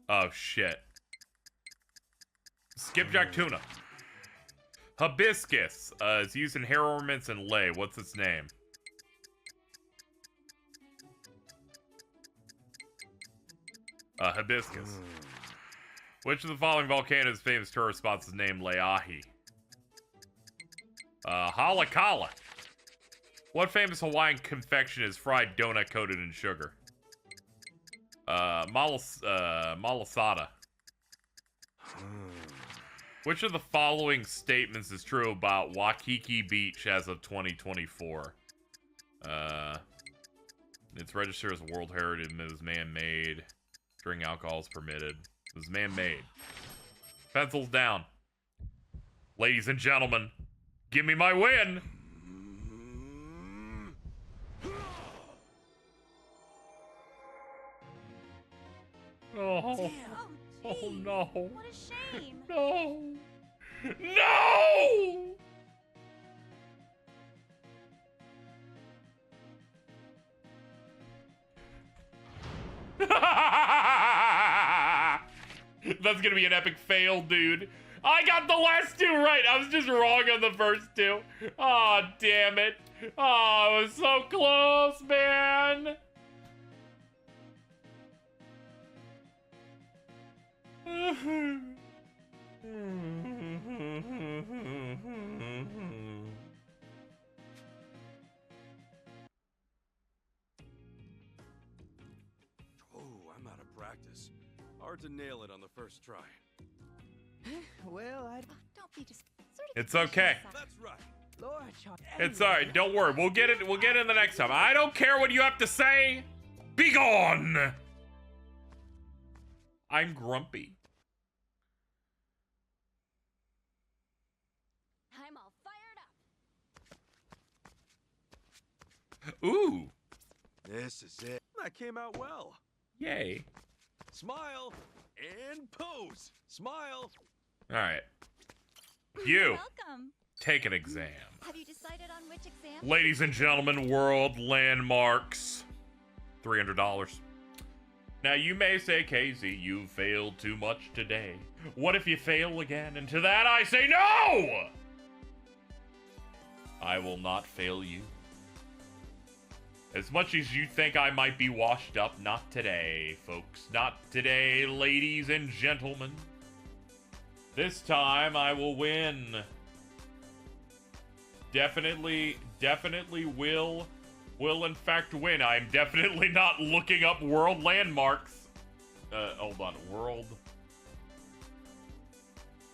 Oh, shit. Skipjack tuna. Hibiscus. It's used in hair ornaments and lei. What's its name? Hibiscus. Which of the following volcanoes' famous tourist spots is named Leahi? Halakala. What famous Hawaiian confection is fried donut coated in sugar? Malasada. Which of the following statements is true about Waikiki Beach as of 2024? It's registered as a World Heritage. It was man-made. Drinking alcohol is permitted. It was man-made. Pencils down. Ladies and gentlemen, give me my win! Oh, Damn. oh no. What a shame. No! No! That's gonna be an epic fail, dude. I got the last two right. I was just wrong on the first two. Oh, damn it. Oh, it was so close, man. Oh, I'm out of practice. Hard to nail it on the first try. Well, Don't be just. It's okay. That's right. Lord, Charles. It's alright, don't worry. We'll get it in the next time. I don't care what you have to say. Be gone! I'm grumpy. I'm all fired up. Ooh. This is it. That came out well. Yay. Smile and pose. Smile. Alright. You. Welcome. Take an exam. Have you decided on which exam? Ladies and gentlemen, world landmarks. $300. Now you may say, KZ, you failed too much today. What if you fail again? And to that I say no! I will not fail you. As much as you think I might be washed up, not today, folks. Not today, ladies and gentlemen. This time I will win. Definitely will in fact win. I'm definitely not looking up world landmarks. Hold on,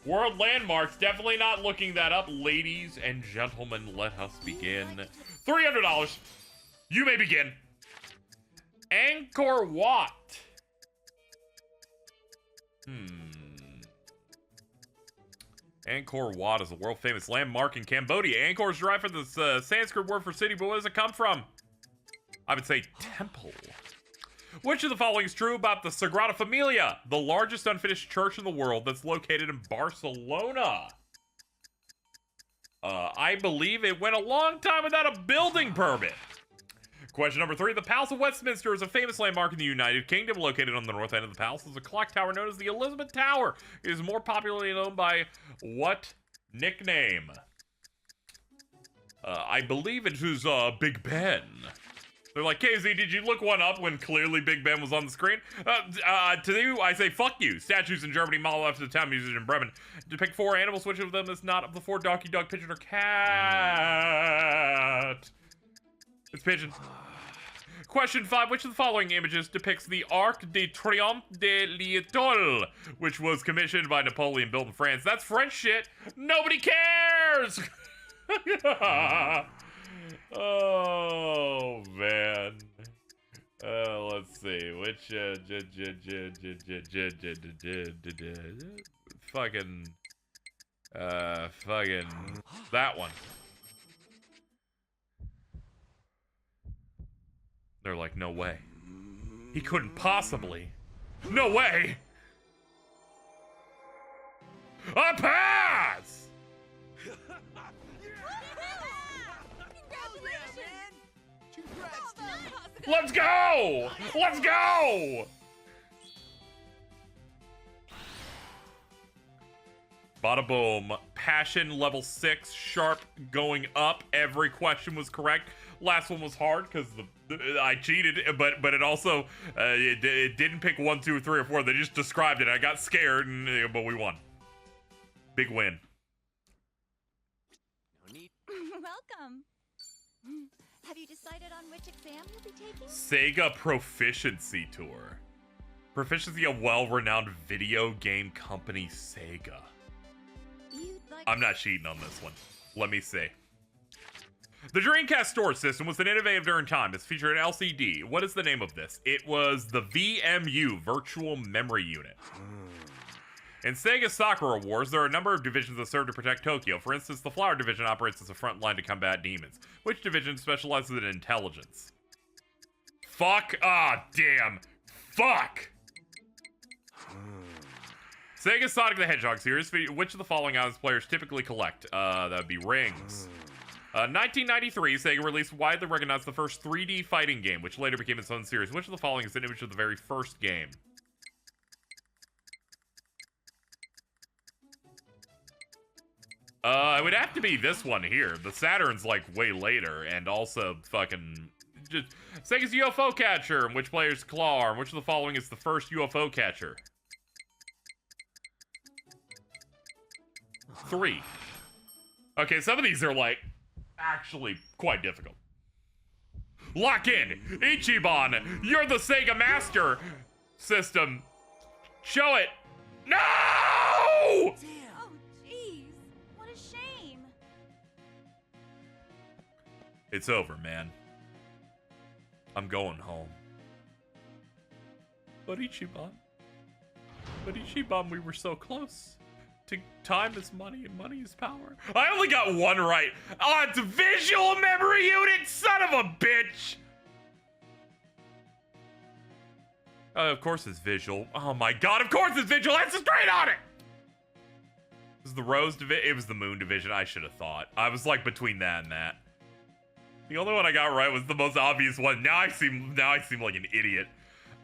world landmarks, definitely not looking that up. Ladies and gentlemen, let us begin. $300. You may begin. Angkor Wat. Angkor Wat is a world-famous landmark in Cambodia. Angkor is derived from the Sanskrit word for city, but where does it come from? I would say temple. Which of the following is true about the Sagrada Familia, the largest unfinished church in the world that's located in Barcelona? I believe it went a long time without a building permit. Question number 3. The Palace of Westminster is a famous landmark in the United Kingdom. Located on the north end of the palace is a clock tower known as the Elizabeth Tower. It is more popularly known by what nickname? I believe it was Big Ben. They're like, KZ, did you look one up when clearly Big Ben was on the screen? To you, I say, fuck you. Statues in Germany model after the town museum in Bremen depict 4 animals. Which of them is not of the 4 donkey, dog, pigeon, or cat? It's pigeon. Question 5. Which of the following images depicts the Arc de Triomphe de l'Étoile, which was commissioned by Napoleon, built in France? That's French shit. Nobody cares! Oh, man. Let's see. Which, fucking, that one. They're like, no way. He couldn't possibly. No way! A pass! Let's go! Let's go! Bada boom. Passion level 6, sharp going up. Every question was correct. Last one was hard because I cheated, but it also it didn't pick 1, 2, 3, or 4. They just described it. I got scared, but we won. Big win. Welcome. Have you decided on which exam you'll be taking? Sega Proficiency Tour. Proficiency, a well-renowned video game company, Sega. I'm not cheating on this one. Let me see. The Dreamcast storage system was an innovative during time. It's featured an LCD. What is the name of this? It was the VMU, Virtual Memory Unit. In Sega's Sakura Wars, there are a number of divisions that serve to protect Tokyo. For instance, the Flower Division operates as a front line to combat demons. Which division specializes in intelligence? Fuck. Ah, damn. Fuck. Sega Sonic the Hedgehog series, which of the following items players typically collect? That would be rings. 1993, Sega released widely recognized the first 3D fighting game, which later became its own series. Which of the following is an image of the very first game? It would have to be this one here. The Saturn's like way later, and also fucking just Sega's UFO catcher, and which player's claw arm? Which of the following is the first UFO catcher? 3. Okay, some of these are like actually quite difficult. Lock in! Ichiban! You're the Sega Master System! Show it! No! Oh, jeez. What a shame. It's over, man. I'm going home. But Ichiban, we were so close. Time is money and money is power. I only got one right. Oh, it's visual memory unit, son of a bitch! Of course it's visual. Oh my god, of course it's visual! That's straight on it! This is the Rose Division. It was the Moon Division. I should have thought. I was like between that and that. The only one I got right was the most obvious one. Now I seem like an idiot.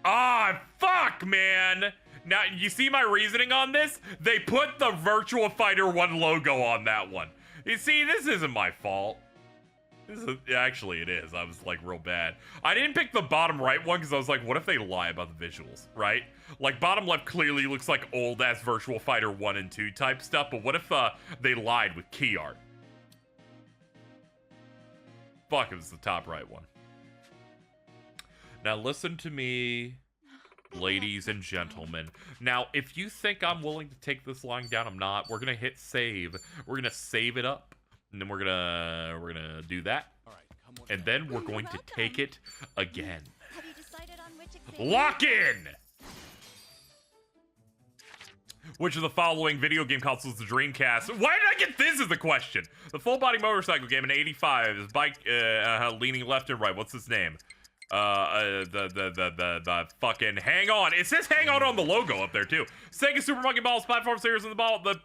Ah, fuck, man! Now, you see my reasoning on this? They put the Virtua Fighter 1 logo on that one. You see, this isn't my fault. Actually, it is. I was, like, real bad. I didn't pick the bottom right one because I was like, what if they lie about the visuals, right? Like, bottom left clearly looks like old-ass Virtua Fighter 1 and 2 type stuff, but what if they lied with key art? Fuck, it was the top right one. Now, listen to me, ladies and gentlemen. Now, if you think I'm willing to take this lying down, I'm not. We're gonna hit save. We're gonna save it up, and then we're gonna do that, and then we're going to take it again. Have you decided on which exam? Lock in. Which of the following video game consoles the Dreamcast? Why did I get this as the question? The full-body motorcycle game in '85 is bike leaning left and right. What's its name? The fucking hang on. It says hang on the logo up there too. Sega Super Monkey Ball's platform series in the ball. The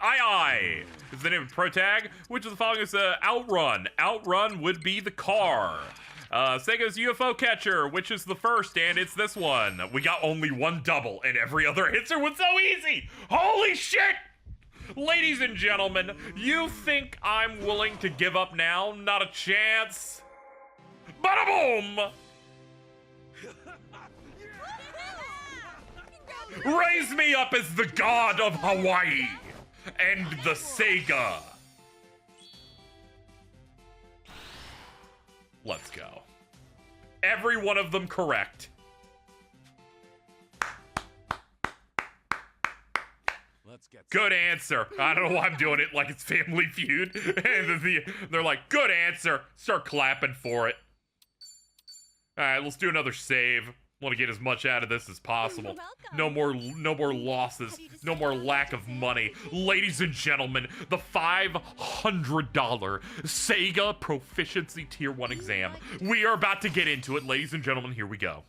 I is the name of Pro Tag. Which of the following is Outrun? Outrun would be the car. Sega's UFO catcher, which is the first, and it's this one. We got only one double, and every other answer was so easy. Holy shit! Ladies and gentlemen, you think I'm willing to give up now? Not a chance. Bada boom! Raise me up as the god of Hawaii and the Sega. Let's go. Every one of them correct. Let's get good answer. I don't know why I'm doing it like it's Family Feud. And they're like, good answer. Start clapping for it. All right, let's do another save. Want to get as much out of this as possible. No more losses. No more lack of money. Ladies and gentlemen, the $500 Sega Proficiency Tier 1 exam. We are about to get into it, ladies and gentlemen. Here we go.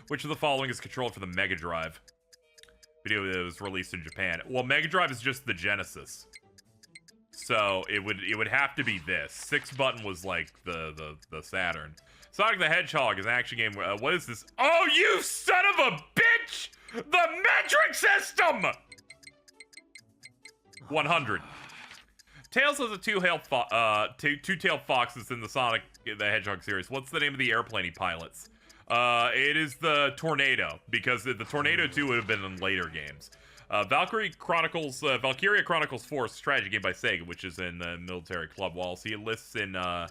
Which of the following is controlled for the Mega Drive? Video that was released in Japan. Well, Mega Drive is just the Genesis. So it would have to be this. 6-button was like the Saturn. Sonic the Hedgehog is an action game. What is this? Oh, you son of a bitch! The metric system! 100. Tails has a two-tailed foxes in the Sonic the Hedgehog series. What's the name of the airplane he pilots? It is the Tornado, because the Tornado 2 would have been in later games. Valkyria Chronicles 4 is a strategy game by Sega, which is in the Military Club Walls. He lists in, oh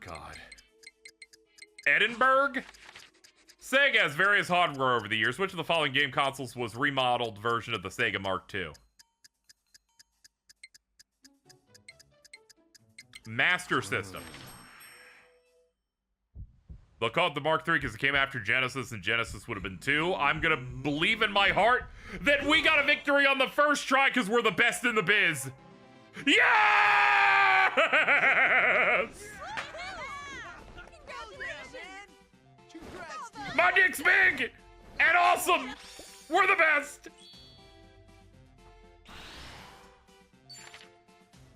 god. Edinburgh? Sega has various hardware over the years. Which of the following game consoles was remodeled version of the Sega Mark II? Master System. They'll call it the Mark III because it came after Genesis, and Genesis would have been 2. I'm gonna believe in my heart that we got a victory on the first try because we're the best in the biz. Yes! My dick's big and awesome. We're the best.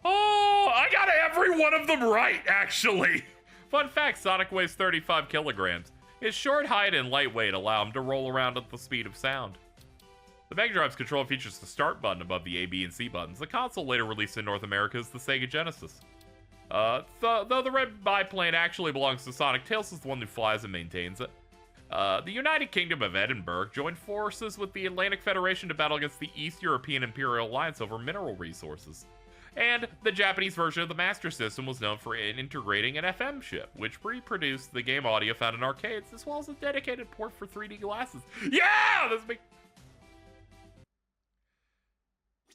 Oh, I got every one of them right, actually. Fun fact, Sonic weighs 35 kilograms. His short height and lightweight allow him to roll around at the speed of sound. The Mega Drive's controller features the start button above the A, B, and C buttons. The console later released in North America as the Sega Genesis. Though the red biplane actually belongs to Sonic, Tails is the one who flies and maintains it. The United Kingdom of Edinburgh joined forces with the Atlantic Federation to battle against the East European Imperial Alliance over mineral resources. And the Japanese version of the Master System was known for integrating an FM chip, which reproduced the game audio found in arcades, as well as a dedicated port for 3D glasses. Yeah! That's big.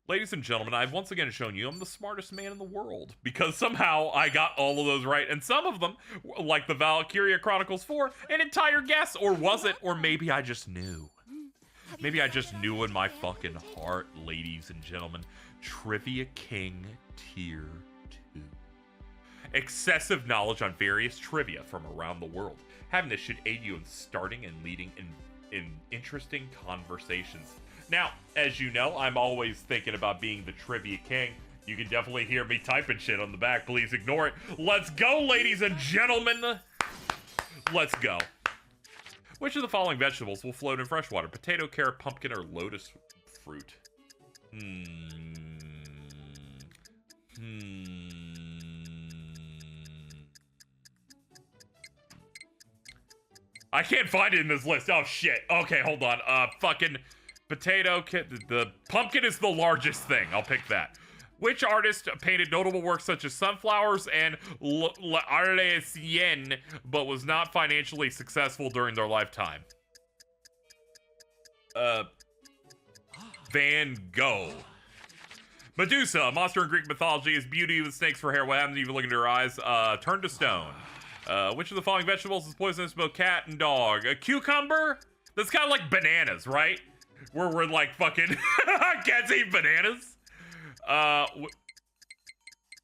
Ladies and gentlemen, I've once again shown you I'm the smartest man in the world, because somehow I got all of those right, and some of them, like the Valkyria Chronicles 4, an entire guess, or was it, or maybe I just knew. Maybe I just knew in my fucking heart, ladies and gentlemen. Trivia King Tier 2. Excessive knowledge on various trivia from around the world. Having this should aid you in starting and leading in interesting conversations. Now, as you know, I'm always thinking about being the Trivia King. You can definitely hear me typing shit on the back. Please ignore it. Let's go, ladies and gentlemen. Let's go. Which of the following vegetables will float in freshwater? Potato, carrot, pumpkin, or lotus fruit? I can't find it in this list. Oh, shit. Okay, hold on. Fucking potato. The pumpkin is the largest thing. I'll pick that. Which artist painted notable works such as sunflowers and l'Arlésienne, but was not financially successful during their lifetime? Van Gogh. Medusa, a monster in Greek mythology, is beauty with snakes for hair. What happens if you look into her eyes? Turn to stone. Which of the following vegetables is poisonous to both cat and dog? A cucumber? That's kind of like bananas, right? Where we're like fucking cats eat bananas.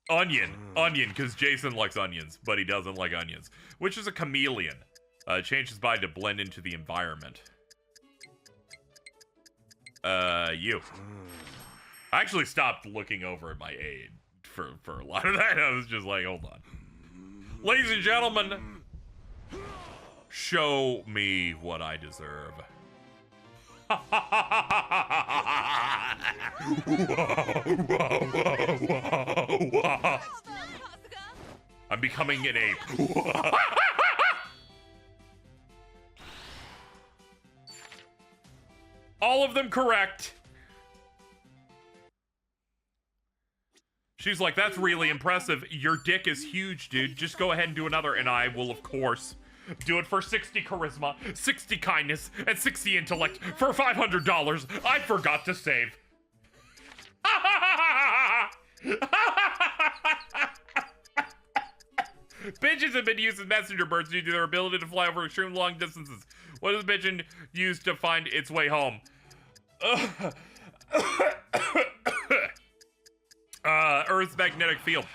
Onion, because Jason likes onions, but he doesn't like onions. Which is a chameleon? Changes body to blend into the environment. You. I actually stopped looking over at my aid for a lot of that. I was just like, hold on. Ladies and gentlemen, show me what I deserve. I'm becoming an ape. All of them correct. She's like, that's really impressive. Your dick is huge, dude. Just go ahead and do another, and I will, of course, do it for 60 charisma, 60 kindness, and 60 intellect for $500 I forgot to save. Pigeons have been used as messenger birds due to their ability to fly over extremely long distances. What is a pigeon used to find its way home? Earth's magnetic field.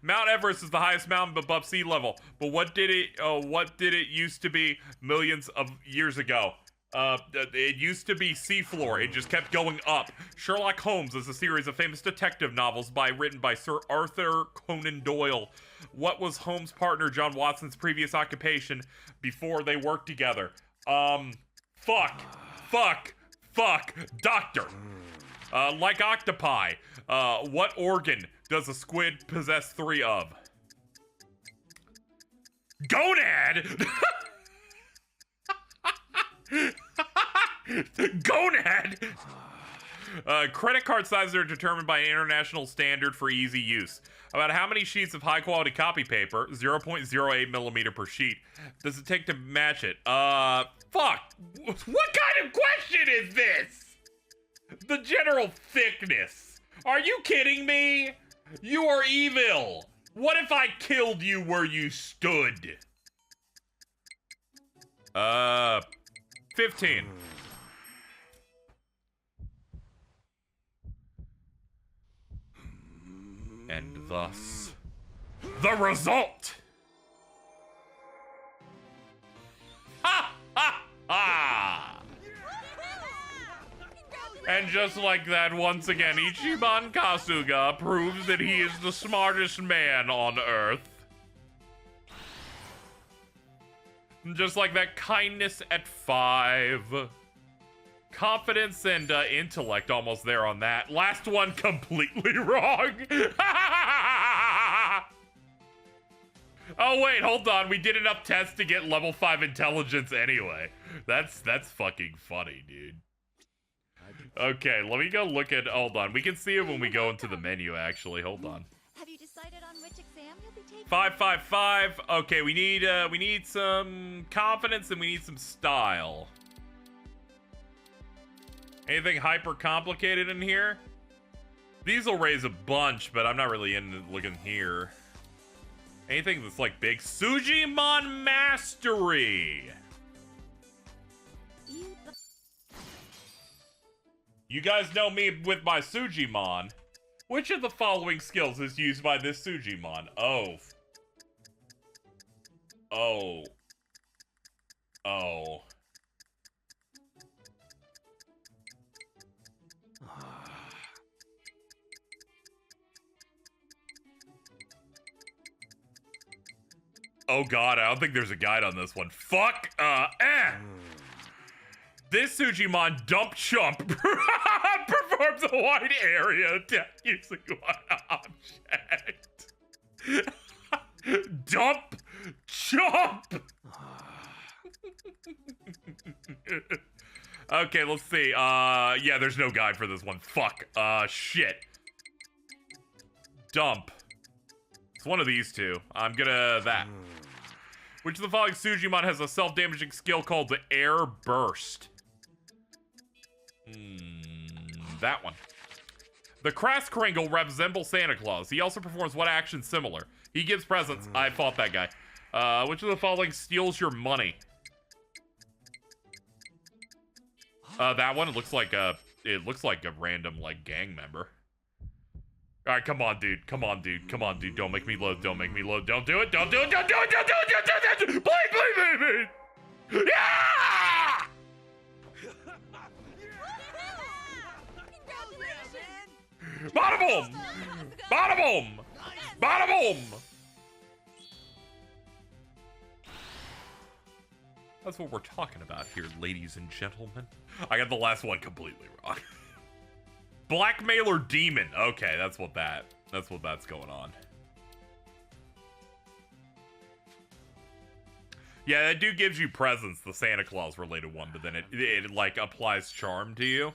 Mount Everest is the highest mountain above sea level, but what did it used to be millions of years ago? It used to be seafloor. It just kept going up. Sherlock Holmes is a series of famous detective novels written by Sir Arthur Conan Doyle. What was Holmes' partner John Watson's previous occupation before they worked together? Fuck. Doctor. Like octopi. What organ does a squid possess 3 of? Gonad! Gonad! Credit card sizes are determined by an international standard for easy use. About how many sheets of high quality copy paper, 0.08 millimeter per sheet, does it take to match it? Fuck! What kind of question is this? The general thickness. Are you kidding me? You are evil. What if I killed you where you stood? 15. And thus, the result! Ha ha ha! And just like that, once again, Ichiban Kasuga proves that he is the smartest man on Earth. Just like that, kindness at 5. Confidence and intellect almost there on that. Last one completely wrong. Oh wait, hold on. We did enough tests to get level 5 intelligence anyway. That's fucking funny, dude. Okay, let me go look at, hold on. We can see it when we go into the menu actually. Hold on. Have you decided on which exam you'll be taking? 555. Okay, we need some confidence and we need some style. Anything hyper complicated in here? These will raise a bunch, but I'm not really into looking here. Anything that's like big. Sujimon Mastery. You guys know me with my Sujimon. Which of the following skills is used by this Sujimon? Oh. Oh god, I don't think there's a guide on this one. Fuck, This Sujimon dump chump performs a wide area attack using one object. Dump chump! Okay, let's see. Yeah, there's no guide for this one. Fuck. Shit. Dump. It's one of these two. I'm gonna that. Which of the following Sujimon has a self-damaging skill called the Air Burst? That one. The Crass Kringle resembles Santa Claus. He also performs what action similar? He gives presents. I fought that guy. Which of the following steals your money? That one. It looks like a random like gang member. All right, come on, dude. Come on, dude. Come on, dude. Don't make me load. Don't make me load. Don't do it. Don't do it. Don't do it. Don't do it. Don't do it. Please, please, please. Yeah! Bada boom! Bada boom! Bada boom! That's what we're talking about here, ladies and gentlemen. I got the last one completely wrong. Blackmailer demon. Okay, that's what's going on. Yeah, that dude gives you presents, the Santa Claus related one, but then it like applies charm to you.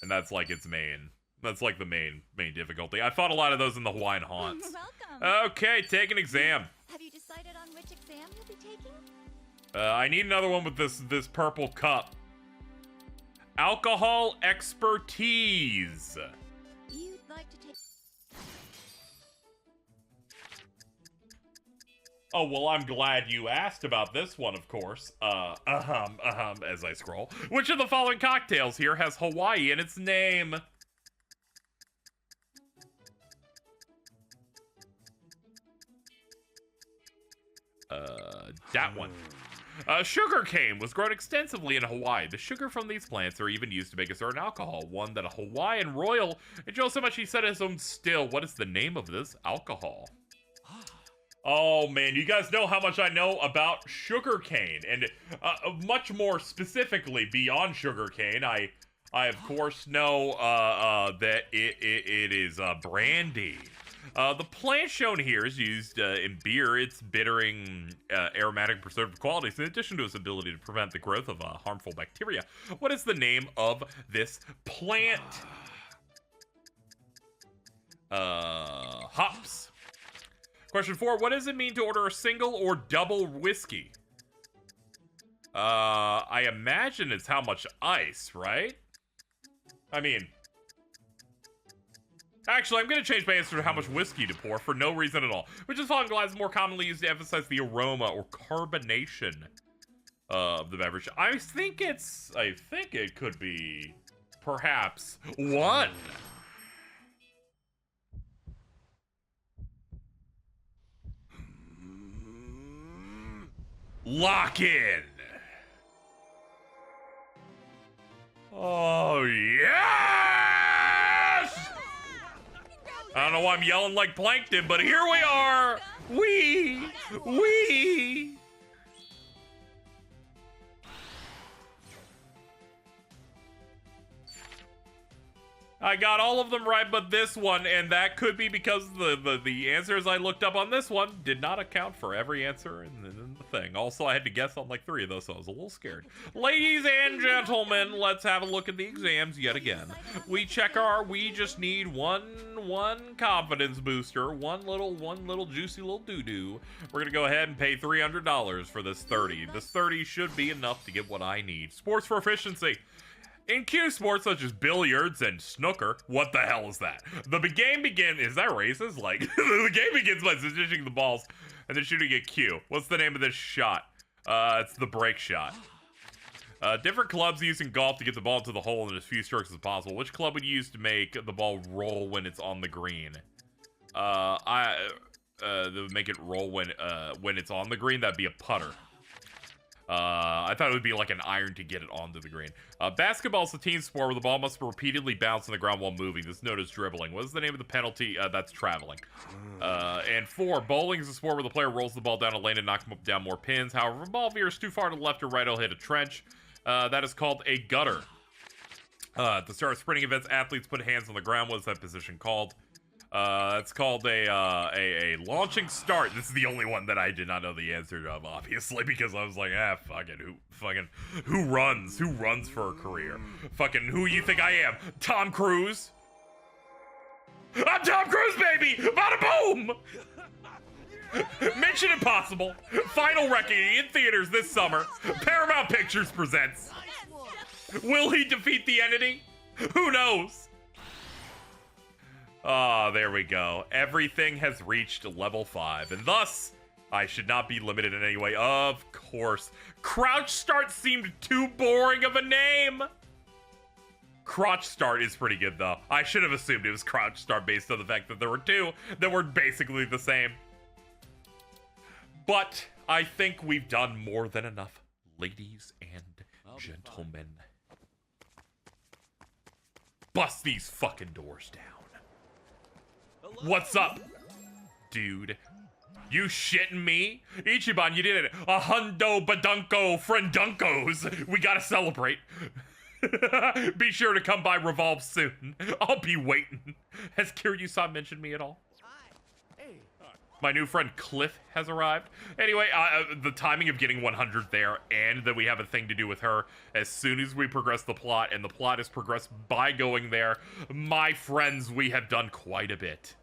And that's like its main. That's like the main difficulty. I fought a lot of those in the Hawaiian haunts. Welcome. Okay, take an exam. Have you decided on which exam you'll be taking? I need another one with this purple cup. Alcohol expertise. You'd like to take... Oh, well, I'm glad you asked about this one, of course. As I scroll. Which of the following cocktails here has Hawaii in its name? That one. Sugarcane was grown extensively in Hawaii. The sugar from these plants are even used to make a certain alcohol, one that a Hawaiian royal enjoys so much he set his own still. What is the name of this alcohol? Oh man, you guys know how much I know about sugarcane, and much more specifically beyond sugarcane, I of course know that it is brandy. The plant shown here is used in beer. Its bittering, aromatic, preservative qualities, in addition to its ability to prevent the growth of harmful bacteria. What is the name of this plant? Hops. Question 4, what does it mean to order a single or double whiskey? I imagine it's how much ice, right? I mean... Actually, I'm going to change my answer to how much whiskey to pour for no reason at all. Which is fine, glass is more commonly used to emphasize the aroma or carbonation of the beverage. I think it could be perhaps 1. Lock in. Oh, yes! I don't know why I'm yelling like Plankton, but here we are. We. I got all of them right but this one, and that could be because the answers I looked up on this one did not account for every answer in the thing. Also, I had to guess on like 3 of those, so I was a little scared. Ladies and gentlemen, let's have a look at the exams yet again. We just need one confidence booster, one little juicy little doo-doo. We're gonna go ahead and pay $300 for this 30. This 30 should be enough to get what I need. Sports proficiency. In cue sports such as billiards and snooker, what the hell is that? The game begins, is that racist? Like, the game begins by positioning the balls and then shooting a cue. What's the name of this shot? It's the break shot. Different clubs used in golf to get the ball into the hole in as few strokes as possible. Which club would you use to make the ball roll when it's on the green? Make it roll when it's on the green, that'd be a putter. I thought it would be like an iron to get it onto the green. Basketball is a team sport where the ball must repeatedly bounce on the ground while moving. This is known as dribbling. What is the name of the penalty? That's traveling. And 4, bowling is a sport where the player rolls the ball down a lane and knocks down more pins. However, if a ball veers too far to the left or right, it'll hit a trench. That is called a gutter. At the start of sprinting events, athletes put hands on the ground. What is that position called? It's called a launching start. This is the only one that I did not know the answer of, obviously, because I was like, who runs for a career? Fucking who you think I am? Tom Cruise? I'm Tom Cruise, baby! Bada boom! Mission Impossible, Final Reckoning in theaters this summer. Paramount Pictures presents. Will he defeat the entity? Who knows? Ah, there we go. Everything has reached level 5, and thus, I should not be limited in any way. Of course. Crouch Start seemed too boring of a name. Crotch Start is pretty good, though. I should have assumed it was Crouch Start based on the fact that there were 2 that were basically the same. But I think we've done more than enough, ladies and gentlemen. Bust these fucking doors down. What's up, dude? You shitting me? Ichiban, you did it. A hundo badunko friendunkos. We gotta celebrate. Be sure to come by Revolve soon. I'll be waiting. Has Kiryu-san mentioned me at all? My new friend Cliff has arrived. Anyway, the timing of getting 100 there, and that we have a thing to do with her as soon as we progress the plot, and the plot is progressed by going there. My friends, we have done quite a bit.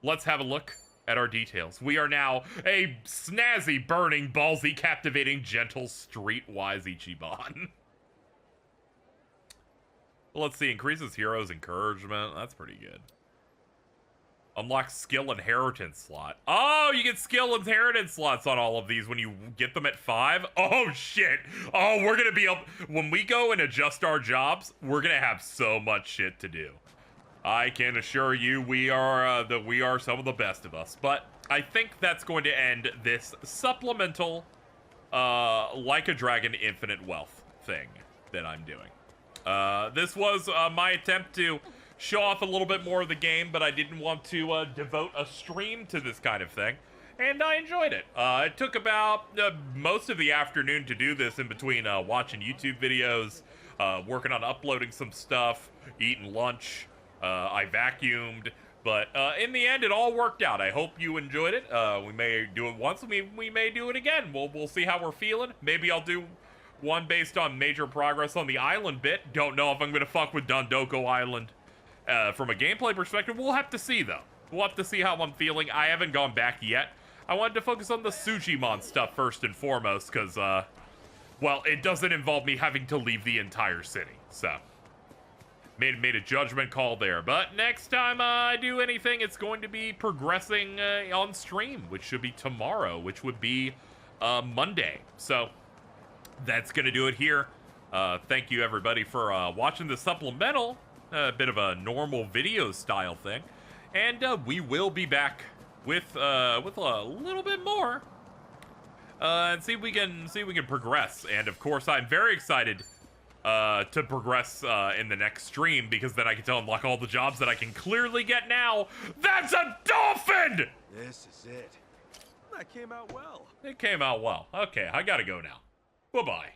Let's have a look at our details. We are now a snazzy, burning, ballsy, captivating, gentle, streetwise Ichiban. Let's see, increases heroes' encouragement. That's pretty good. Unlock skill inheritance slot. Oh, you get skill inheritance slots on all of these when you get them at 5. Oh, shit. Oh, we're going to be up. When we go and adjust our jobs, we're going to have so much shit to do. I can assure you we are some of the best of us. But I think that's going to end this supplemental Like a Dragon Infinite Wealth thing that I'm doing. This was my attempt to show off a little bit more of the game, but I didn't want to devote a stream to this kind of thing, and I enjoyed it. It took about most of the afternoon to do this, in between watching YouTube videos, working on uploading some stuff, eating lunch. I vacuumed, but in the end, it all worked out. I hope you enjoyed it. We may do it once, we may do it again. We'll see how we're feeling. Maybe I'll do one based on major progress on the island bit. Don't know if I'm gonna fuck with Dondoko Island. From a gameplay perspective, we'll have to see, though. We'll have to see how I'm feeling. I haven't gone back yet. I wanted to focus on the Sujimon stuff first and foremost, because, well, it doesn't involve me having to leave the entire city, so made a judgment call there. But next time I do anything, it's going to be progressing on stream, which should be tomorrow, which would be Monday. So that's gonna do it here. Thank you, everybody, for watching the supplemental. A bit of a normal video style thing, and we will be back with a little bit more, and see if we can progress. And of course, I'm very excited to progress in the next stream, because then I get to unlock all the jobs that I can clearly get now. That's a dolphin! This is it. That came out well. It came out well. Okay, I gotta go now. Bye-bye.